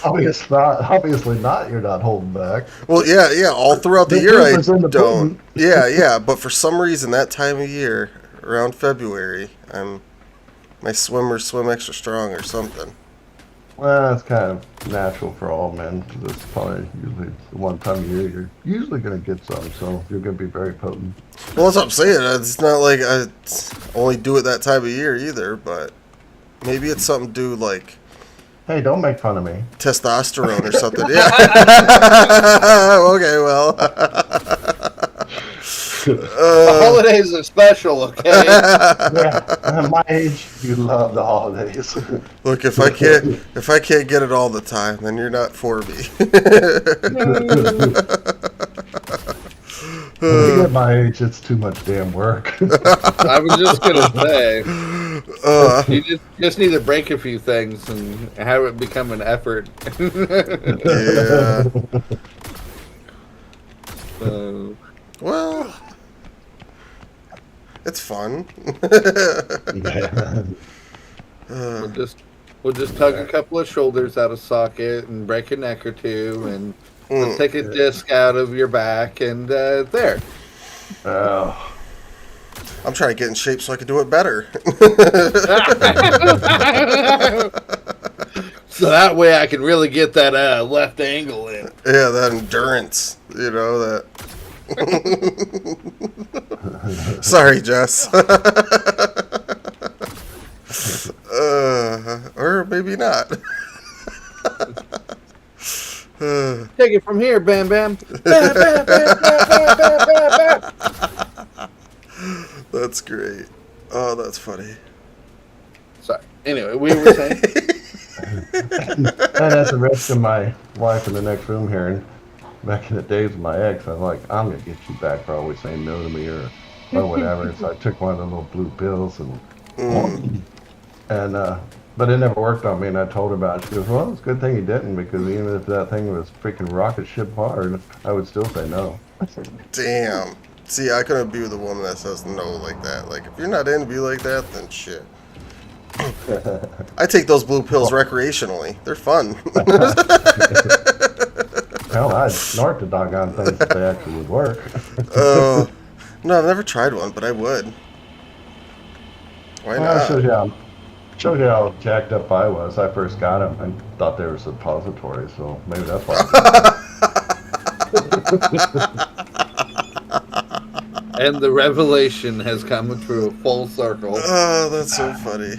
Obviously not. You're not holding back. Well, yeah. All throughout the year I proof is in the don't. pudding. Yeah. But for some reason, that time of year, around February, my swimmers swim extra strong or something. Well, it's kind of natural for all men. Because it's probably usually the one time of year you're usually going to get some, so you're going to be very potent. Well, that's what I'm saying. It's not like I only do it that time of year either, but maybe it's something to do like... Hey, don't make fun of me. Testosterone or something. Yeah. Okay, well. The holidays are special, okay? Yeah, at my age, you love the holidays. Look, if I can't get it all the time, then you're not for me. At my age, it's too much damn work. I was just gonna say, you just need to break a few things and have it become an effort. Yeah. Well, it's fun. We'll just tug a couple of shoulders out of socket and break a neck or two, and let's take a disc out of your back, and there. I'm trying to get in shape so I can do it better. So that way I can really get that left angle in. Yeah, that endurance. You know, that... Sorry, Jess. Or maybe not. Take it from here, Bam Bam. Bam, bam, bam, bam, bam, bam, bam, bam. That's great. Oh, that's funny. Sorry. Anyway, we were saying. And at the risk of my wife in the next room here, and back in the days of my ex, I was like, I'm going to get you back for always saying no to me or whatever. So I took one of the little blue pills but it never worked on me, and I told her about it. She goes, well, it's a good thing you didn't, because even if that thing was freaking rocket ship hard, I would still say no. Damn. See, I couldn't be with a woman that says no like that. Like, if you're not into me like that, then shit. I take those blue pills recreationally. They're fun. Hell, I'd snort the doggone things if they actually would work. No, I've never tried one, but I would. Why not? Shows you how jacked up I was. I first got them and thought they were suppositories, so maybe that's why. And the revelation has come true full circle. Oh, that's so funny.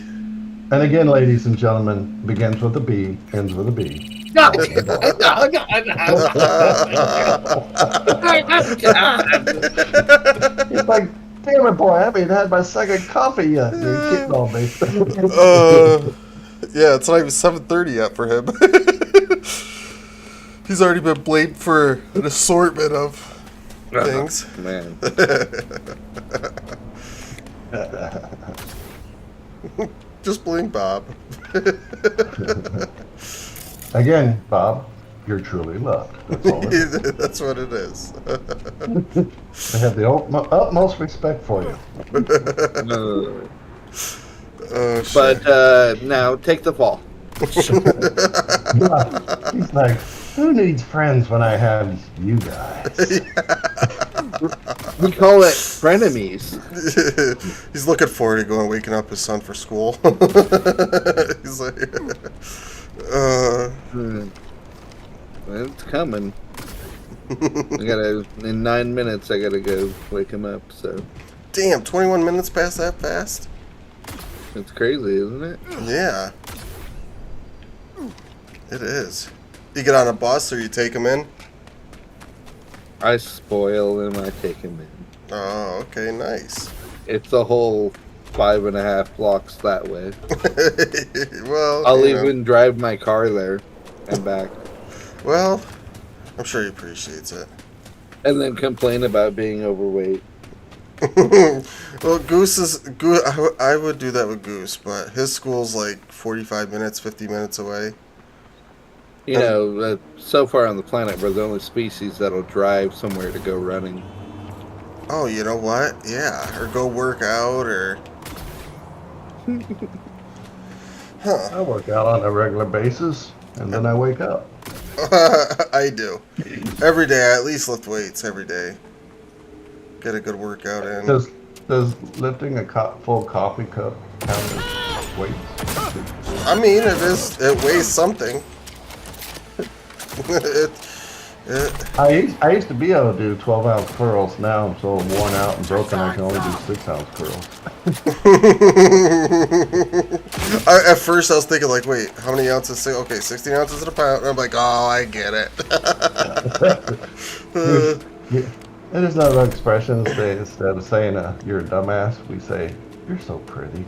And again, ladies and gentlemen, begins with a B, ends with a B. He's like, damn it, boy, I haven't even had my second coffee yet. You're kidding on me. Yeah, it's not even 7:30 yet for him. He's already been blamed for an assortment of things. Man. Just blame Bob. Again, Bob, you're truly loved. That's all it is. That's what it is. I have the utmost respect for you. But now take the fall. He's like, Who needs friends when I have you guys? We call it frenemies. He's looking forward to going waking up his son for school. He's like, It's coming. In 9 minutes, I gotta go wake him up. So. Damn, 21 minutes past that fast? It's crazy, isn't it? Yeah. It is. You get on a bus or you take him in? I spoil him, I take him in. Oh, okay, nice. It's a whole 5.5 blocks that way. Well, I'll even drive my car there and back. Well, I'm sure he appreciates it. And then complain about being overweight. Well, Goose. I would do that with Goose, but his school's like 45 minutes, 50 minutes away. You know, so far on the planet, we're the only species that'll drive somewhere to go running. Oh, you know what? Yeah, or go work out, or... Huh. I work out on a regular basis, and then I wake up. I do. Every day, I at least lift weights every day. Get a good workout in. Does lifting a full coffee cup count as weights? I mean, it weighs something. I used to be able to do 12-ounce curls. Now I'm so worn out and broken I can only do 6-ounce curls. At first I was thinking like, wait, how many ounces? Okay, 16 ounces in a pound. And I'm like, oh, I get it. It is another expression. Instead of saying you're a dumbass, we say you're so pretty.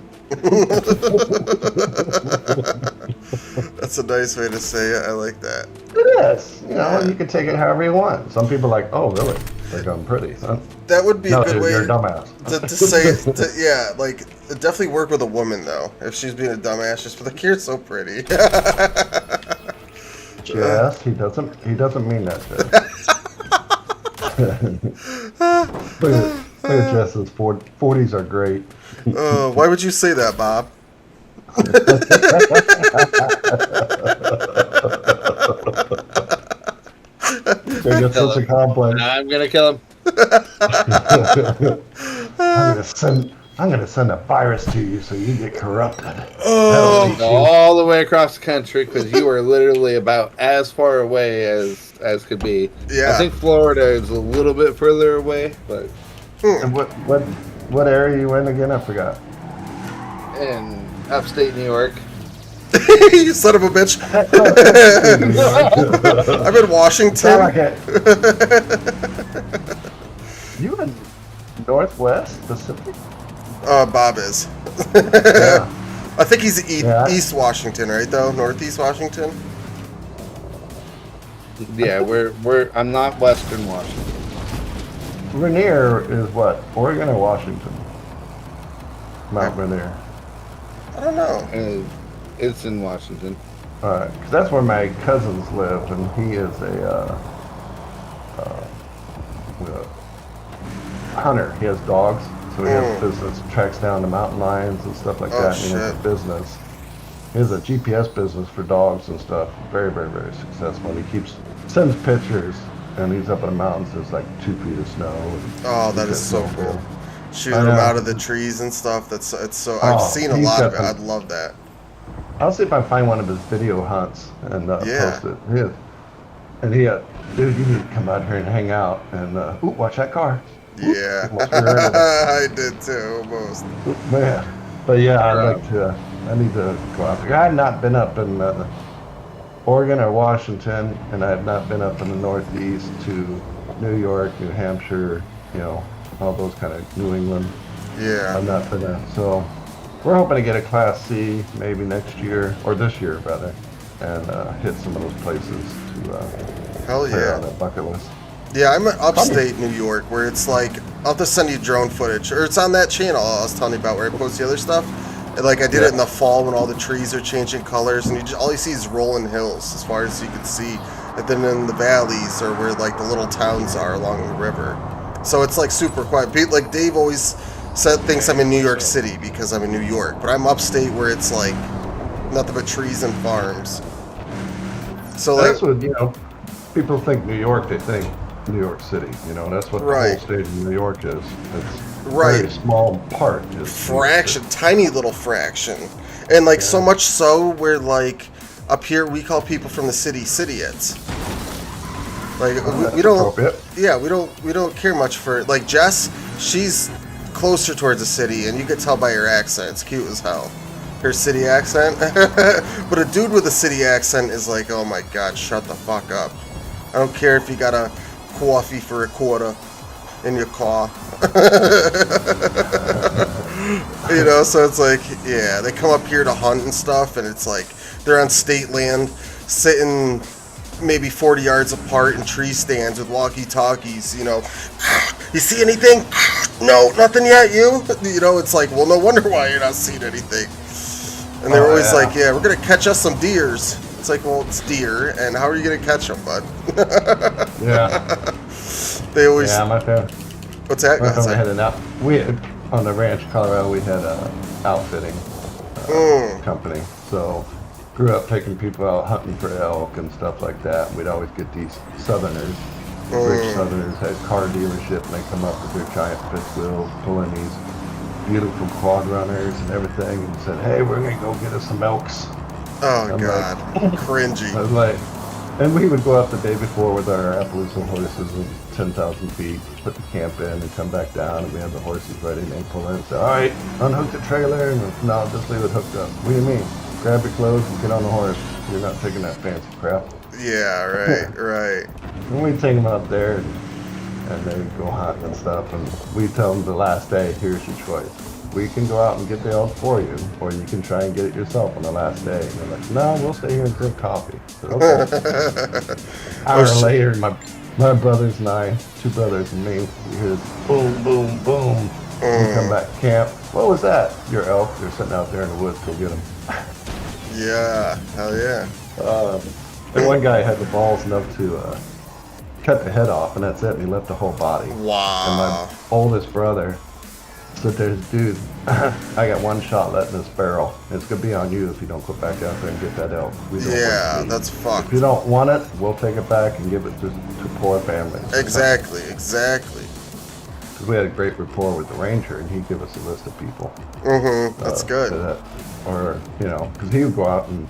That's a nice way to say it. I like that. It is. You know, you can take it however you want. Some people are like, oh, really? Like I'm pretty. Huh? That would be a good way you're a dumbass. to say it. Yeah, like definitely work with a woman though. If she's being a dumbass, just be like, you're so pretty. Yes, he doesn't mean that shit. Look at Jess's 40s are great. Why would you say that, Bob? They're just such a complex. I'm gonna kill him. I'm gonna send a virus to you so you get corrupted. Oh, all the way across the country because you are literally about as far away as could be. Yeah. I think Florida is a little bit further away, but. And what area are you in again? I forgot. In upstate New York. You son of a bitch. I'm in Washington. You in Northwest Pacific? Bob is. Yeah. I think he's East Washington, right? Though Northeast Washington. Yeah, I'm not Western Washington. Rainier is what? Oregon or Washington? Mount Rainier. I don't know. It's in Washington. Alright, because that's where my cousins live, and he is a hunter. He has dogs, so he has business, tracks down the mountain lions and stuff like that, and he has a business. He has a GPS business for dogs and stuff. Very, very, very successful. And he sends pictures, and he's up in the mountains. There's like 2 feet of snow. Oh, that is so cool. Shooting them out of the trees and stuff. It's so. I've seen a lot of it. I'd love that. I'll see if I find one of his video hunts and post it. And dude, you need to come out here and hang out. And watch that car. Yeah, I did too, almost. Man, but yeah, I need to go out there. I have not been up in Oregon or Washington, and I have not been up in the Northeast to New York, New Hampshire, all those kind of New England. Yeah. I've not been there. So we're hoping to get a Class C maybe next year, or this year rather, and hit some of those places to Hell yeah. on that bucket list. Yeah, I'm in upstate New York, where it's like, I'll just send you drone footage, or it's on that channel I was telling you about where I post the other stuff. And like I did it in the fall when all the trees are changing colors, and all you see is rolling hills as far as you can see. And then in the valleys are where like the little towns are along the river. So it's like super quiet. Like Dave always thinks I'm in New York City because I'm in New York, but I'm upstate where it's like nothing but trees and farms. So that's like, what people think New York, they think New York City. You know, that's what the whole state of New York is. It's a very small part. Fraction, tiny little fraction. And like so much so where like up here we call people from the city idiots. Like we don't we don't care much for like Jess, she's closer towards the city and you could tell by her accent. It's cute as hell. Her city accent. But a dude with a city accent is like, oh my god, shut the fuck up. I don't care if you got a coffee for $0.25 in your car. You know, so it's like, yeah, they come up here to hunt and stuff, and it's like they're on state land, sitting maybe 40 yards apart in tree stands with walkie-talkies, you know. You see anything? No, nothing yet, you? You know, it's like, well, no wonder why you're not seeing anything. And they're always like, yeah, we're going to catch us some deers. It's like, well, it's deer, and how are you going to catch them, bud? They always... Yeah, my family... What's that? My family had on the ranch, Colorado, we had a outfitting company. So, grew up taking people out hunting for elk and stuff like that. We'd always get these Southerners. Rich Southerners had car dealership, and they come up with their giant fifth wheels, pulling these beautiful quad runners and everything, and said, hey, we're going to go get us some elks. Oh, God. Like, cringy. I was like, and we would go out the day before with our Appalachian horses and 10,000 feet, put the camp in and come back down, and we had the horses ready, and they pull in and say, all right, unhook the trailer, and no, just leave it hooked up. What do you mean? Grab your clothes and get on the horse. You're not taking that fancy crap. Yeah, right, right. And we take them out there, and they go hunting and stuff, and we tell them the last day, here's your choice. We can go out and get the elk for you, or you can try and get it yourself on the last day. And they're like, no, we'll stay here and drink coffee. I said, okay. Hour later, my brothers and I, 2 brothers and me, we hear this boom, boom, boom. We come back to camp. What was that? Your elk. They're sitting out there in the woods. Go get them. Yeah, hell yeah. And one guy had the balls enough to cut the head off, and that's it. And he left the whole body. Wow. And my oldest brother said, there's dude, I got one shot left in this barrel. It's going to be on you if you don't go back out there and get that elk. Yeah, that's fucked. If you don't want it, we'll take it back and give it to poor families. Exactly, exactly. Because we had a great rapport with the ranger, and he'd give us a list of people. That's good. Or, you know, because he would go out and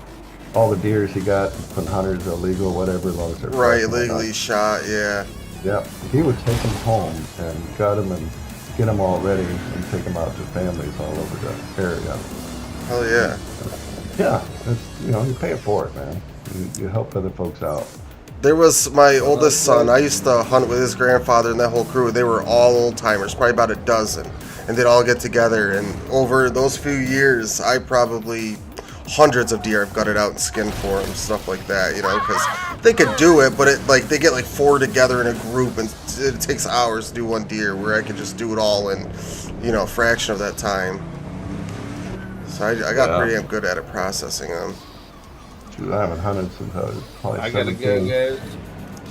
all the deers he got from hunters, illegal, whatever, as long as they're right, illegally shot, yeah. Yep. He would take them home and gut them and get them all ready and take them out to families all over the area. Hell yeah. Yeah, it's, you know, you pay it for it, man. You help other folks out. There was my oldest son. I used to hunt with his grandfather and that whole crew. They were all old timers, probably about a dozen, and they'd all get together. And over those few years, I probably hundreds of deer I've gutted out and skinned for them, stuff like that. You know, because they could do it, but it like they get like 4 together in a group, and it takes hours to do one deer. Where I could just do it all in, you know, a fraction of that time. So I got pretty damn good at it, processing them. I haven't hunted since I was probably I 17. gotta go, guys.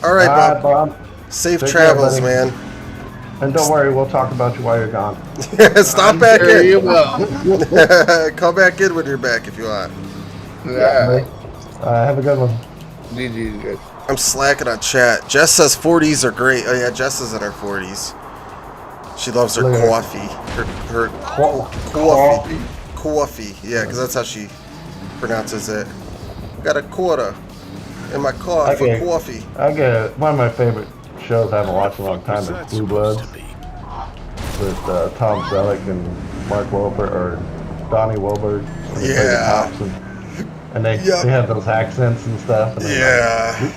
All right, Bob. Safe travels, man. And don't worry, we'll talk about you while you're gone. Stop back sure in. You will. Come back in when you're back if you want. Yeah. Have a good one. GG. I'm slacking on chat. Jess says 40s are great. Oh yeah, Jess is in her 40s. She loves her coffee. Her coffee. Coffee. Yeah, because that's how she pronounces it. Got a quarter in my car for coffee. I get one of my favorite shows I haven't watched in a long time is Blue Bloods with Tom Selleck and Mark Wahlberg or Donnie Wahlberg. Yeah. And they have those accents and stuff. And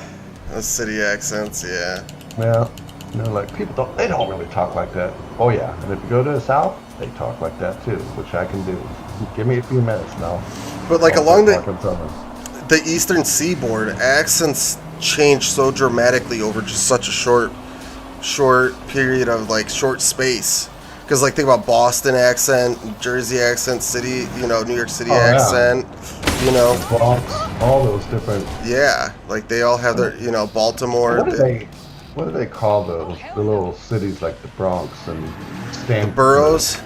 those city accents. Yeah. Yeah. And they're like, they don't really talk like that. Oh yeah. And if you go to the South, they talk like that too, which I can do. Give me a few minutes now. But like along the eastern seaboard, accents change so dramatically over just such a short period of like short space. Because like think about Boston accent, Jersey accent, city, you know, New York City accent, you know, all those different. Yeah, like they all have their, you know, Baltimore. What do they call those? The little cities like the Bronx and Stanford. Boroughs.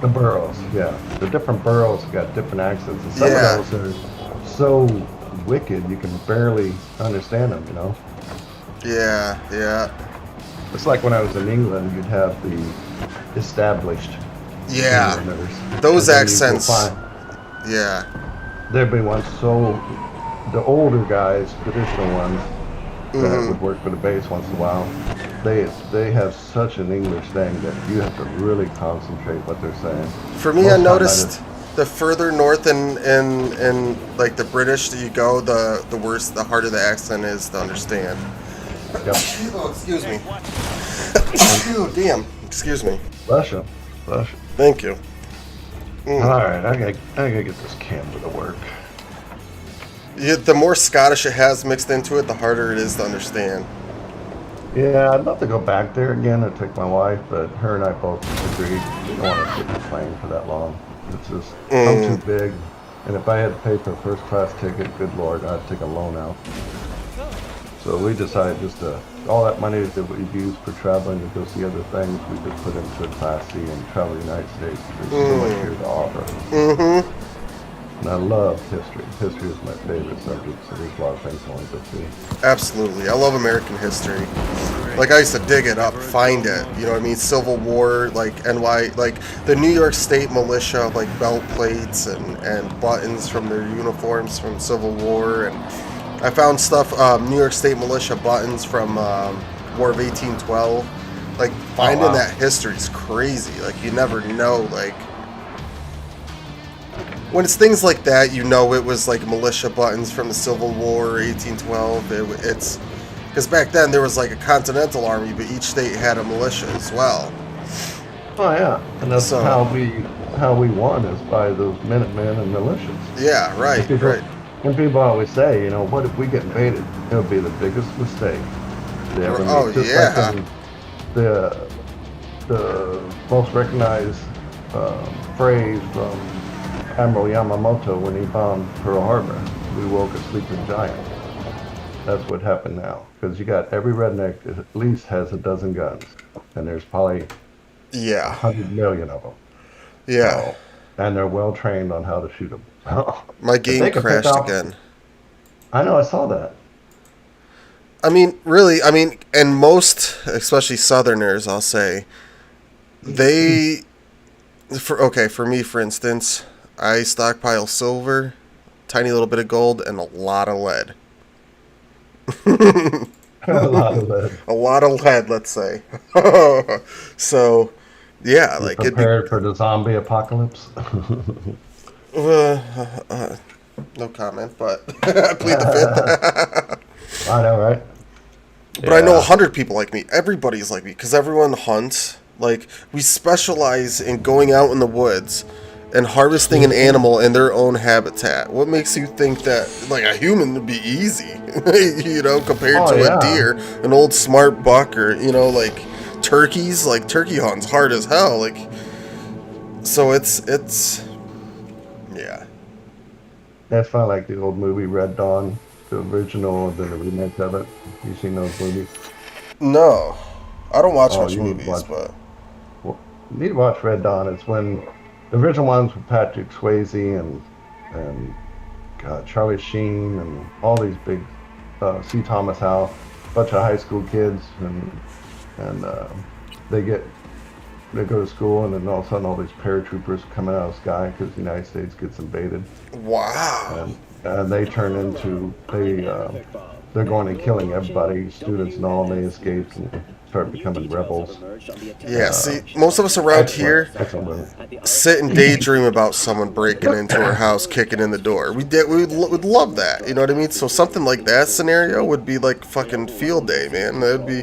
The boroughs, yeah. The different boroughs got different accents, and some of those are so wicked you can barely understand them, you know. Yeah, yeah. It's like when I was in England, you'd have the established Yeah. Englanders. Those And then you'd go accents. find- Yeah. There'd be ones the older guys, traditional ones, that would work for the base once in a while. They have such an English thing that you have to really concentrate what they're saying. For me, Most I time noticed the further north in like the British that you go, the worse, the harder the accent is to understand. Yep. Oh, excuse me. Oh, damn. Excuse me. Bless you. Bless you. Thank you. All right, I gotta get this camera to work. Yeah, the more Scottish it has mixed into it, the harder it is to understand. Yeah, I'd love to go back there again and take my wife, but her and I both agreed we don't want to sit in the plane for that long. It's just, I'm too big, and if I had to pay for a first class ticket, good lord, I'd take a loan out. So we decided just to, all that money that we've used for traveling to go see other things, we just put into a Class C and travel the United States. There's so much here to offer. And I love history. History is my favorite subject, so there's a lot of things I want to go see. Absolutely. I love American history. Like, I used to dig it up, find it, you know what I mean? Civil War, like, like, the New York State militia, like, belt plates and buttons from their uniforms from Civil War, and I found stuff, New York State militia buttons from War of 1812. Like, finding that history is crazy. Like, you never know, like, when it's things like that, you know it was like militia buttons from the Civil War, 1812. It's because back then there was like a continental army, but each state had a militia as well. Oh yeah, and that's how we won is by those Minutemen and militias. Yeah, right, right. And people always say, you know, what if we get invaded? It'll be the biggest mistake they ever made. Oh, Just yeah. like the most recognized phrase from Admiral Yamamoto when he bombed Pearl Harbor, we woke a sleeping giant. That's what happened now. Because you got every redneck that at least has a dozen guns. And there's probably 100 million of them. Yeah. So, and they're well trained on how to shoot them. My game crashed again. I know, I saw that. I mean, really, and most, especially Southerners, I'll say, for me, for instance, I stockpile silver, tiny little bit of gold, and a lot of lead. A lot of lead. A lot of lead, let's say. So, yeah, you like prepared for the zombie apocalypse. No comment, but I plead the fifth. I know, right? But I know 100 people like me. Everybody's like me because everyone hunts. Like, we specialize in going out in the woods and harvesting an animal in their own habitat. What makes you think that, like, a human would be easy, you know, compared to a deer, an old smart buck, or, you know, like, turkeys? Like, turkey hunting's hard as hell. Like, so it's, yeah. That's kind of like the old movie Red Dawn, the original, and then the remake of it. You seen those movies? No. I don't watch much movies, but... Well, you need to watch Red Dawn. It's when the original ones with Patrick Swayze and Charlie Sheen and all these big C. Thomas Howell, bunch of high school kids, and they go to school, and then all of a sudden all these paratroopers coming out of the sky because the United States gets invaded. Wow. And they turn into they're going and killing everybody, students and all, and they escape and start becoming rebels. Yeah, see, most of us around here sit and daydream about someone breaking into our house, kicking in the door. We would love that, you know what I mean? So something like that scenario would be like fucking field day, man. That'd be,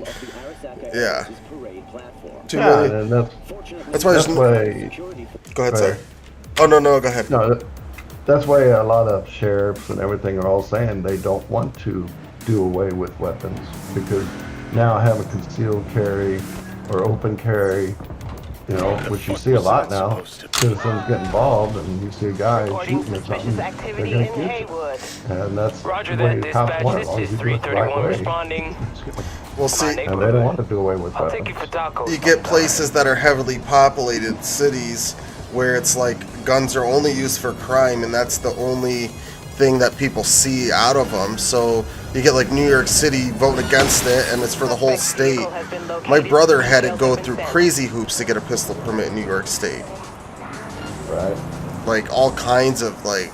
yeah. Too many. And that's why there's Go ahead, sir. Oh, no, go ahead. No, that's why a lot of sheriffs and everything are all saying they don't want to do away with weapons, because now having concealed carry or open carry, you know, which you see a lot now, citizens get involved and you see a guy shooting or something, they're going to get you. And that's the way the cops want it, as long as you do it the right way. Well, see, and they don't want to do away with weapons. You get places that are heavily populated cities where it's like guns are only used for crime, and that's the only thing that people see out of them. So you get like New York City voting against it, and it's for the whole state. My brother had to go through crazy hoops to get a pistol permit in New York State. Right. Like all kinds of like,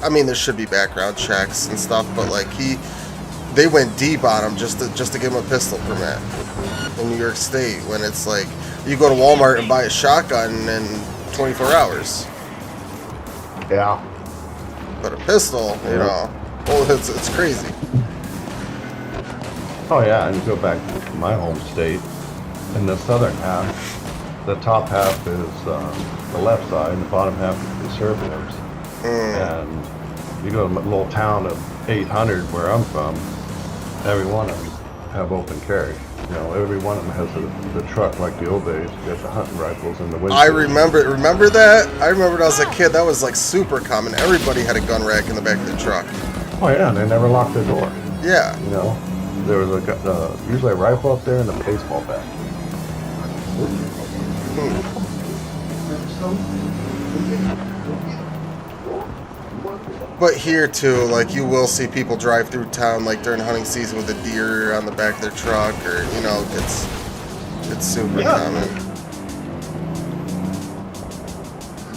I mean, there should be background checks and stuff, but like they went deep on him just to give him a pistol permit in New York State. When it's like you go to Walmart and buy a shotgun in 24 hours. Yeah. But a pistol, you know, well, it's crazy. Oh yeah, and you go back to my home state, in the southern half, the top half is the left side, and the bottom half is conservatives. And you go to a little town of 800 where I'm from, every one of them have open carry. You know, every one of them has the truck like the old days. You got the hunting rifles in the window. I remember that. I remember when I was a kid, that was like super common. Everybody had a gun rack in the back of their truck. Oh yeah, and they never locked their door. Yeah. You know, there was usually a rifle up there and a baseball bat. But here too, like you will see people drive through town like during hunting season with a deer on the back of their truck, or you know, it's super common.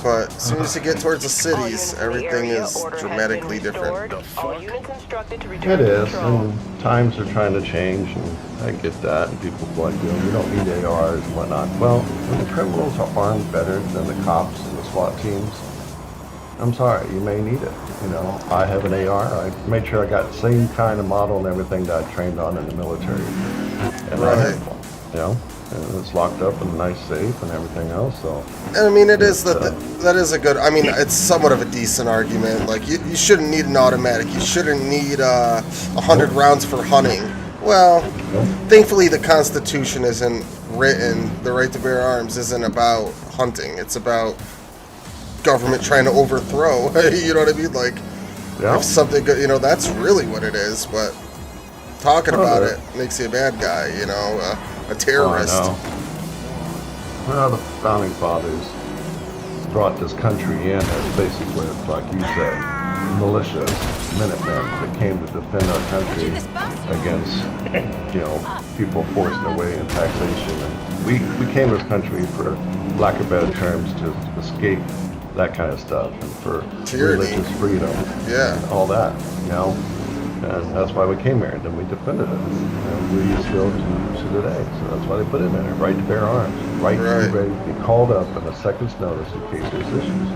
But as soon as you get towards the cities, everything is dramatically different. It is, and times are trying to change, and I get that, and people like, you know, we don't need ARs and whatnot. Well, when the criminals are armed better than the cops and the SWAT teams, I'm sorry, you may need it. You know, I have an AR. I made sure I got the same kind of model and everything that I trained on in the military. And I have one, you know, and it's locked up in a nice safe and everything else. So, and I mean, it is that is a good. I mean, it's somewhat of a decent argument. Like you shouldn't need an automatic. You shouldn't need 100 rounds for hunting. Well, thankfully, the Constitution isn't written. The right to bear arms isn't about hunting. It's about government trying to overthrow. You know what I mean? Like, if something good, you know, that's really what it is. But talking about it makes you a bad guy, you know, a terrorist. Well, the founding fathers brought this country in as basically, like you said, militias, Minutemen that came to defend our country against, you know, people forcing their way in taxation. And we came to this country, for lack of better terms, to escape that kind of stuff, and for religious freedom, and all that, you know, and that's why we came here, and then we defended it, and we still to today. So that's why they put it in there, right to bear arms, right to be ready to be called up in a second's notice in case there's issues.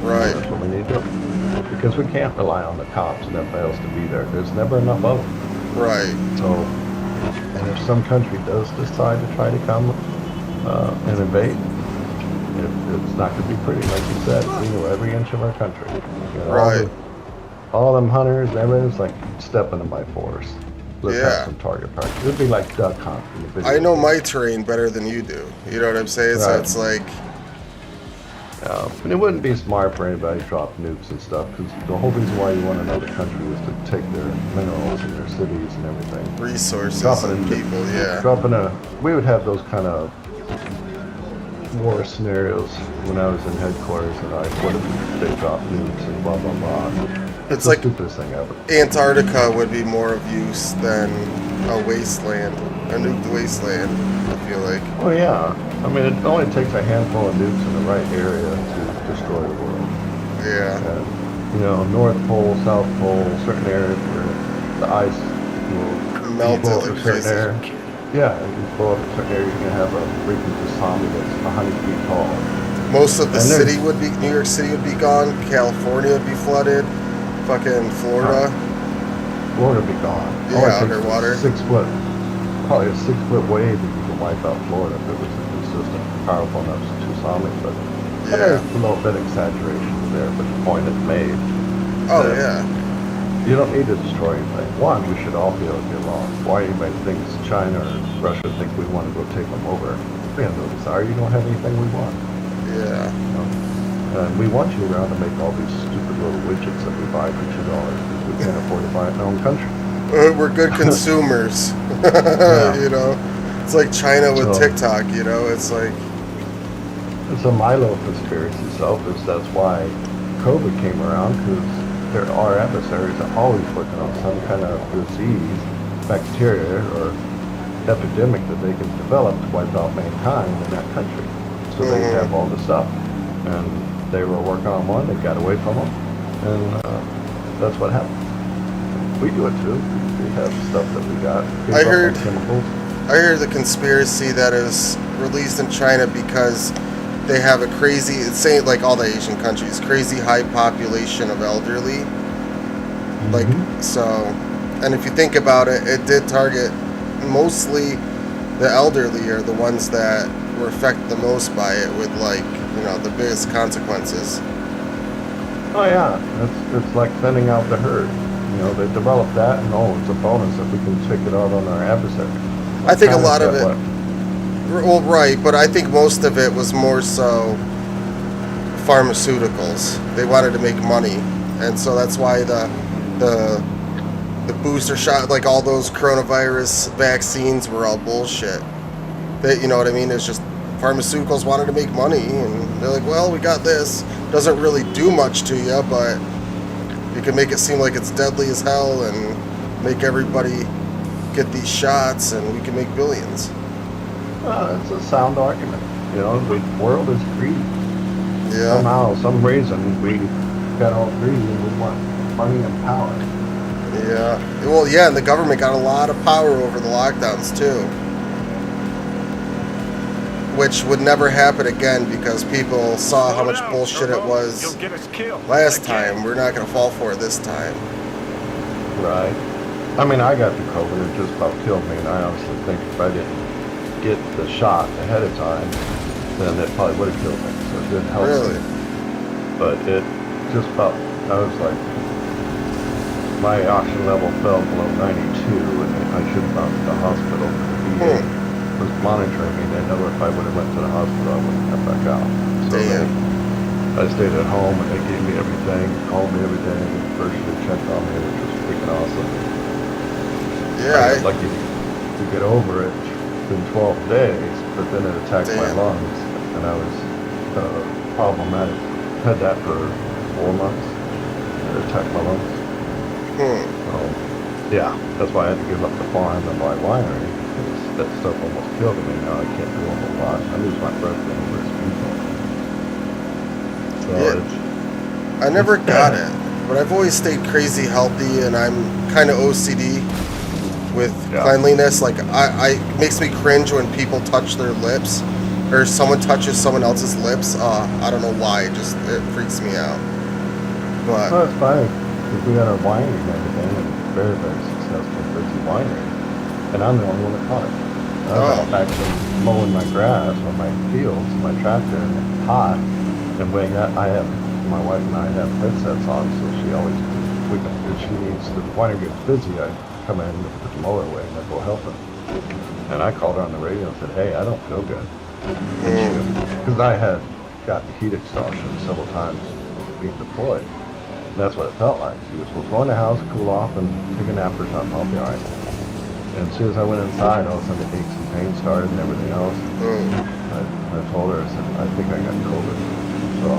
Right. That's what we need to do, because we can't rely on the cops and everybody else to be there. There's never enough of them. Right. So, and if some country does decide to try to come and invade, it's not going to be pretty, like you said. We know every inch of our country. You know, all them hunters, everything's like step into my forest. Let's have some target practice. It'd be like duck hunt. I know my terrain better than you do. You know what I'm saying? So it's like, and it wouldn't be smart for anybody to drop nukes and stuff, because the whole reason why you want another country is to take their minerals and their cities and everything. Resources and people, we would have those kind of war scenarios when I was in headquarters, and what if they drop nukes and blah blah blah. It's like the stupidest thing ever. Antarctica would be more of use than a wasteland, a nuked wasteland, I feel like. Oh yeah, I mean, it only takes a handful of nukes in the right area to destroy the world. Yeah. And, you know, North Pole, South Pole, certain areas where the ice will melt blow like up a certain crazy. area. Yeah, if you blow up a certain area, you're gonna have a freaking tsunami that's 100 feet tall. Most of the city would be, New York City would be gone. California would be flooded. Fucking Florida. Florida would be gone. Yeah, underwater. Probably a 6 foot wave that you could wipe out Florida if it was a consistent, powerful enough tsunami. But there's a little bit of exaggeration there, but the point is made. Oh yeah. You don't need to destroy anything. One, we should all be able to get along. Why anybody thinks China or Russia think we want to go take them over? We have no desire. You don't have anything we want. Yeah. You know? And we want you around to make all these stupid little widgets that we buy for $2 because we can't afford to buy it in our own country. We're good consumers. You know? It's like China with TikTok, you know? It's like... It's a Milo conspiracy self. That's why COVID came around, because our adversaries are always working on some kind of disease, bacteria, or epidemic that they can develop to wipe out mankind in that country. So they have all the stuff. And they were working on one, they got away from them, and that's what happened. We do it too. We have stuff that we got. I heard chemicals. I heard the conspiracy that it was released in China because they have a crazy, it's saying like all the Asian countries, crazy high population of elderly. Like, so, and if you think about it, it did target mostly the elderly are the ones that were affected the most by it with, like, you know, the biggest consequences. Oh yeah, it's like thinning out the herd. You know, they developed that, and it's a bonus if we can take it out on our adversary. I think a lot of it, well, right, but I think most of it was more so pharmaceuticals. They wanted to make money, and so that's why the booster shot, like all those coronavirus vaccines, were all bullshit. That, you know what I mean? It's just pharmaceuticals wanted to make money, and they're like, well, we got this. Doesn't really do much to you, but you can make it seem like it's deadly as hell and make everybody get these shots, and we can make billions. It's a sound argument. You know, the world is greedy. Yeah. Somehow, some reason, we got all greedy and we want money and power. Yeah. Well, yeah, and the government got a lot of power over the lockdowns, too. Which would never happen again because people saw how much bullshit it was last time. We're not going to fall for it this time. Right. I mean, I got the COVID. It just about killed me, and I honestly think if I didn't get the shot ahead of time, then it probably would have killed me. So it didn't help me. But it just about, I was like, my oxygen level fell below 92, and I should have gone to the hospital. The VA was monitoring me. They know if I would have went to the hospital, I wouldn't come back out. So I stayed at home, and they gave me everything, called me every day, and virtually checked on me, which was freaking awesome. Yeah, I got lucky to get over it in 12 days, but then it attacked my lungs, and I was problematic. Had that for 4 months. It attacked my lungs. So, yeah, that's why I had to give up the farm and my winery. That stuff almost killed me. Now I can't do a whole lot. I lose my breath whenever it's people. So I never got it, but I've always stayed crazy healthy, and I'm kind of OCD with cleanliness. Like, it makes me cringe when people touch their lips, or someone touches someone else's lips. I don't know why, it freaks me out. But well, it's fine, because we got our winery and everything, and very, very successful, busy winery, and I'm the only one that caught it. I was out back mowing my grass on my fields, my tractor, and it's hot, and my wife and I have headsets on, so she always, if she needs, the winery gets busy, I come in and put the mower away and I go help her. And I called her on the radio and said, hey, I don't feel good. Because I had gotten heat exhaustion several times being deployed. And that's what it felt like. She was, well, go in the house, cool off, and take a nap or something, I'll be alright. And as soon as I went inside, all of a sudden the aches and pains started and everything else. I told her, I said, I think I got COVID. So I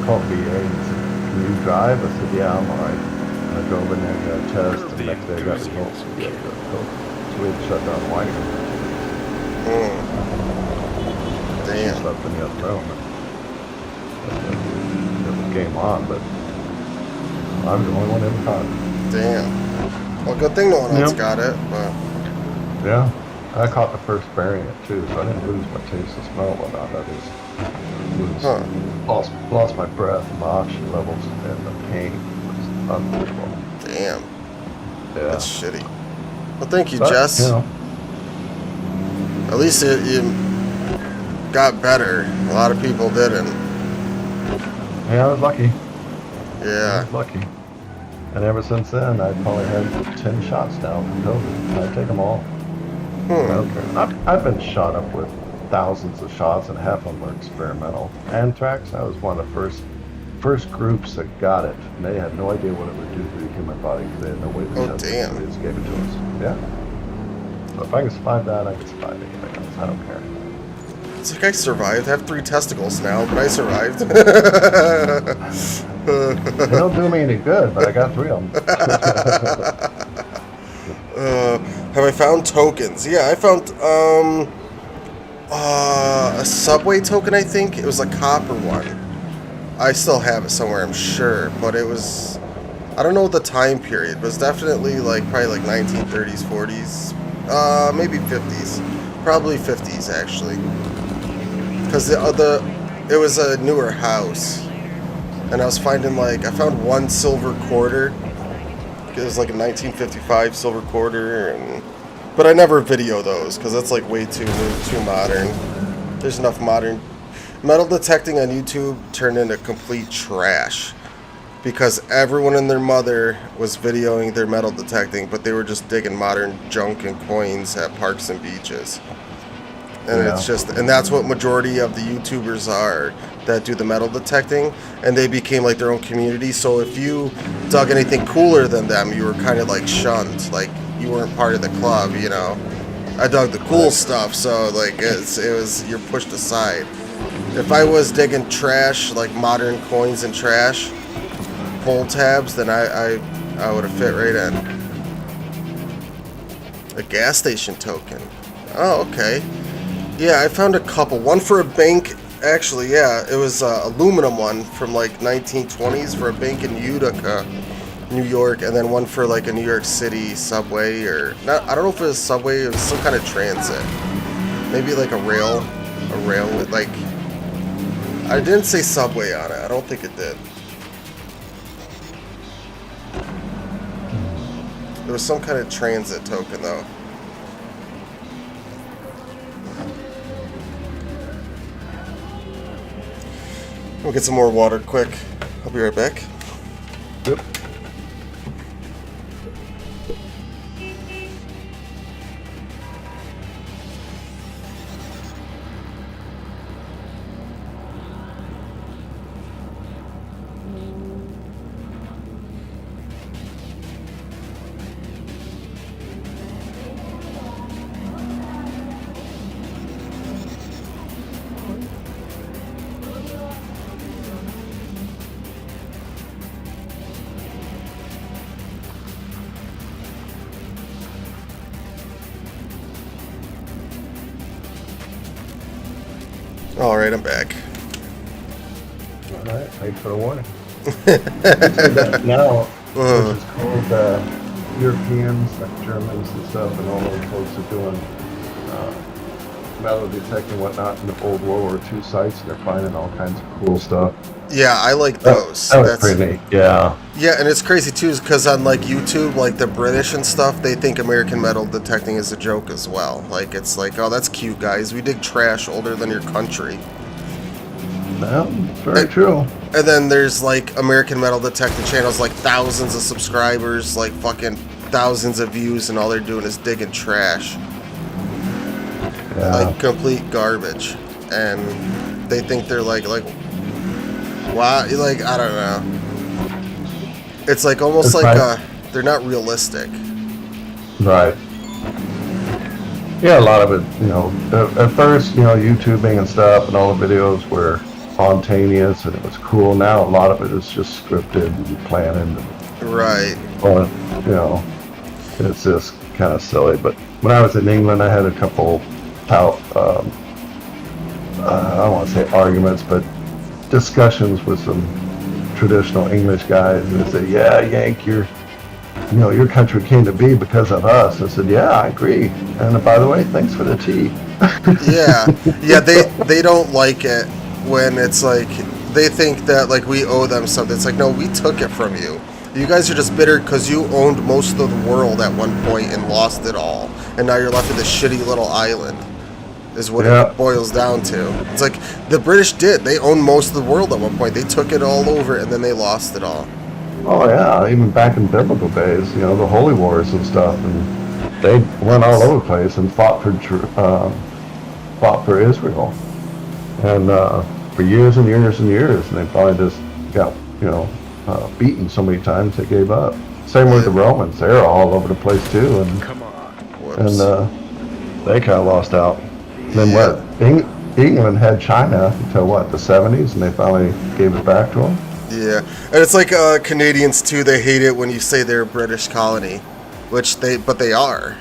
called VA and said, can you drive? I said, yeah, I'm alright. I drove in there, got a test, and the next day I got results. So we had to shut down the winery. She slept in the other room. It was game on, but I'm the only one ever caught it. Damn. Well, good thing no one else got it, but... Yeah. I caught the first variant, too, so I didn't lose my taste and smell and whatnot. I just lost my breath, my oxygen levels, and the pain. Unbelievable. Damn. Yeah. That's shitty. Well, thank you, Jess. You know, at least you got better. A lot of people didn't. Yeah, I was lucky. Yeah. I was lucky. And ever since then, I've probably had 10 shots now from COVID. I take them all. I don't care. I've been shot up with thousands of shots, and half of them were experimental. Anthrax, I was one of the first groups that got it, and they had no idea what it would do to the human body because they had no way to test it. They just gave it to us. Yeah. So if I can survive that, I can survive anything else. I don't care. It's like I survived. I have 3 testicles now, but I survived. They don't do me any good, but I got 3 of them. Have I found tokens? Yeah, I found a subway token, I think. It was a copper one. I still have it somewhere, I'm sure, but it was, I don't know the time period, but it's definitely like probably like 1930s, 40s, maybe 50s. Probably 50s actually. Cuz it was a newer house. And I was finding like, I found 1 silver quarter. It was like a 1955 silver quarter, but I never video those because that's like way too modern. There's enough modern metal detecting on YouTube turned into complete trash because everyone and their mother was videoing their metal detecting, but they were just digging modern junk and coins at parks and beaches. And it's just, and that's what majority of the YouTubers are that do the metal detecting, and they became like their own community. So if you dug anything cooler than them, you were kind of like shunned, like you weren't part of the club, you know. I dug the cool stuff, so like it was you're pushed aside. If I was digging trash, like modern coins and trash, pull tabs, then I would have fit right in. A gas station token. Oh, okay. Yeah, I found a couple. One for a bank, actually, yeah. It was an aluminum one from like 1920s for a bank in Utica, New York, and then one for like a New York City subway, or not. I don't know if it was subway. It was some kind of transit. Maybe like a rail with like. I didn't say subway on it. I don't think it did. It was some kind of transit token though. We'll get some more water quick. I'll be right back. Yep. Alright, I'm back. Alright, thanks for the warning. Now, which is called Europeans, like Germans and stuff, and all those folks are doing metal detecting and whatnot in the old World War II sites, and they're finding all kinds of cool stuff. Yeah, I like those. That's pretty neat, yeah. Yeah, and it's crazy too, because on like YouTube, like the British and stuff, they think American metal detecting is a joke as well. Like it's like, oh, that's cute, guys. We dig trash older than your country. Well, very true. And then there's like American metal detecting channels, like thousands of subscribers, like fucking thousands of views, and all they're doing is digging trash. Yeah. Like complete garbage, and they think they're like wow, like I don't know. It's like almost it's like they're not realistic. Right. Yeah, a lot of it, you know, at first, you know, YouTubing and stuff and all the videos were spontaneous and it was cool. Now a lot of it is just scripted and planned. Right. But, you know, it's just kind of silly. But when I was in England, I had a couple, I don't want to say arguments, but discussions with some traditional English guys, and they said, "Yeah, Yank, your country came to be because of us." I said, "Yeah, I agree. And by the way, thanks for the tea." Yeah, they don't like it when it's like they think that like we owe them something. It's like, no, we took it from you. You guys are just bitter because you owned most of the world at one point and lost it all, and now you're left with this shitty little island. Is what it boils down to. It's like the British did. They owned most of the world at one point. They took it all over and then they lost it all. Oh yeah, even back in biblical days, you know, the holy wars and stuff, and they went all over the place and fought for Israel, and for years and years and years, and they finally just got, you know, beaten so many times they gave up. Same with the Romans; they were all over the place too, and they kind of lost out. Then what? England had China until what, the 70s, and they finally gave it back to them. Yeah, and it's like Canadians too. They hate it when you say they're a British colony, but they are.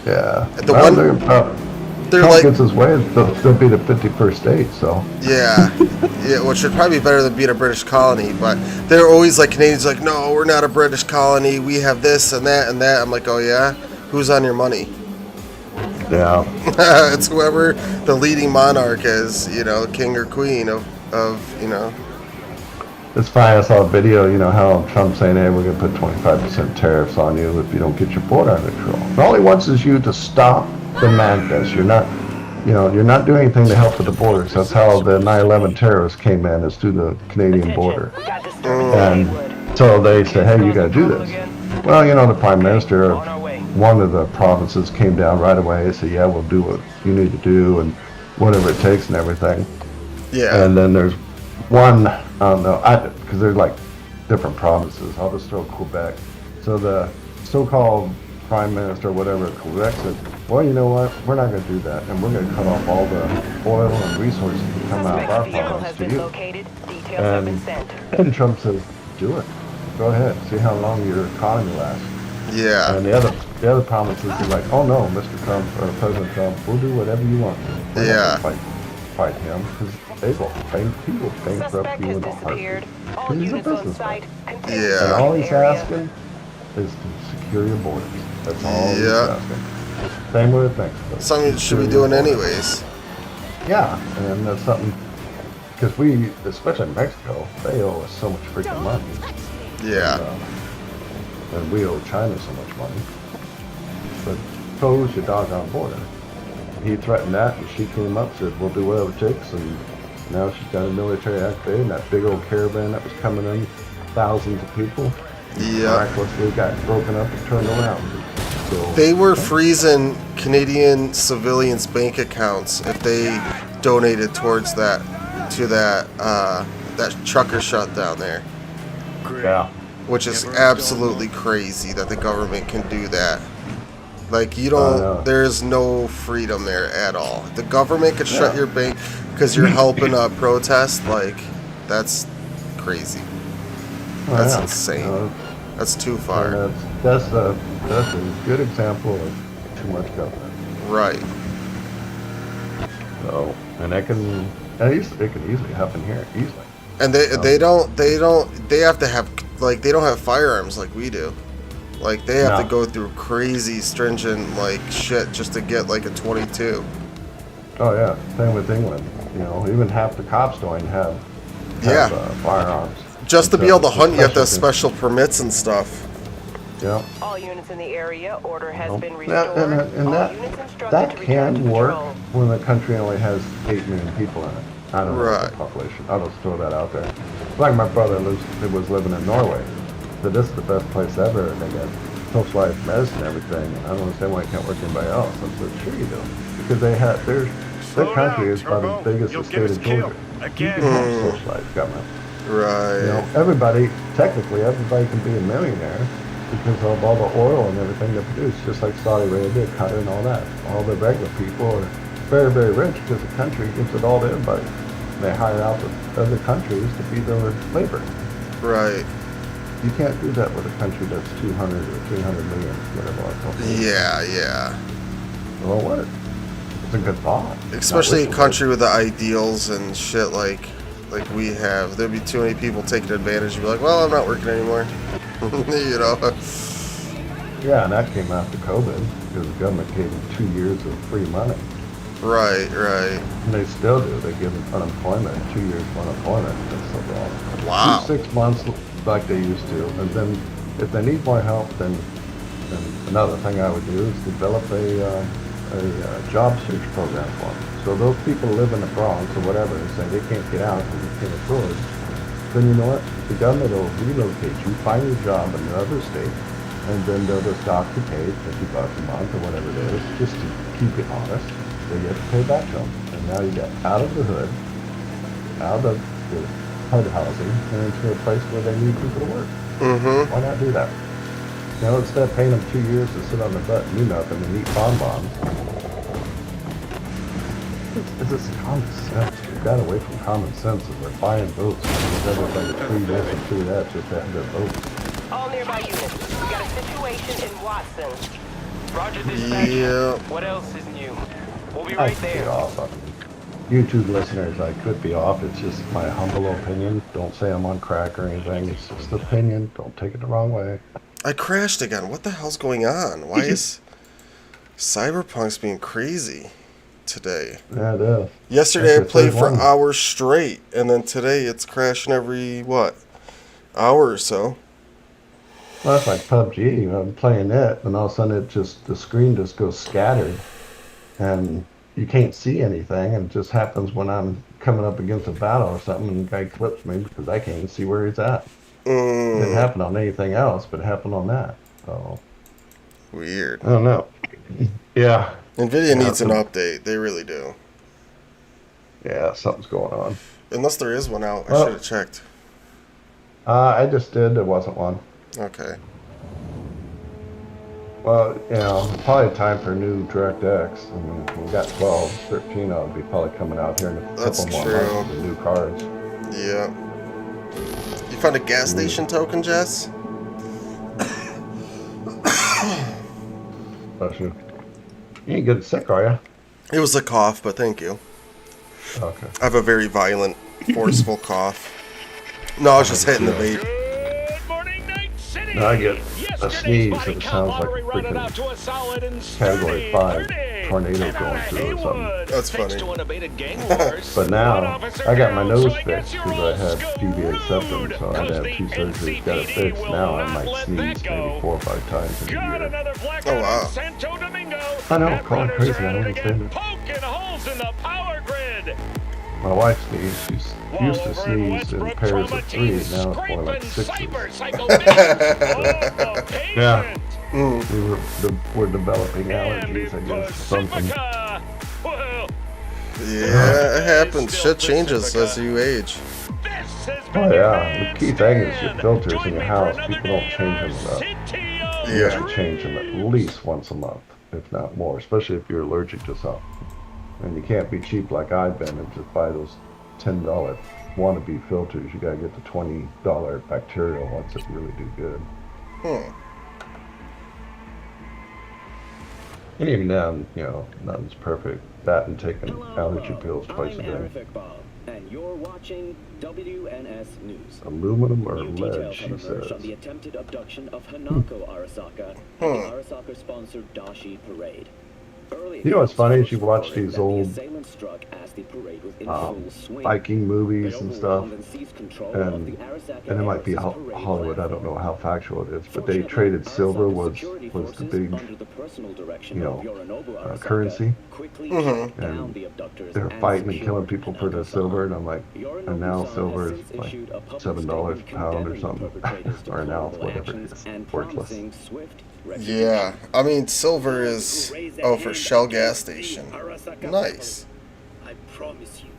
Yeah. The well, one they're Trump like gets his way, they'll be the 51st state. So. Yeah, which should probably be better than being a British colony. But they're always like Canadians, like, no, we're not a British colony. We have this and that and that. I'm like, oh yeah, who's on your money? Yeah. It's whoever the leading monarch is, king or queen of. It's funny, I saw a video, how Trump's saying, hey, we're going to put 25% tariffs on you if you don't get your border under control. And all he wants is you to stop the madness. You're not doing anything to help with the borders. That's how the 9/11 terrorists came in, is through the Canadian border. And so they say, hey, you got to do this. Well, the Prime Minister of one of the provinces came down right away and said, yeah, we'll do what you need to do and whatever it takes and everything. Yeah. And then there's one, I don't know, because they're like different provinces. I'll just throw Quebec. So the so-called Prime Minister, whatever, of Quebec said, well, you know what, we're not going to do that, and we're going to cut off all the oil and resources that come out of our province to you. And Trump says, do it. Go ahead. See how long your economy lasts. Yeah. And the other provinces are like, oh no, Mr. Trump, or President Trump, we'll do whatever you want to. We're not going to fight him, because they will bankrupt you in a heartbeat. Because he's a businessman. Yeah. And all he's asking is to secure your borders. That's all he's asking. Same with Mexico. Something you should be doing anyways. Yeah, and that's something, because we, especially in Mexico, they owe us so much freaking money. Yeah. And we owe China so much money. But close your doggone border. He threatened that, and she came up, said, we'll do whatever it takes, and now she's got a military activity, and that big old caravan that was coming in, thousands of people, miraculously got broken up and turned around. So, they were freezing Canadian civilians' bank accounts if they donated towards that trucker shutdown there. Yeah. Which is absolutely crazy that the government can do that. Like, you don't, there's no freedom there at all. The government could shut your bank because you're helping a protest. Like, that's crazy. That's insane. That's too far. That's a good example of too much government. Right. So, and it can easily happen here, easily. And they have to have, like, they don't have firearms like we do. Like, they have to go through crazy stringent, like, shit just to get, like, a 22. Oh, yeah. Same with England. Even half the cops don't even have firearms. Just to be able to hunt, you have to have special permits and stuff. Yeah. All units in the area, order has been restored. That can work when the country only has 8 million people in it. I don't know the population. I'll just throw that out there. Like my brother was living in Norway. So this is the best place ever, and they got socialized medicine and everything. And I don't understand why you can't work anybody else. I said, sure you do. Because they have, their country is about as big as the state of Georgia. You can have socialized government. Right. Technically everybody can be a millionaire because of all the oil and everything they produce, just like Saudi Arabia, Qatar, and all that. All the regular people are very, very rich because the country gives it all to everybody. They hire out the other countries to be their labor. Right. You can't do that with a country that's 200 or 300 million, whatever. Yeah. Well, what? It's a good thought. Especially a country with the ideals and shit like we have. There'd be too many people taking advantage. You'd be like, well, I'm not working anymore. Yeah, and that came after COVID because the government gave them 2 years of free money. Right. And they still do. They give them unemployment, 2 years of unemployment. That's so wrong. Wow. 6 months like they used to. And then if they need more help, then another thing I would do is develop a job search program for them. So those people who live in the Bronx or whatever and say they can't get out because they can't afford, then you know what? The government will relocate you, find your job in another state, and then they'll just dock you pay $50 a month or whatever it is, just to keep you honest. So you have to pay back to them. And now you get out of the hood, out of the HUD housing, and into a place where they need people to work. Mm-hmm. Why not do that? Instead of paying them 2 years to sit on the butt and do nothing and eat bonbons, It's just common sense. We got away from common sense and we're buying votes. Because everybody free this and free that just to have their votes. All nearby units. We got a situation in Watson. Roger, dispatch. Yeah. What else is new? We'll be I right could be there. off. YouTube listeners, I could be off. It's just my humble opinion. Don't say I'm on crack or anything. It's just an opinion. Don't take it the wrong way. I crashed again. What the hell's going on? Why is Cyberpunk's being crazy today? Yeah, it is. Yesterday I That's played for one. hours straight, and then today it's crashing every, what, hour or so. Well, that's like PUBG. I'm playing it, and all of a sudden the screen just goes scattered, and you can't see anything, and it just happens when I'm coming up against a battle or something, and the guy clips me because I can't see where he's at. It didn't happen on anything else, but it happened on that. So weird. I don't know. Yeah. NVIDIA needs an update. They really do. Yeah, something's going on. Unless there is one out. I Well, should have checked. I just did. There wasn't one. Okay. Well, probably time for a new DirectX. I mean, we got 12, 13 of them be probably coming out here in a That's couple more true. months with the new cars. Yeah. You found a gas station token, Jess? Bless you. You ain't getting sick, are you? It was a cough, but thank you. Okay. I have a very violent, forceful cough. No, I was just hitting the vape. No, I get a sneeze and it sounds like a freaking Category 5 tornado going through or something. That's funny. But now, I got my nose fixed because I had deviated septum, so I had to have 2 surgeries, got it fixed. Now I might sneeze maybe 4 or 5 times in a year. Oh, wow. I know, call it crazy, I don't understand it. My wife sneezed. She's used to sneeze in pairs of 3, and now it's more like 6. Yeah. We're developing allergies, I guess, or something. Yeah, it happens. Shit changes as you age. Oh yeah, the key thing is your filters in your house. People don't change them enough. You have to change them at least once a month, if not more, especially if you're allergic to something. And you can't be cheap like I've been and just buy those $10 wannabe filters. You gotta get the $20 bacterial ones that really do good. And even then, nothing's perfect. That and taking allergy pills twice a day. And you're watching WNS News. Aluminum or New lead, details she have emerged says. on the attempted abduction of Hanako Arasaka at the Arasaka-sponsored Dashi Parade. You know what's funny is you watch these old Viking movies and stuff, and it might be Hollywood, I don't know how factual it is, but they traded silver was the big, currency, and they're fighting and killing people for the silver, and I'm like, and now silver is like $7 a pound or something, or an ounce, whatever it is, worthless. Yeah, I mean, silver is... Oh, for Shell gas station. Nice. I promise you,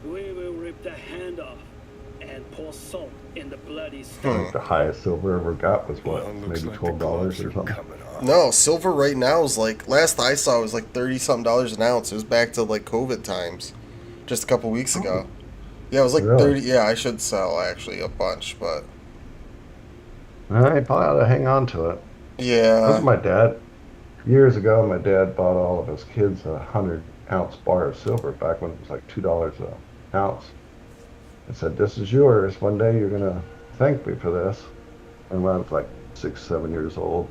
we will rip the hand off and pour salt in the bloody stone. The highest silver ever got was what, maybe $12 or something? No, silver right now is like... Last I saw it was like $30-something an ounce. It was back to like COVID times. Just a couple weeks ago. Yeah, it was like Really? 30... Yeah, I should sell actually a bunch, but... I probably ought to hang on to it. Yeah. This is my dad. Years ago, my dad bought all of his kids a 100-ounce bar of silver back when it was like $2 an ounce. I said, "This is yours. One day you're gonna thank me for this." And when I was like 6, 7 years old,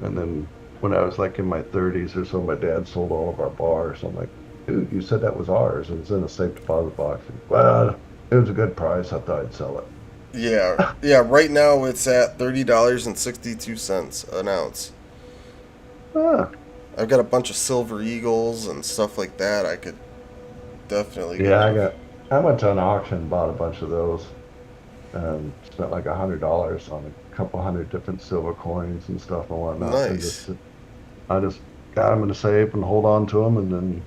and then when I was like in my 30s or so, my dad sold all of our bars. I'm like, "Dude, you said that was ours. It was in a safe deposit box." Well, it was a good price. I thought I'd sell it. Yeah, right now it's at $30.62 an ounce. I've got a bunch of silver eagles and stuff like that. I could definitely I went to an auction and bought a bunch of those and spent like $100 on a couple hundred different silver coins and stuff and whatnot. Nice. I just got them in a safe and hold on to them and then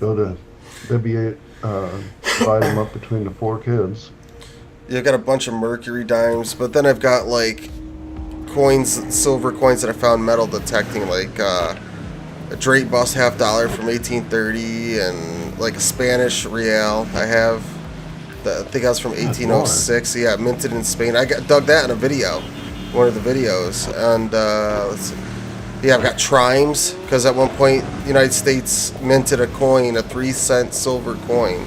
go to divide them up between the 4 kids. Yeah, I've got a bunch of mercury dimes, but then I've got like coins, silver coins that I found metal detecting, like a Drake bust $50 from 1830, and like a Spanish real I have. I think that was from 1806. Yeah, minted in Spain. I dug that in a video, one of the videos. And let's see. Yeah, I've got trimes, because at one point the United States minted a coin, a 3-cent silver coin.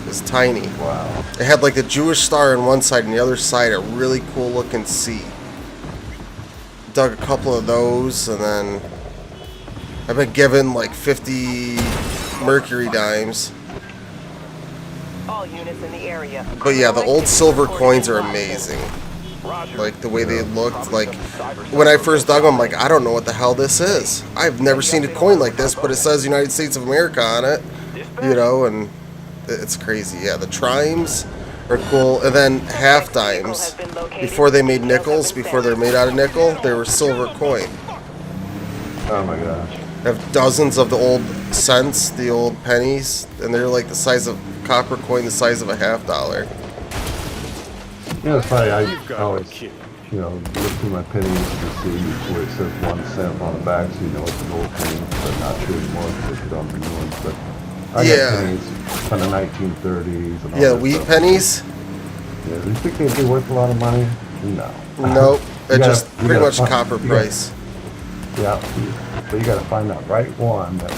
It was tiny. Wow. It had like the Jewish star on one side and the other side a really cool looking C. Dug a couple of those, and then I've been given like 50 mercury dimes. All units in the area. But yeah, the old silver coins are amazing. Like the way they looked. Like when I first dug them, I'm like, I don't know what the hell this is. I've never seen a coin like this, but it says United States of America on it. You know, and it's crazy. Yeah, the trimes are cool. And then half dimes. Before they made nickels, before they were made out of nickel, they were silver coin. Oh my gosh. I have dozens of the old cents, the old pennies, and they're like the size of copper coin, the size of a $50. Yeah, it's funny. I always, you know, look through my pennies to see where it says 1 cent on the back, so you know it's an old penny, but not true anymore because they put on the new ones. But I got pennies from the 1930s and all yeah, that wheat stuff. pennies. Yeah, do you think they'd be worth a lot of money? No. Nope. It's just you pretty much find- copper price. Yeah, but you got to find that right one that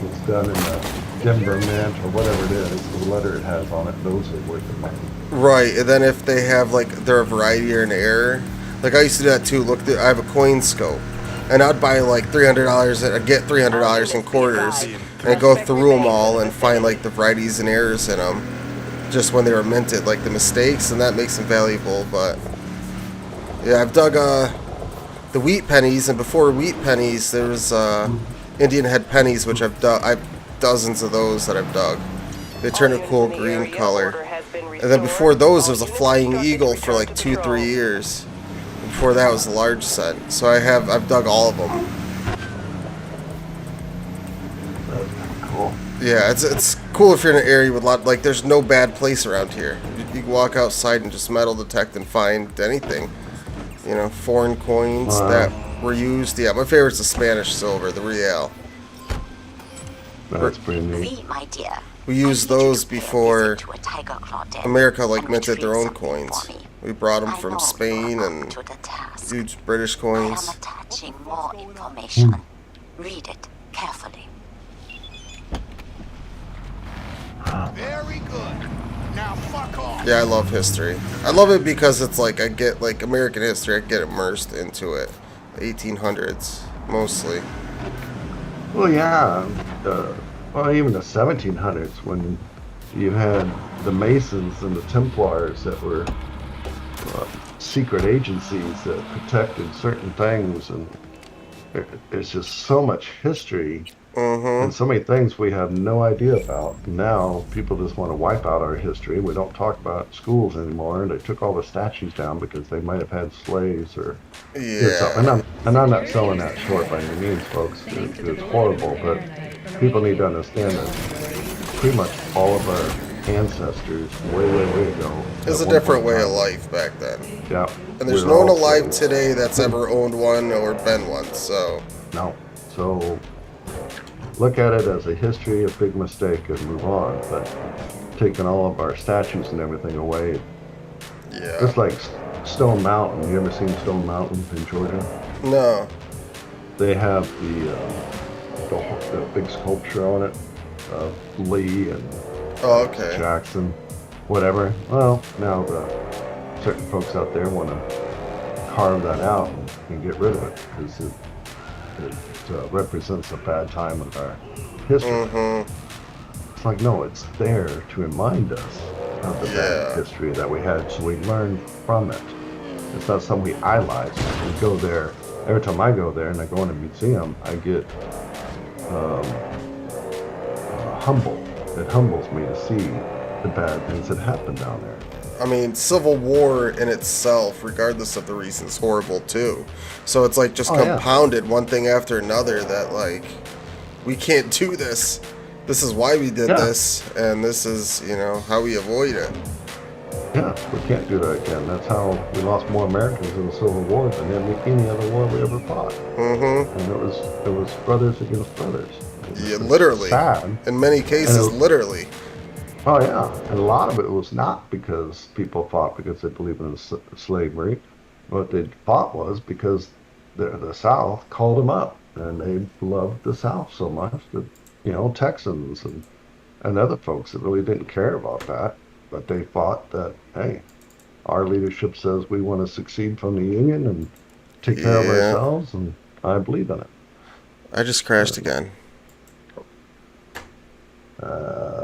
was done in the Denver Mint or whatever it is, the letter it has on it. Those are worth the money. Right, and then if they have like they're a variety or an error, like I used to do that too. Look, I have a coin scope, and I'd buy like $300. I'd get $300 in quarters, and I'd go through them all and find like the varieties and errors in them, just when they were minted, like the mistakes, and that makes them valuable. But yeah, I've dug the wheat pennies, and before wheat pennies, there was Indian head pennies, which I've dug. I've dozens of those that I've dug. They turn a cool green color. And then before those, there was a flying eagle for like 2-3 years. Before that was a large set. So I've dug all of them. Cool. Yeah, it's cool if you're in an area with a lot, like there's no bad place around here. You can walk outside and just metal detect and find anything. You know, foreign coins that were used. Yeah, my favorite's the Spanish silver, the real. That's pretty neat. My dear, We used those before America like minted their own coins. We brought them from Spain and used British coins. attaching more information. Read it carefully. Very good. Now fuck off. Yeah, I love history. I love it because it's like I get like American history. I get immersed into it. 1800s mostly. Well, yeah. Well, even the 1700s when you had the Masons and the Templars that were secret agencies that protected certain things, and it's just so much history and so many things we have no idea about. Now people just want to wipe out our history. We don't talk about schools anymore. They took all the statues down because they might have had slaves or something. And I'm not selling that short by any means, folks. It's horrible, but people need to understand that pretty much all of our ancestors way ago. It's a different way of life back then. Yeah. And there's no one alive today that's ever owned one or been one, so. No. So look at it as a history, a big mistake, and move on. But taking all of our statues and everything away. Yeah. It's like Stone Mountain. You ever seen Stone Mountain in Georgia? No. They have the big sculpture on it of Lee and Jackson, whatever. Well, now certain folks out there want to carve that out and get rid of it because it represents a bad time in our history. It's like, no, it's there to remind us of the bad history that we had, so we learn from it. It's not something we idolize. We go there. Every time I go there and I go in a museum, I get humble. It humbles me to see the bad things that happen down there. I mean, Civil War in itself, regardless of the reason, is horrible too. So it's like just compounded one thing after another that like, we can't do this. This is why we did this, and this is, you know, how we avoid it. Yeah, we can't do that again. That's how we lost more Americans in the Civil War than any other war we ever fought. Mm-hmm. And it was brothers against brothers. Yeah, literally. Sad. In many cases, literally. Oh yeah, and a lot of it was not because people fought because they believed in slavery. What they fought was because the South called them up, and they loved the South so much that Texans and other folks that really didn't care about that, but they thought that, hey, our leadership says we want to succeed from the Union and take care of ourselves, and I believe in it. I just crashed again.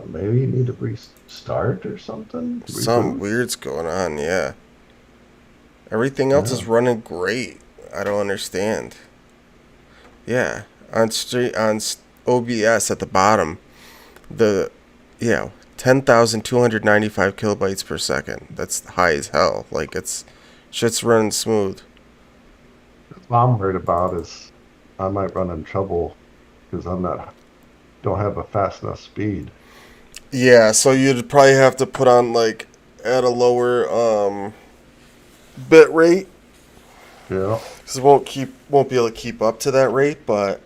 Maybe you need to restart or something? Something weird's going on, yeah. Everything else is running great. I don't understand. Yeah, on OBS at the bottom, 10,295 kilobytes per second. That's high as hell. Like shit's running smooth. What I'm worried about is I might run in trouble because don't have a fast enough speed. Yeah, so you'd probably have to put on at a lower bit rate. Yeah. Because it won't be able to keep up to that rate, but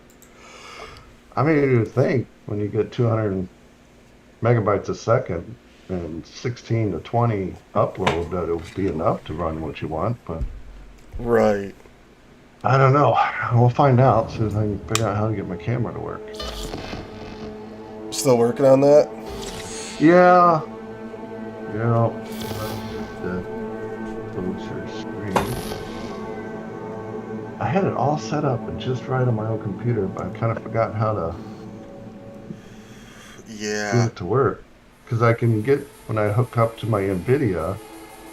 I mean, you would think when you get 200 megabytes a second and 16 to 20 upload that it would be enough to run what you want, but right. I don't know. We'll find out as soon as I can figure out how to get my camera to work. Still working on that? Yeah. Close your screen. I had it all set up and just right on my own computer, but I kind of forgot how to get it to work. Because I can when I hook up to my NVIDIA,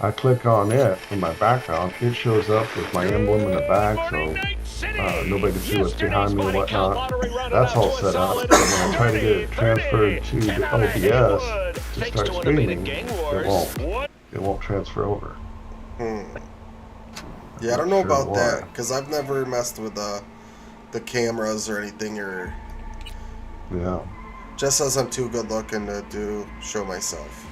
I click on it in my background, it shows up with my emblem in the back, so nobody can see what's behind me and whatnot. That's all set up. But when I try to get it transferred to the OBS to start streaming, it won't transfer over. Yeah, I don't know about that, because I've never messed with the cameras or anything, or just says I'm too good looking to show myself.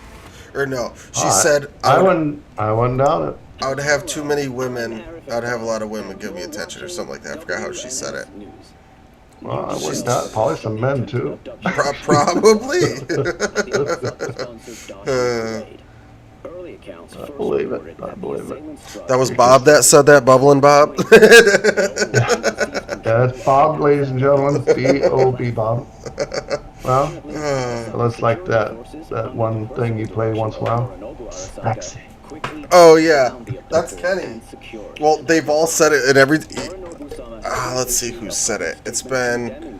Or no, she said I wouldn't doubt it. I would have too many women. I would have a lot of women give me attention or something like that. I forgot how she said it. Well, I wouldn't doubt it. Probably some men too. Probably. I believe it. That was Bob that said that, Bubbling Bob. That's Bob, ladies and gentlemen. B-O-B, Bob. Well, let's like that one thing you play once in a while. Sexy. Oh yeah, that's Kenny. Well, they've all said it in every. Let's see who said it. It's been.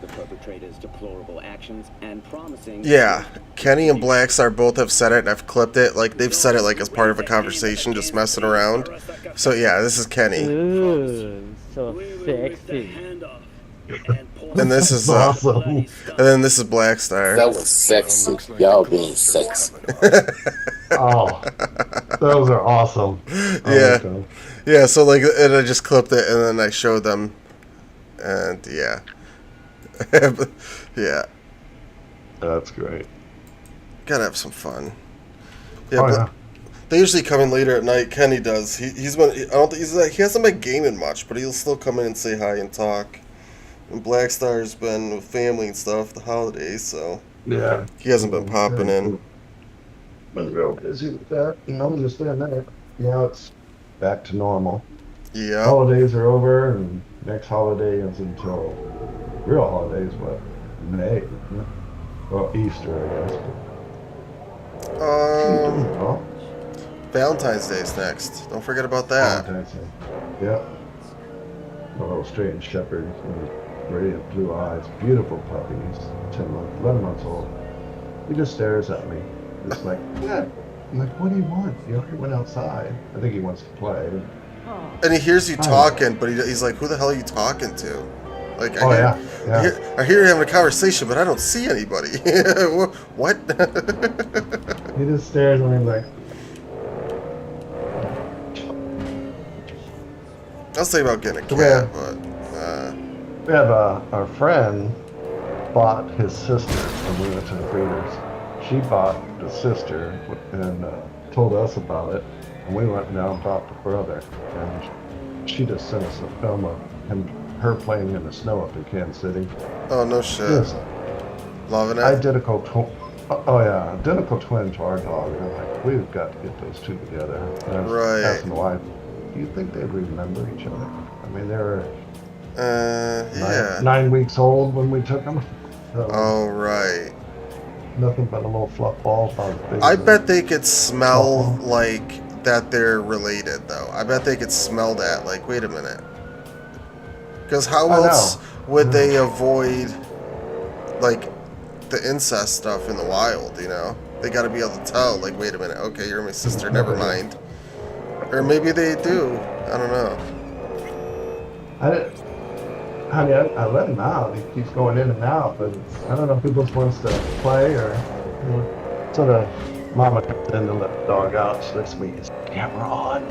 Yeah, Kenny and Blackstar both have said it, and I've clipped it. They've said it as part of a conversation, just messing around. So yeah, this is Kenny. Ooh, so sexy. And this is awesome. And then this is Blackstar. That was sexy. Y'all being sexy. Oh, those are awesome. Yeah. So and I just clipped it, and then I showed them, and yeah. That's great. Gotta have some fun. Yeah, they usually come in later at night. Kenny does. He hasn't been gaming much, but he'll still come in and say hi and talk. And Blackstar's been with family and stuff the holidays, so yeah, he hasn't been popping in. Been real busy with that. Understand that. It's back to normal. Yeah. Holidays are over, and next holiday is until real holidays, May. Well, Easter, I guess. Valentine's Day's next. Don't forget about that. Valentine's Day. Yeah. A little straight shepherd, radiant blue eyes, beautiful puppy. He's 11 months old. He just stares at me. Just like, yeah. I'm like, what do you want? He already went outside. I think he wants to play. And he hears you talking, but he's like, who the hell are you talking to? I hear you having a conversation, but I don't see anybody. What? He just stares at me like. I was thinking about getting a cat, but. We have our friend bought his sister when we went to the breeders. She bought the sister in told us about it, and we went down and talked to her brother, and she just sent us a film of her playing in the snow up in Kansas City. Oh, no shit. Yes. Loving it? Identical twin to our dog. And I'm like, we've got to get those two together. And I was asking the wife, do you think they'd remember each other? I mean, they were yeah. 9 weeks old when we took them. So oh, right. Nothing but a little fluff ball. About as big I as bet they could smell, like, that they're related, though. I bet they could smell that. Like, wait a minute. Because how else would they avoid, like, the incest stuff in the wild, you know? They got to be able to tell, like, wait a minute, okay, you're my sister, never mind. Or maybe they do. I don't know. I let him out. He keeps going in and out, but I don't know if he just wants to play or sort of mama comes in to let the dog out. She lets me his camera on.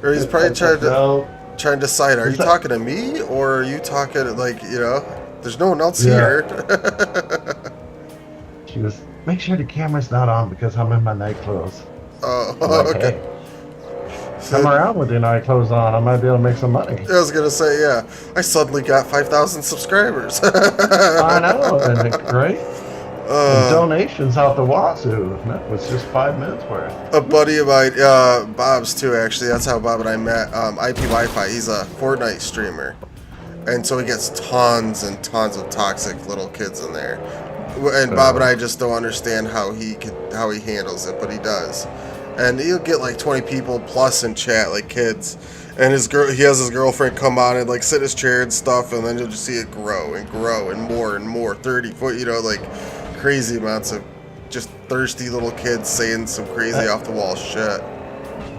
Or he's probably trying to decide, are you talking to me or are you talking, like, you know, there's no one else here. She goes, make sure the camera's not on because I'm in my night clothes. Oh, like, okay. Hey, come around with your night clothes on. I might be able to make some money. I was going to say, yeah. I suddenly got 5,000 subscribers. I know, isn't it great? Donations out the wazoo. That was just 5 minutes worth. A buddy of mine, Bob's too, actually. That's how Bob and I met. IP Wi-Fi. He's a Fortnite streamer. And so he gets tons and tons of toxic little kids in there. And Bob and I just don't understand how he handles it, but he does. And he'll get like 20 people plus in chat, like kids. And he has his girlfriend come on and like sit in his chair and stuff, and then you'll just see it grow and grow and more, 30 foot, you know, like crazy amounts of just thirsty little kids saying some crazy off the wall shit.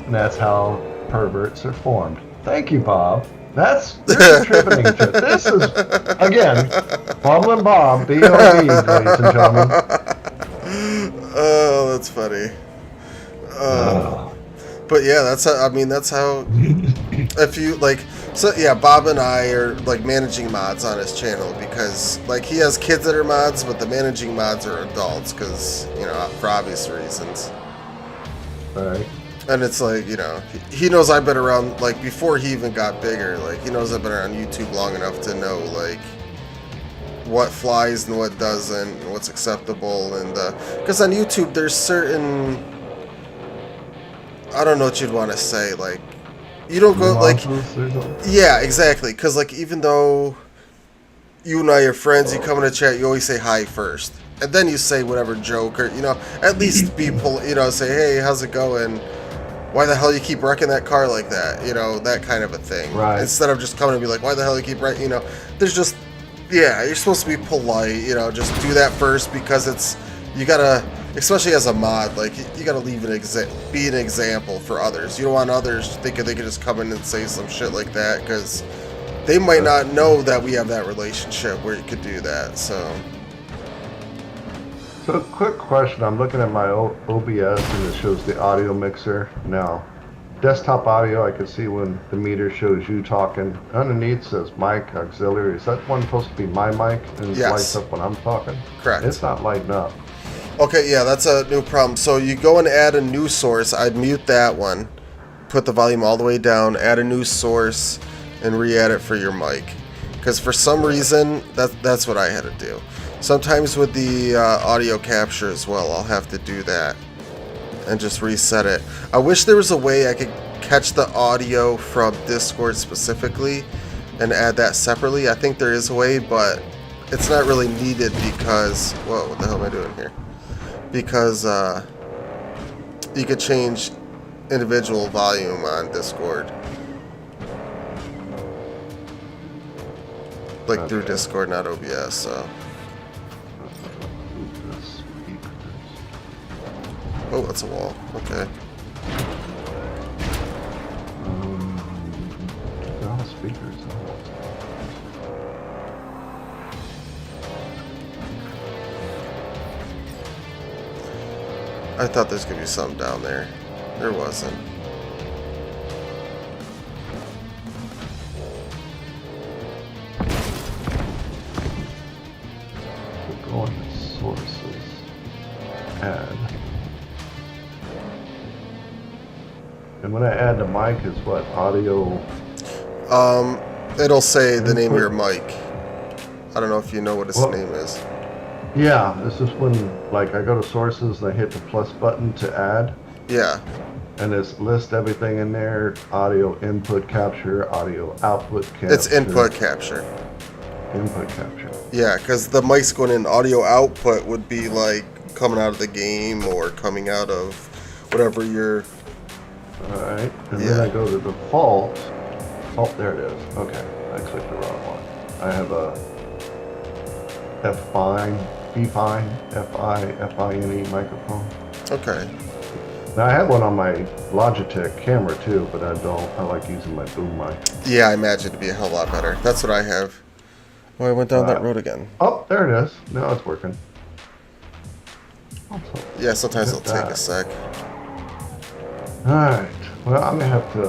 And that's how perverts are formed. Thank you, Bob. You're contributing to it. This is, again, Bubble and Bob, B.O.B., ladies and gentlemen. Oh, that's funny. But yeah, that's how, if you, like, so yeah, Bob and I are, like, managing mods on his channel because, like, he has kids that are mods, but the managing mods are adults because, you know, for obvious reasons. Right. And it's like, you know, he knows I've been around, like, before he even got bigger. Like, he knows I've been around YouTube long enough to know, like, what flies and what doesn't, and what's acceptable. And, because on YouTube, there's certain, I don't know what you'd want to say, like, you don't go, like, yeah, exactly. Because, like, even though you and I are friends, you come in a chat, you always say hi first. And then you say whatever joke, or, you know, at least people, you know, say, hey, how's it going? Why the hell you keep wrecking that car like that? You know, that kind of a thing. Right. Instead of just coming and be like, why the hell you keep wrecking, you know, there's just, yeah, you're supposed to be polite, you know, just do that first because it's, you gotta, especially as a mod, like, you gotta leave be an example for others. You don't want others thinking they can just come in and say some shit like that because they might not know that we have that relationship where you could do that, so. So, quick question. I'm looking at my OBS and it shows the audio mixer. Now, desktop audio, I can see when the meter shows you talking. Underneath says mic auxiliary. Is that one supposed to be my mic and it lights up when I'm talking? Correct. It's not lighting up. Okay, yeah, that's a new problem. So you go and add a new source. I'd mute that one, put the volume all the way down, add a new source, and re-add it for your mic. Because for some reason, that's what I had to do. Sometimes with the audio capture as well, I'll have to do that and just reset it. I wish there was a way I could catch the audio from Discord specifically and add that separately. I think there is a way, but it's not really needed because... Whoa, what the hell am I doing here? Because you could change individual volume on Discord. Like through Discord, not OBS, so... Oh, that's a wall. Okay. Speakers. I thought there's gonna be something down there. There wasn't. We're going to sources. Add. And when I add the mic, it's what? Audio? It'll say the name of your Input? mic. I don't know if you know what its Well, name is. yeah, this is when, like, I go to sources and I hit the plus button to add. Yeah. And it's list everything in there. Audio input capture, audio output capture. It's input capture. Input capture. Yeah, because the mic's going in. Audio output would be like coming out of the game or coming out of whatever you're... Alright, and then I go to default. Oh, there it is. Okay, I clicked the wrong one. I have a F-I-N-E microphone. Okay. Now I have one on my Logitech camera too, but I like using my boom mic. Yeah, I imagine it'd be a hell of a lot better. That's what I have. Oh, I went down that road again. Oh, there it is. Now it's working. Yeah, sometimes it'll take a sec. Alright, well, I'm going to have to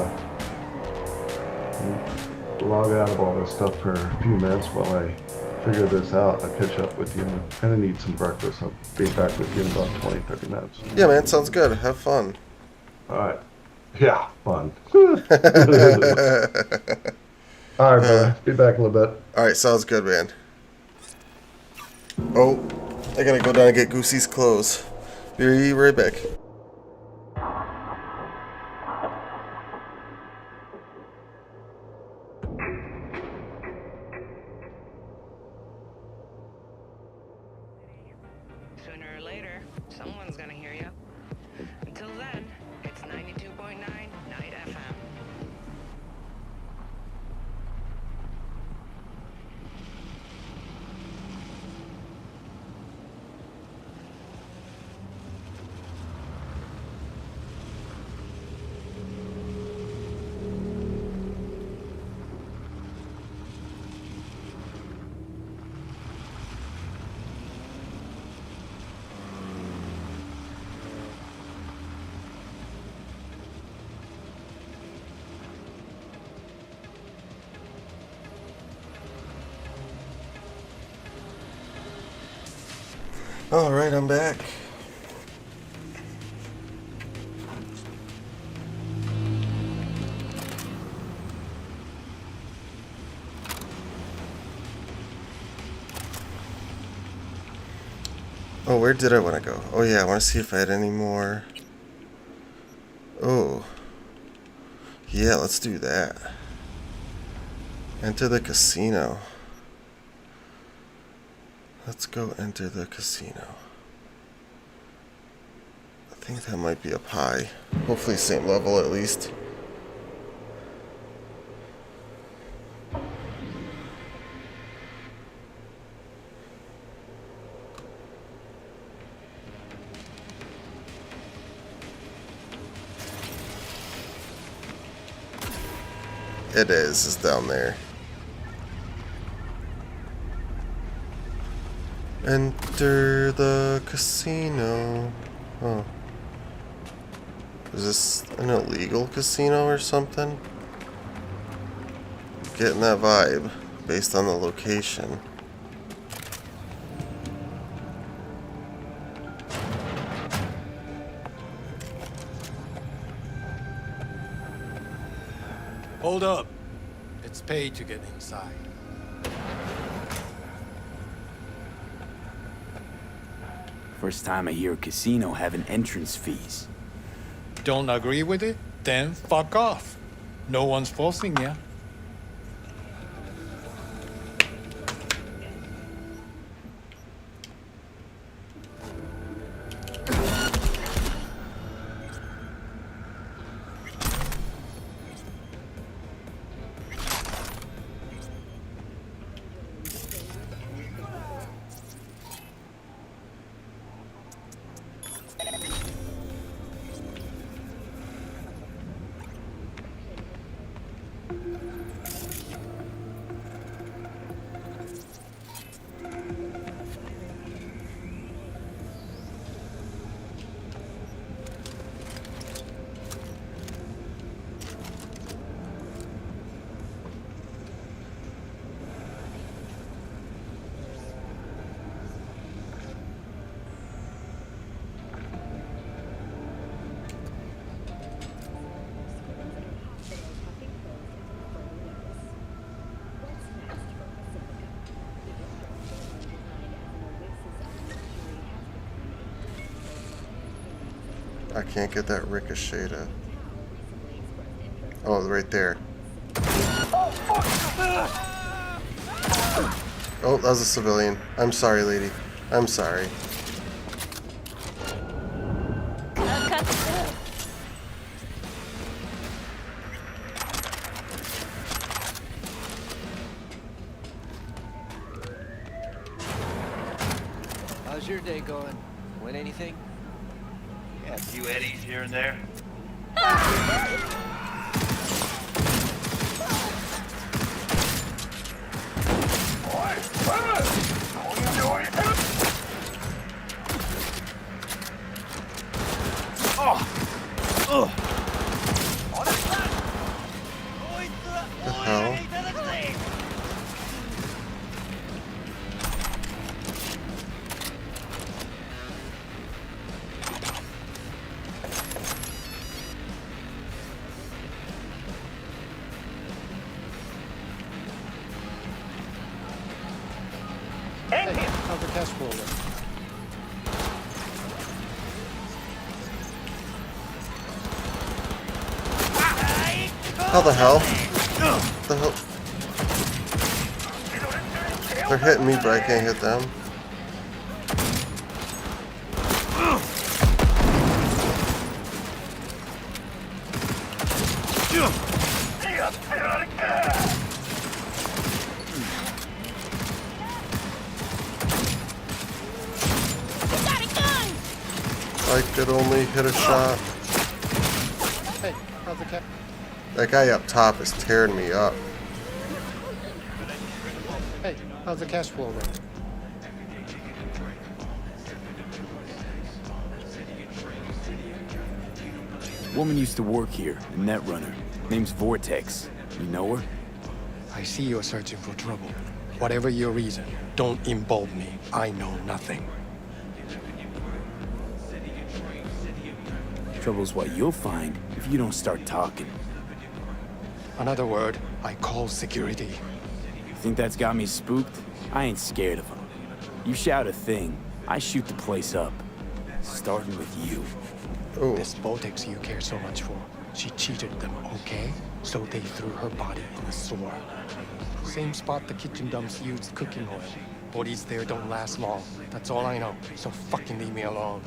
log out of all this stuff for a few minutes while I figure this out. I'll catch up with you. I'm going to need some breakfast. I'll be back with you in about 20-30 minutes. Yeah, man, sounds good. Have fun. Alright. Yeah, fun. Alright, brother. Be back in a little bit. Alright, sounds good, man. Oh, I gotta go down and get Goosey's clothes. Be right back. Sooner or later, someone's gonna hear you. Until then, it's 92.9 Night FM. Alright, I'm back. Oh, where did I want to go? Oh yeah, I want to see if I had any more. Oh. Yeah, let's do that. Enter the casino. Let's go enter the casino. I think that might be up high. Hopefully same level at least. It is. It's down there. Enter the casino. Oh. Is this an illegal casino or something? Getting that vibe based on the location. Hold up. It's paid to get inside. First time I hear a casino having entrance fees. Don't agree with it? Then fuck off. No one's forcing you. I can't get that ricochet to... Oh, right there. Oh, that was a civilian. I'm sorry, lady. I'm sorry. How's your day going? Win anything? Yeah, a few eddies here and there. The hell? Hey, how's the cash flow? How the hell? The hell? They're hitting me, but I can't hit them. I could only hit a shot. Hey, how's the cash? That guy up top is tearing me up. Hey, how's the cash flow then? Woman used to work here, a net runner. Name's Vortex. You know her? I see you're searching for trouble. Whatever your reason, don't involve me. I know nothing. Trouble's what you'll find if you don't start talking. Another word, I call security. You think that's got me spooked? I ain't scared of them. You shout a thing, I shoot the place up. Starting with you. Ooh. This Vortex you care so much for, she cheated them, okay? So they threw her body in the sewer. Same spot the kitchen dumps used cooking oil. Bodies there don't last long. That's all I know. So fucking leave me alone.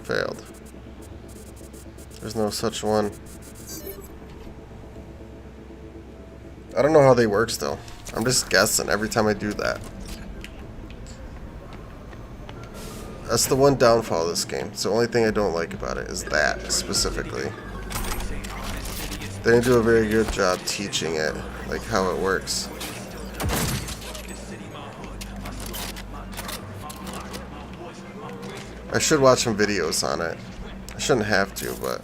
Failed. There's no such one. I don't know how they work still. I'm just guessing every time I do that. That's the one downfall of this game. It's the only thing I don't like about it is that specifically. They didn't do a very good job teaching it, like how it works. I should watch some videos on it. I shouldn't have to, but...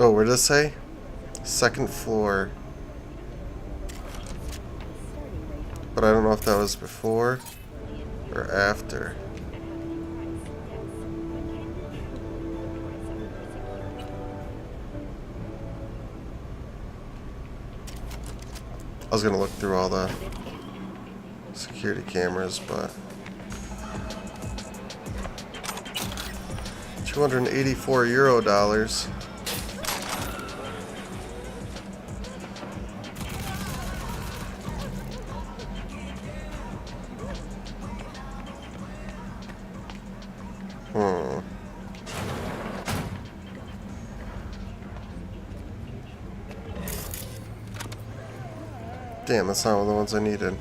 Oh, where did it say? Second floor. But I don't know if that was before or after. I was gonna look through all the security cameras, but 284 euro dollars. Damn, that's not one of the ones I needed.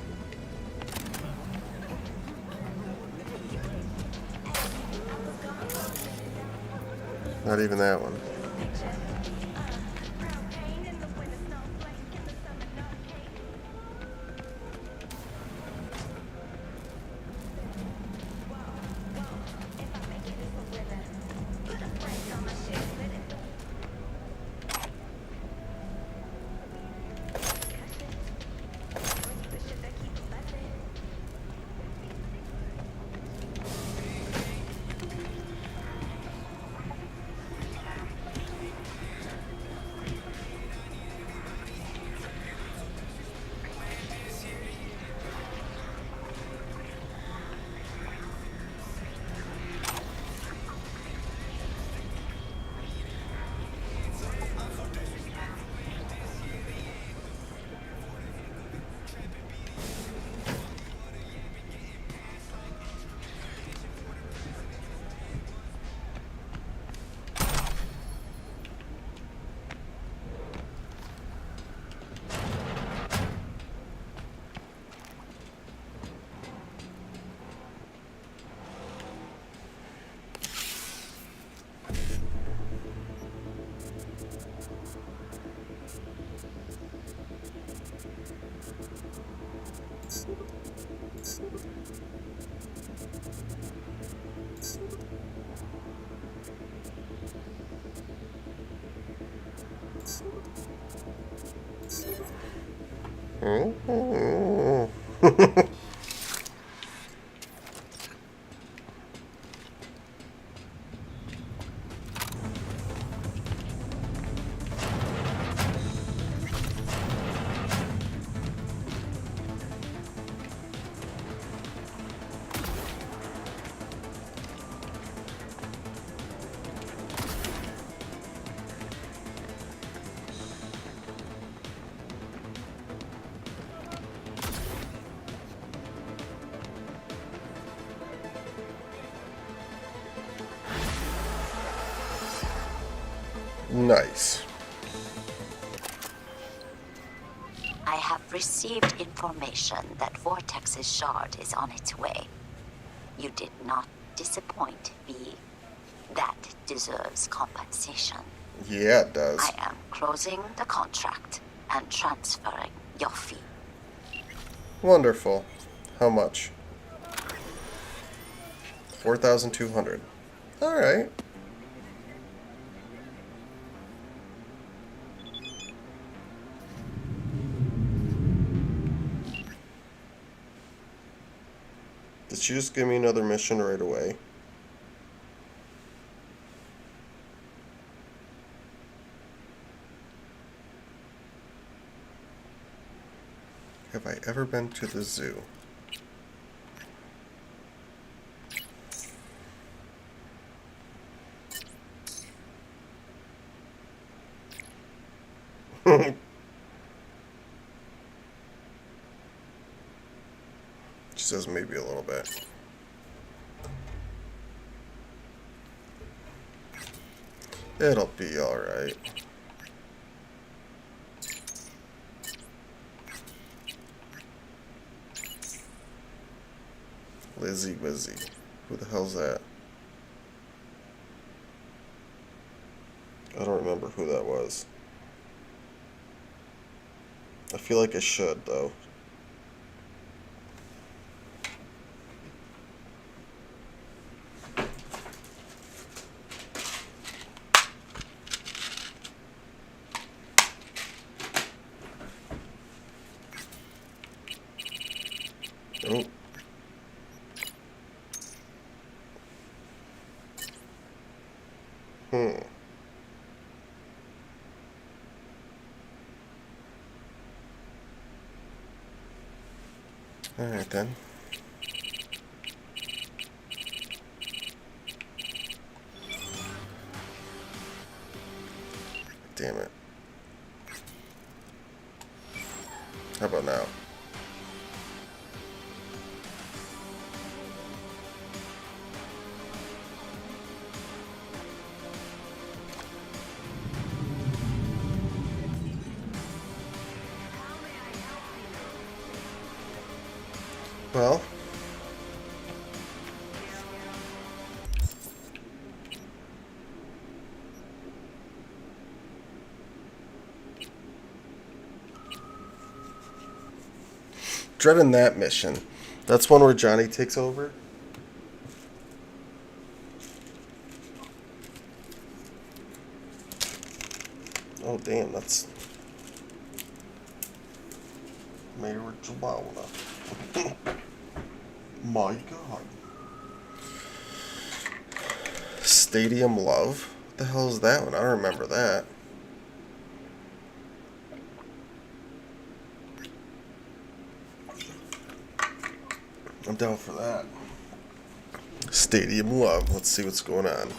Not even that one. Nice. I have received information that Vortex's shard is on its way. You did not disappoint, V. That deserves compensation. Yeah, it does. I am closing the contract and transferring your fee. Wonderful. How much? 4,200. All right. Did she just give me another mission right away? Have I ever been to the zoo? She says maybe a little bit. It'll be alright. Lizzie Wizzy. Who the hell's that? I don't remember who that was. I feel like I should, though. Oh. Alright then. Damn it. How about now? Well, dreading that mission. That's one where Johnny takes over. Oh damn, that's marijuana. My God. Stadium Love? What the hell is that one? I don't remember that. I'm down for that. Stadium Love. Let's see what's going on.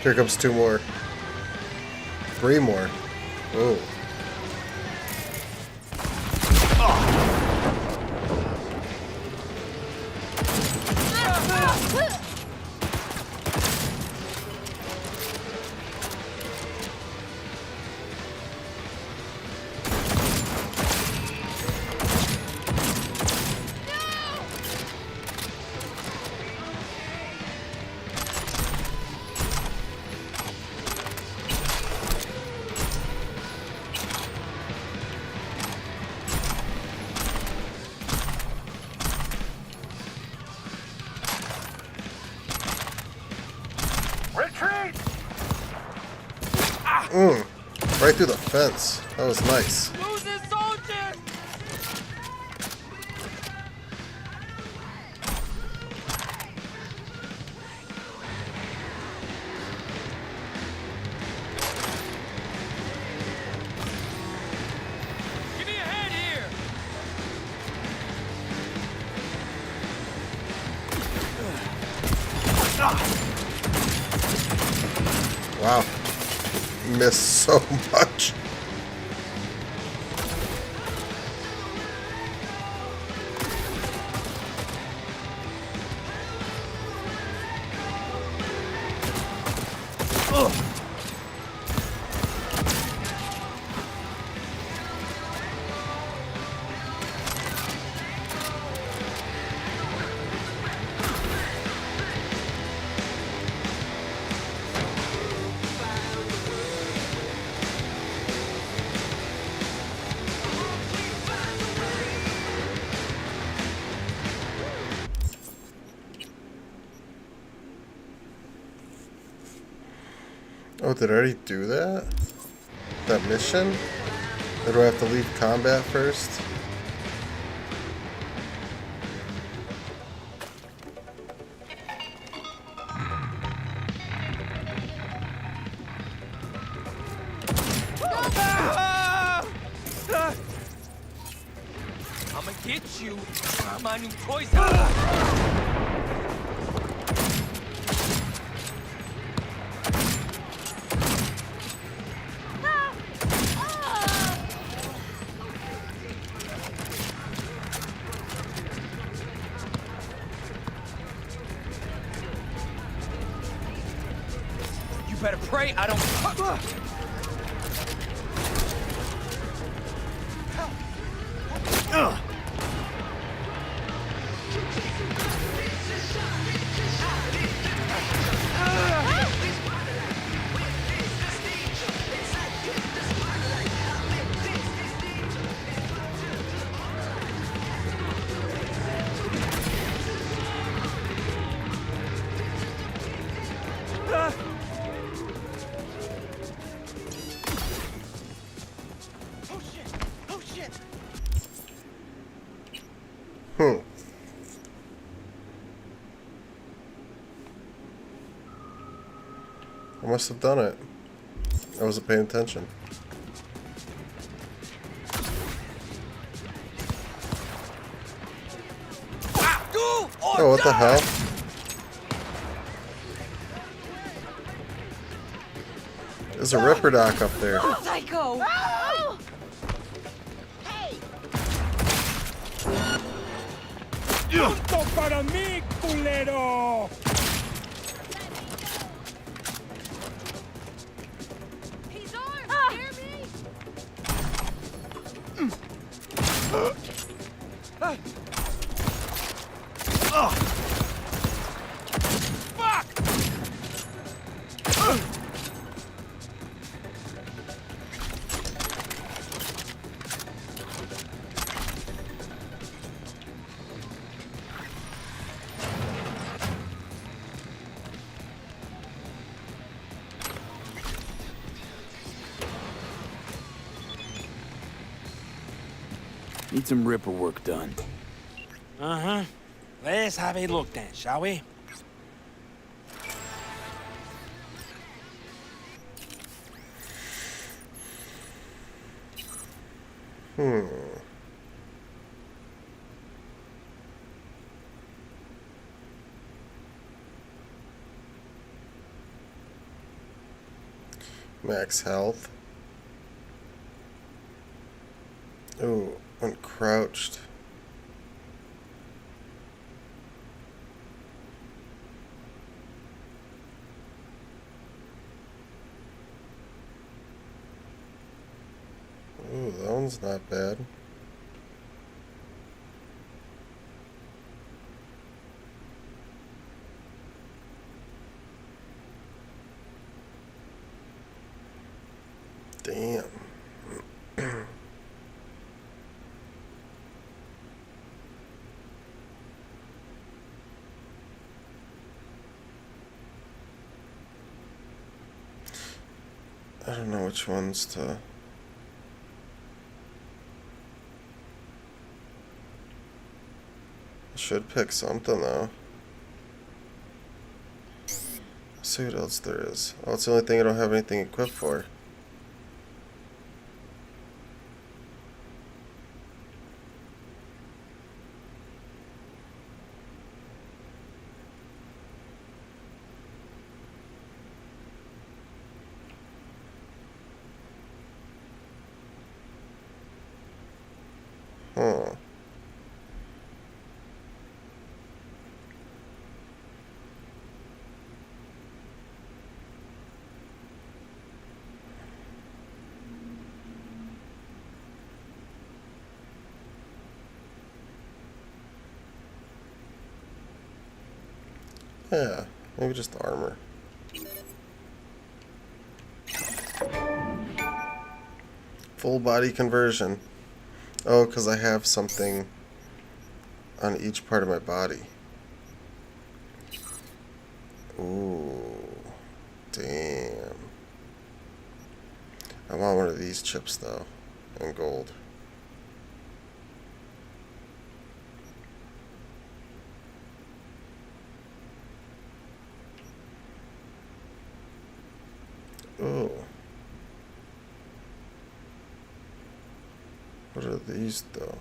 Here comes two more. Three more. Oh. Right through the fence. That was nice. Wow. Missed so much. Oh, did I already do that? That mission? Or do I have to leave combat first? I'ma get you. My new toys out. You better pray I don't. I must have done it. I wasn't paying attention. Oh, what the hell? There's a Ripper Doc up there. Psycho! ¡Punto para mí, culero! He's armed! Hear me? Need some Ripper work done. Uh-huh. Let's have a look then, shall we? Max health. Ooh, uncrouched. Ooh, that one's not bad. Damn. I don't know which ones to... I should pick something though. Let's see what else there is. Oh, it's the only thing I don't have anything equipped for. Huh. Yeah, maybe just armor. Full body conversion. Oh, because I have something on each part of my body. Ooh, damn. I want one of these chips though, and gold. Oh. What are these though?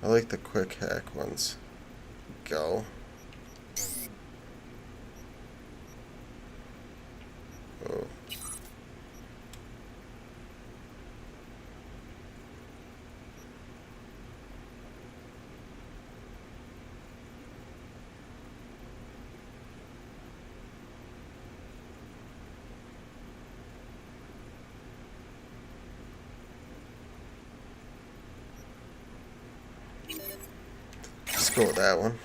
I like the quick hack ones. Go. Oh. Let's go with that one.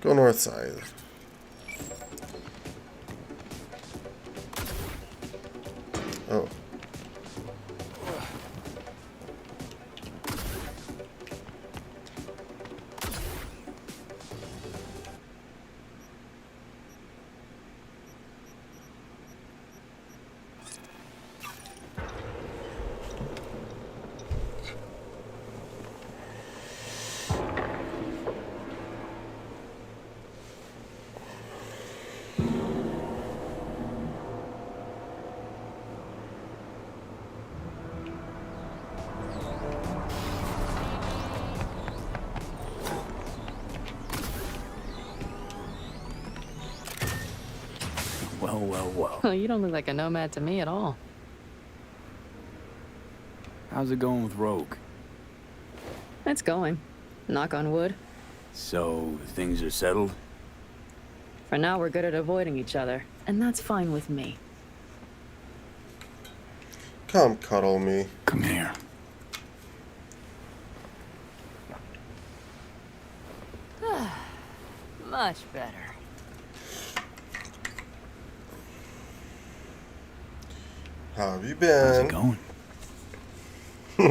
Go north side. Oh. Well, well, well. Well, you don't look like a nomad to me at all. How's it going with Rogue? It's going. Knock on wood. So, things are settled? For now, we're good at avoiding each other, and that's fine with me. Come cuddle me. Come here. Much better. How have you been? How's it going?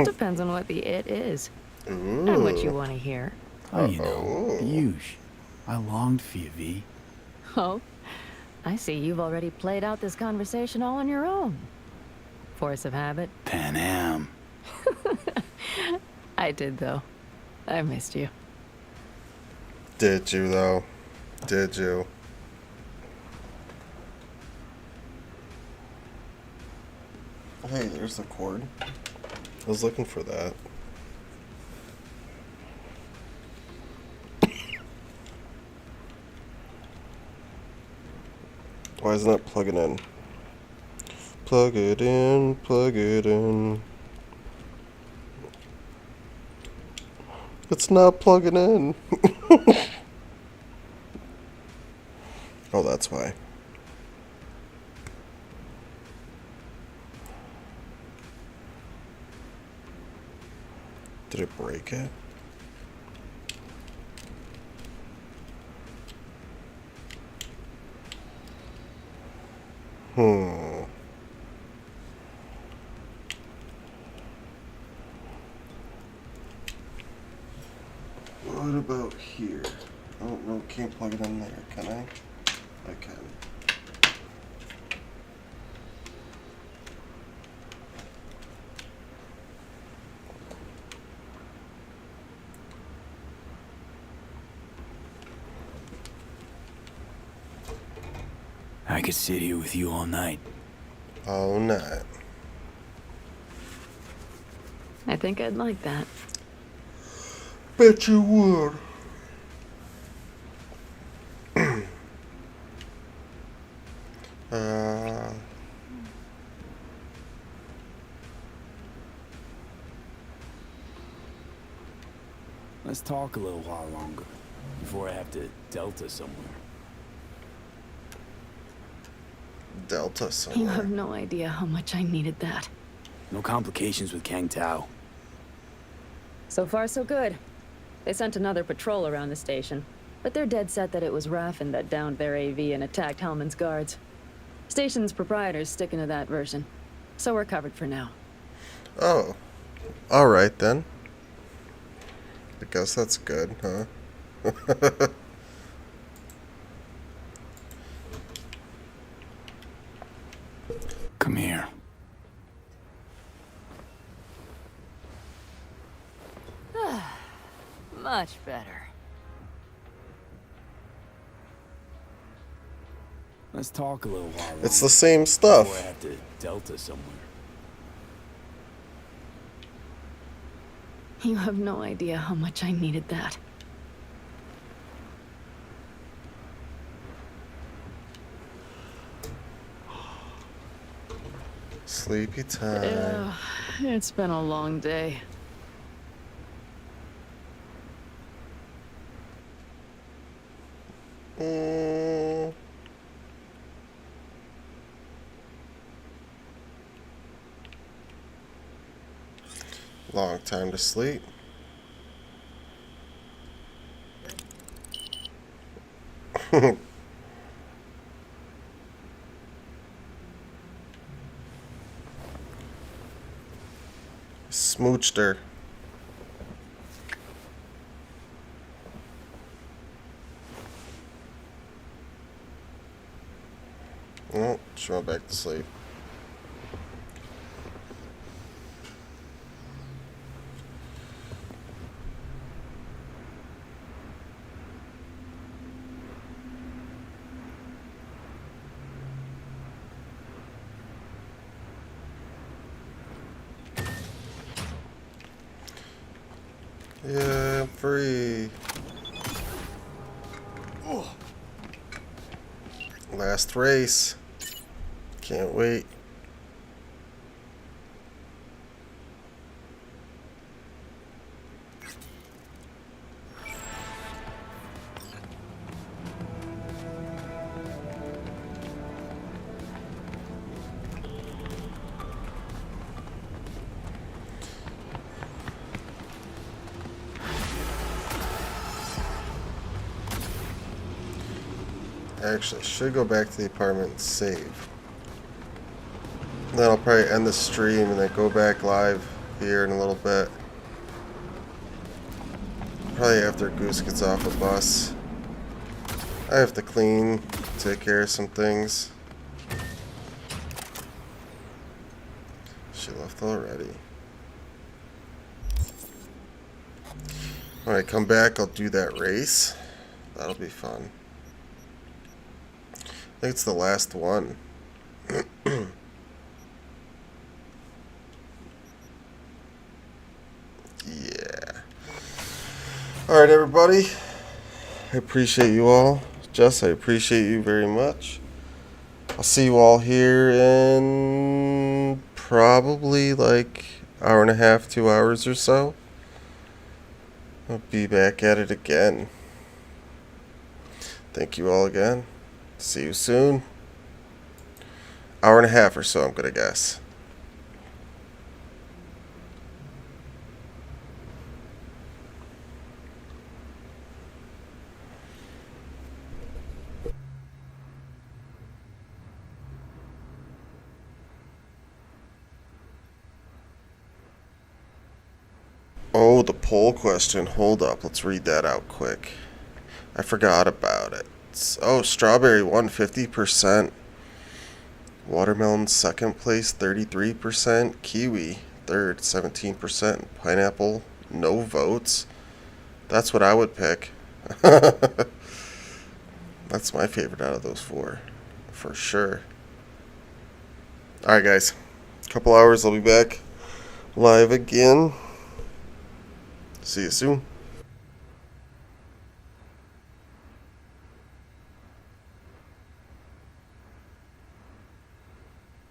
Depends on what the it is. Ooh. And what you want to hear. Oh, you know, Yush. I longed for you, V. Oh, I see you've already played out this conversation all on your own. Force of habit. Pan Am. I did, though. I missed you. Did you, though? Did you? Hey, there's the cord. I was looking for that. Why isn't it plugging in? Plug it in, plug it in. It's not plugging in. Oh, that's why. Did it break it? What about here? Oh, no, can't plug it in there, can I? I can. I could sit here with you all night. All night. I think I'd like that. Bet you would. Let's talk a little while longer before I have to Delta somewhere. Delta somewhere. You have no idea how much I needed that. No complications with Kang Tao. So far, so good. They sent another patrol around the station, but they're dead set that it was Raffen that downed their AV and attacked Hellman's guards. Station's proprietor's sticking to that version, so we're covered for now. Oh, alright then. I guess that's good, huh? Come here. Much better. Let's talk a little while. It's the same stuff. Before I have to Delta somewhere. You have no idea how much I needed that. Sleepy time. Yeah, it's been a long day. Long time to sleep. Smooched her. Oh, she went back to sleep. Yeah, I'm free. Last race. Can't wait. Actually, should go back to the apartment and save. Then I'll probably end the stream and then go back live here in a little bit. Probably after Goose gets off the bus. I have to clean, take care of some things. She left already. When I come back, I'll do that race. That'll be fun. I think it's the last one. Yeah. Alright, everybody. I appreciate you all. Jess, I appreciate you very much. I'll see you all here in probably like hour and a half, 2 hours or so. I'll be back at it again. Thank you all again. See you soon. Hour and a half or so, I'm gonna guess. Oh, the poll question. Hold up. Let's read that out quick. I forgot about it. Oh, strawberry won 50%. Watermelon second place, 33%. Kiwi third, 17%. Pineapple, no votes. That's what I would pick. That's my favorite out of those four, for sure. Alright, guys. Couple hours, I'll be back live again. See you soon.